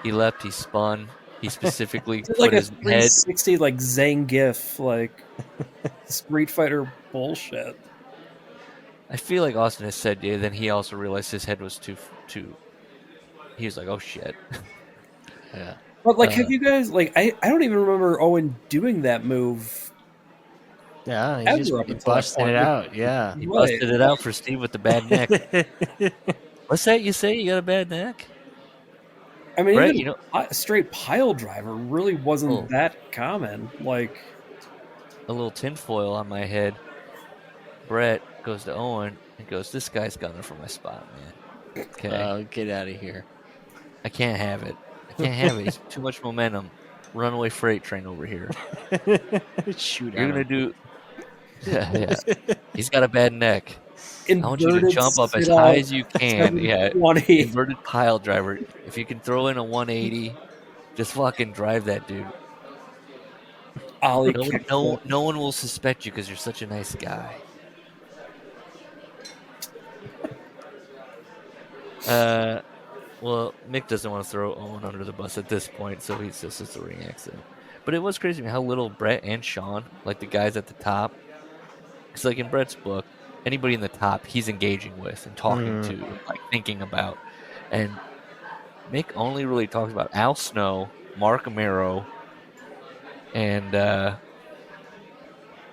he leapt, he spun, he specifically did put like a his head 360 like Zangief like Street Fighter bullshit. I feel like Austin has said, yeah, then he also realized his head was too. He was like, oh shit. Yeah. But like, have you guys like? I don't even remember Owen doing that move. Yeah, he just busted it out. Yeah, he busted it out for Steve with the bad neck. What's that you say? You got a bad neck? I mean, Brett, even a straight pile driver really wasn't that common. Like a little tinfoil on my head. Brett goes to Owen and goes, "This guy's gunning for my spot, man." Okay, get out of here. I can't have it. He's too much momentum. Runaway freight train over here. Shoot! You're gonna do. Yeah. He's got a bad neck. I want you to jump up as high as you can. Yeah, inverted pile driver. If you can throw in a 180, just fucking drive that dude. No one will suspect you because you're such a nice guy. Well, Mick doesn't want to throw Owen under the bus at this point, so he says it's a ring accident. But it was crazy how little Brett and Sean, like the guys at the top, because like in Brett's book, anybody in the top he's engaging with and talking to, like thinking about, and Mick only really talks about Al Snow, Mark Amaro, and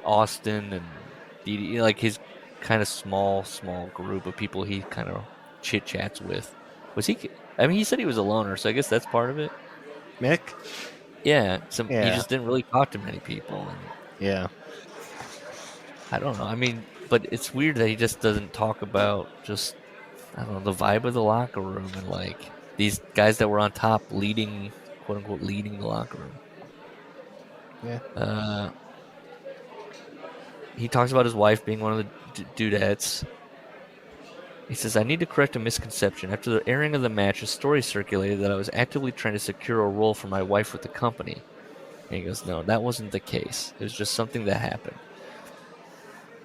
Austin and Dee, like his kind of small group of people he kind of chit chats with. Was he? I mean, he said he was a loner, so I guess that's part of it. Mick? Yeah. He just didn't really talk to many people. Yeah. I don't know. I mean, but it's weird that he just doesn't talk about just, I don't know, the vibe of the locker room and like these guys that were on top leading, quote unquote, leading the locker room. Yeah. He talks about his wife being one of the dudettes. He says, I need to correct a misconception. After the airing of the match, a story circulated that I was actively trying to secure a role for my wife with the company. And he goes, no, that wasn't the case. It was just something that happened.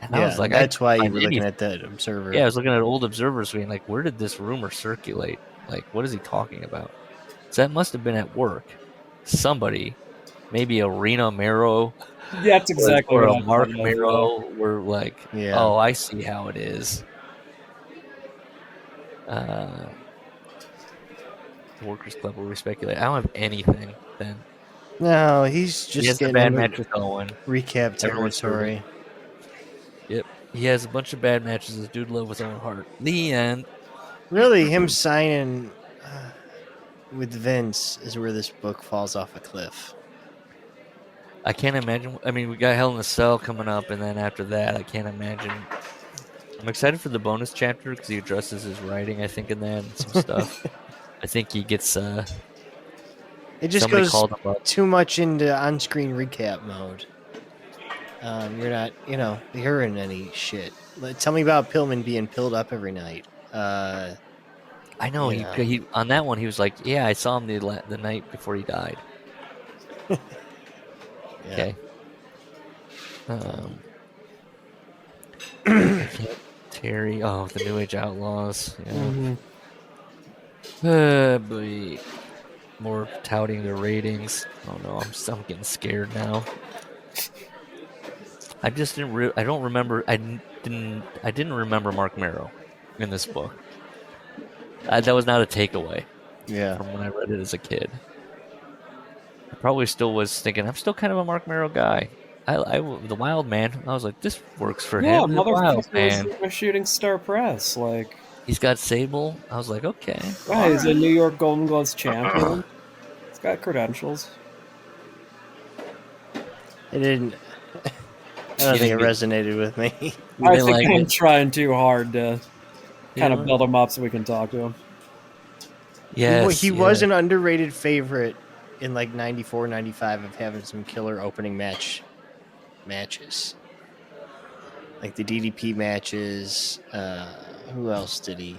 And I was like, that's why you were looking at that Observer. Yeah, I was looking at old Observers being like, where did this rumor circulate? Like, what is he talking about? So that must have been at work. Somebody, maybe a Rena Mero. Yeah, that's exactly or what a Mark Mero were like, oh, I see how it is. The Workers Club will speculate. I don't have anything then. No, he's just he has getting a bad match with Owen. Recap territory. Yep. He has a bunch of bad matches as Dude Love with Owen Hart. The end. Really, him signing with Vince is where this book falls off a cliff. I can't imagine. I mean, we got Hell in a Cell coming up, and then after that, I can't imagine. I'm excited for the bonus chapter because he addresses his writing, I think, in that and some stuff. I think he gets. It just goes too much into on-screen recap mode. You're not, hearing any shit. Tell me about Pillman being pilled up every night. I know he on that one. He was like, "Yeah, I saw him the night before he died." Okay. Terry. Oh, the New Age Outlaws. Yeah. But more touting their ratings. Oh no, I'm getting scared now. I just didn't. I don't remember. I didn't remember Mark Marrow in this book. That was not a takeaway Yeah. from when I read it as a kid. I probably still was thinking I'm still kind of a Mark Marrow guy. The Wild Man. I was like, this works for Yeah, him. The Wild motherfucker Man. was a shooting star press. Like, He's got Sable. I was like, okay. yeah, he's a New York Golden Gloves champion. He's got credentials. It didn't. I don't think it resonated with me. I think I'm trying too hard to kind of build him up so we can talk to him. Yes, he was an underrated favorite in like 94, 95 of having some killer opening matches. Like the DDP matches. Who else did he?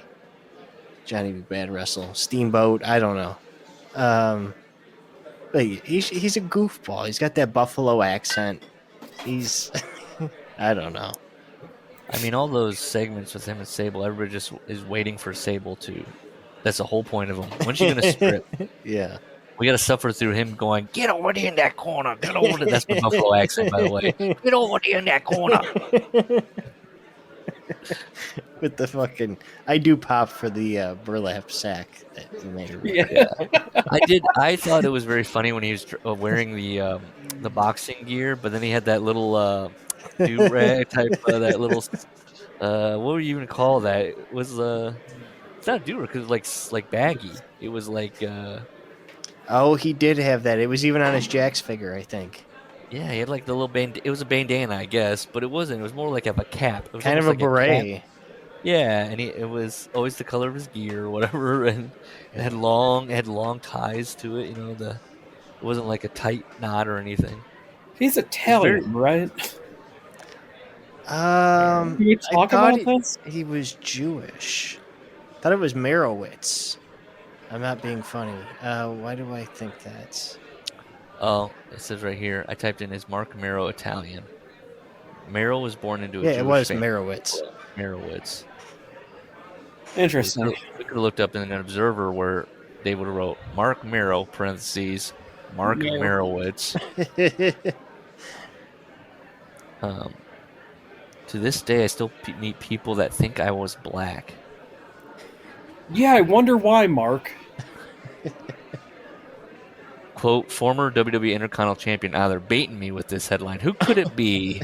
Johnny B. Bad wrestle. Steamboat. I don't know. But he's a goofball. He's got that Buffalo accent. He's I don't know. I mean, all those segments with him and Sable, everybody just is waiting for Sable to. That's the whole point of him. When's he going to strip? Yeah. We got to suffer through him going, get over there in that corner. Get over there. That's the Buffalo accent, by the way. Get over there in that corner. With the fucking, I do pop for the burlap sack that he made. Yeah. I did. I thought it was very funny when he was wearing the boxing gear, but then he had that little do-rag type, that little, what would you even call that? It was, it's not a do-rag, because it was like baggy. It was like, oh, he did have that. It was even on his Jax figure, I think. Yeah, he had like the little it was a bandana, I guess, but it wasn't. It was more like a cap. It was kind of a like beret. Yeah, and it was always the color of his gear or whatever, and it had long ties to it. You know, it wasn't like a tight knot or anything. He's Italian, right? Can you talk about this? He was Jewish. Thought it was Merowitz. I'm not being funny. Why do I think that? Oh, it says right here. I typed in, is Mark Marrow Italian? Marrow was born into a Jewish it was family. Merowitz. Merowitz. Interesting. We could have looked up in an Observer where they would have wrote Mark Marrow, parentheses, Mark Merowitz. To this day, I still meet people that think I was black. Yeah, I wonder why, Mark. Quote, former WWE Intercontinental Champion. They're baiting me with this headline. Who could it be?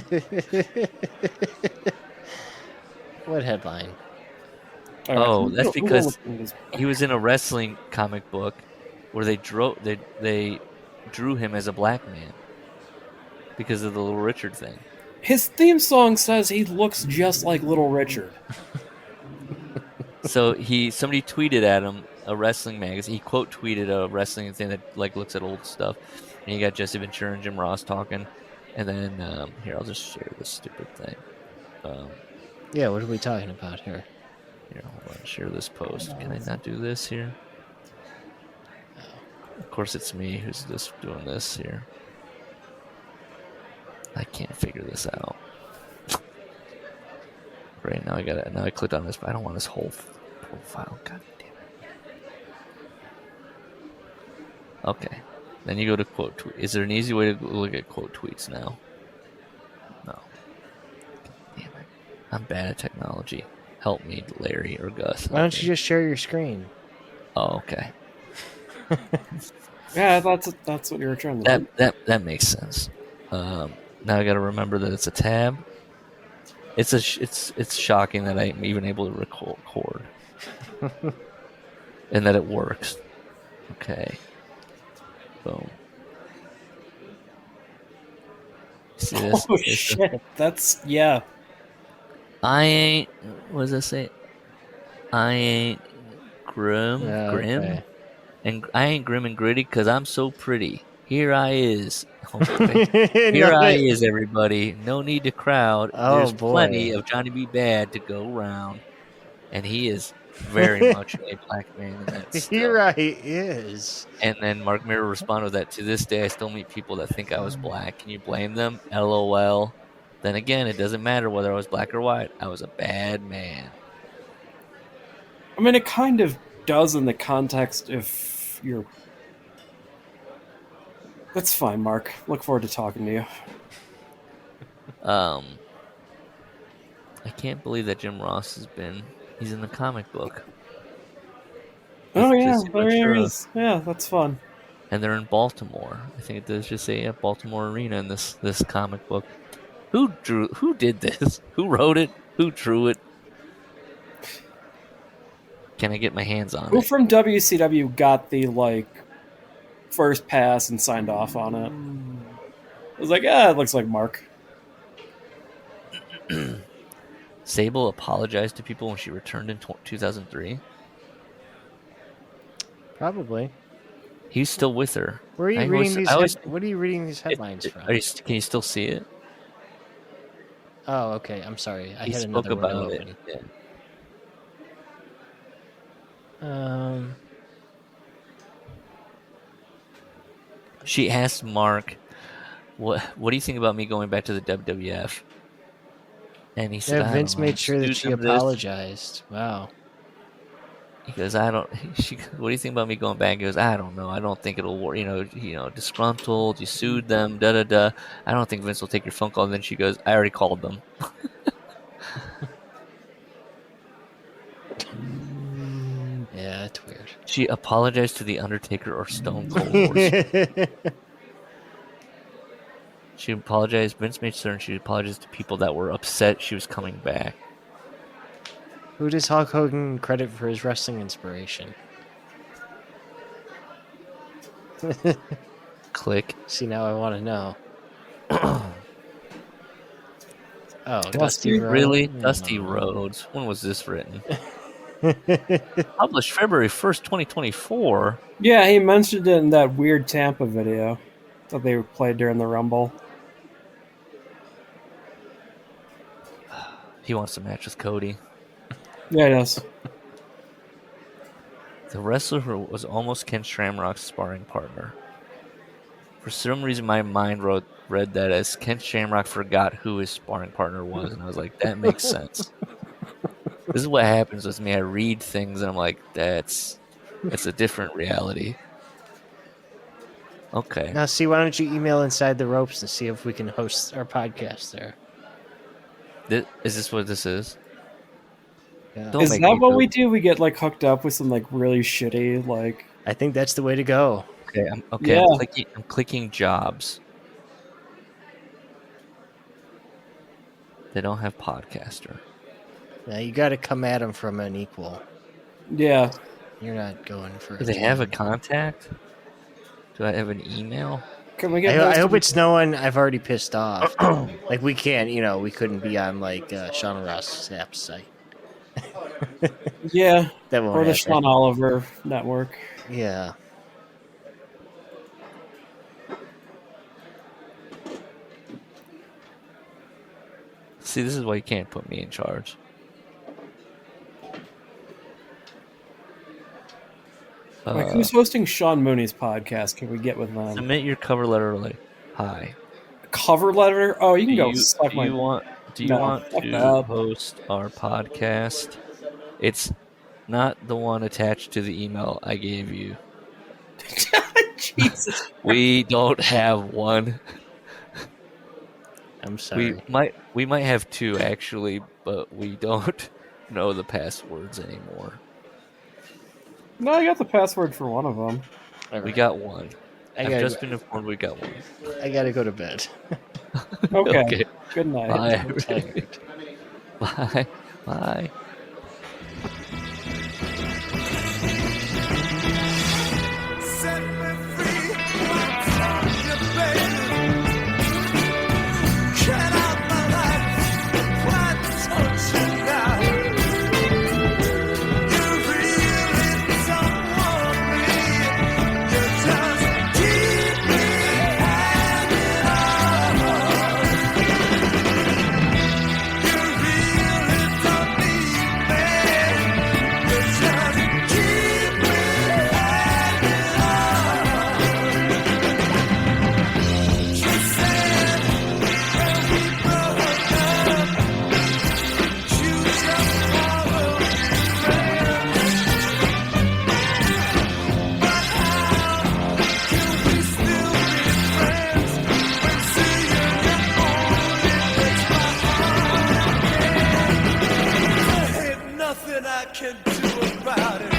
What headline? Oh, that's because he was in a wrestling comic book where they drew him as a black man because of the Little Richard thing. His theme song says he looks just like Little Richard. So somebody tweeted at him a wrestling magazine. He quote tweeted a wrestling thing that like looks at old stuff, and you got Jesse Ventura and Jim Ross talking, and then here I'll just share this stupid thing. Yeah, what are we talking about here? Here, hold on, share this post. Can I not do this here? Of course, it's me who's just doing this here. I can't figure this out. Great, now I got it. Now I clicked on this, but I don't want this whole profile. God damn it. Okay. Then you go to quote tweet. Is there an easy way to look at quote tweets now? No. Damn it. I'm bad at technology. Help me, Larry or Gus. Why don't you just share your screen? Oh, okay. Yeah, that's what you were trying to do. That makes sense. Now I got to remember that it's a tab. It's shocking that I'm even able to record, and that it works. Okay. Boom. See this? Oh shit! That's yeah. I ain't. What does that say? I ain't grim, Okay. and I ain't grim and gritty because I'm so pretty. Here I is. Here I is, everybody. No need to crowd. Oh, There's boy. plenty of Johnny B. Bad to go around, and he is very much a black man in that stuff. Here I is. And then Mark Mirror responded with that. To this day, I still meet people that think I was black. Can you blame them? LOL. Then again, it doesn't matter whether I was black or white. I was a bad man. I mean, it kind of does in the context if you're... That's fine, Mark. Look forward to talking to you. I can't believe that Jim Ross he's in the comic book. Oh, yeah. Just sure. Yeah, that's fun. And they're in Baltimore. I think it does just say Baltimore Arena in this comic book. Who did this? Who wrote it? Who drew it? Can I get my hands on Who it? from WCW got the, first pass and signed off on it? I was like, it looks like Mark. Sable apologized to people when she returned in 2003. Probably. He's still with her. Where are you reading these? What are you reading these headlines from? Can you still see it? Oh, okay. I'm sorry. I He had spoke another about window it. open. Yeah. She asked Mark, "What do you think about me going back to the WWF?" And he said, Yeah, Vince made sure that she apologized. Wow. He goes, "I don't." What do you think about me going back? He goes, "I don't know. I don't think it'll work. Disgruntled. You sued them. Da da da. I don't think Vince will take your phone call." And then she goes, "I already called them." Yeah, that's weird. She apologized to the Undertaker or Stone Cold. She apologized. Vince made certain she apologized to people that were upset she was coming back. Who does Hulk Hogan credit for his wrestling inspiration? Click. See, now I want to know. Oh, Dusty Rhodes? Really? Dusty Rhodes. When was this written? Published February 1st, 2024. Yeah, he mentioned it in that weird Tampa video that they played during the Rumble. He wants a match with Cody. Yeah, it is. The wrestler who was almost Ken Shamrock's sparring partner. For some reason, my mind read that as Ken Shamrock forgot who his sparring partner was, and I was like, that makes sense. This is what happens with me. I read things, and I'm like, that's a different reality. Okay. Now, see, why don't you email Inside the Ropes and see if we can host our podcast there? Is this what this is? Yeah. Don't Is make that me what do we it. do? We get hooked up with some really shitty I think that's the way to go. Okay, Yeah. I'm clicking jobs. They don't have podcaster. Now, you got to come at them from an equal. Yeah. You're not going for. Do they have a contact? Do I have an email? Can we get? I hope it's no one I've already pissed off. We can't. We couldn't be on Sean Ross Sapp's site. Yeah. That won't Or the happen. Sean Oliver network. Yeah. See, this is why you can't put me in charge. Who's hosting Sean Mooney's podcast? Can we get with them? Submit your cover letter early. Hi. Cover letter? Oh, you can Do go you, suck do my... you want to that. host our podcast? It's not the one attached to the email I gave you. Jesus. We don't have one. I'm sorry. We might have two actually, but we don't know the passwords anymore. No, I got the password for one of them. We got one. I I've gotta just go- been informed we got one. I gotta go to bed. Okay. Okay. Good night. Bye. I'm tired. Bye. Bye. Set me free, what's on your baby? Cut out my life, why don't you now? You really don't want me, you just keep me hanging on. You really don't need nothing I can do about it.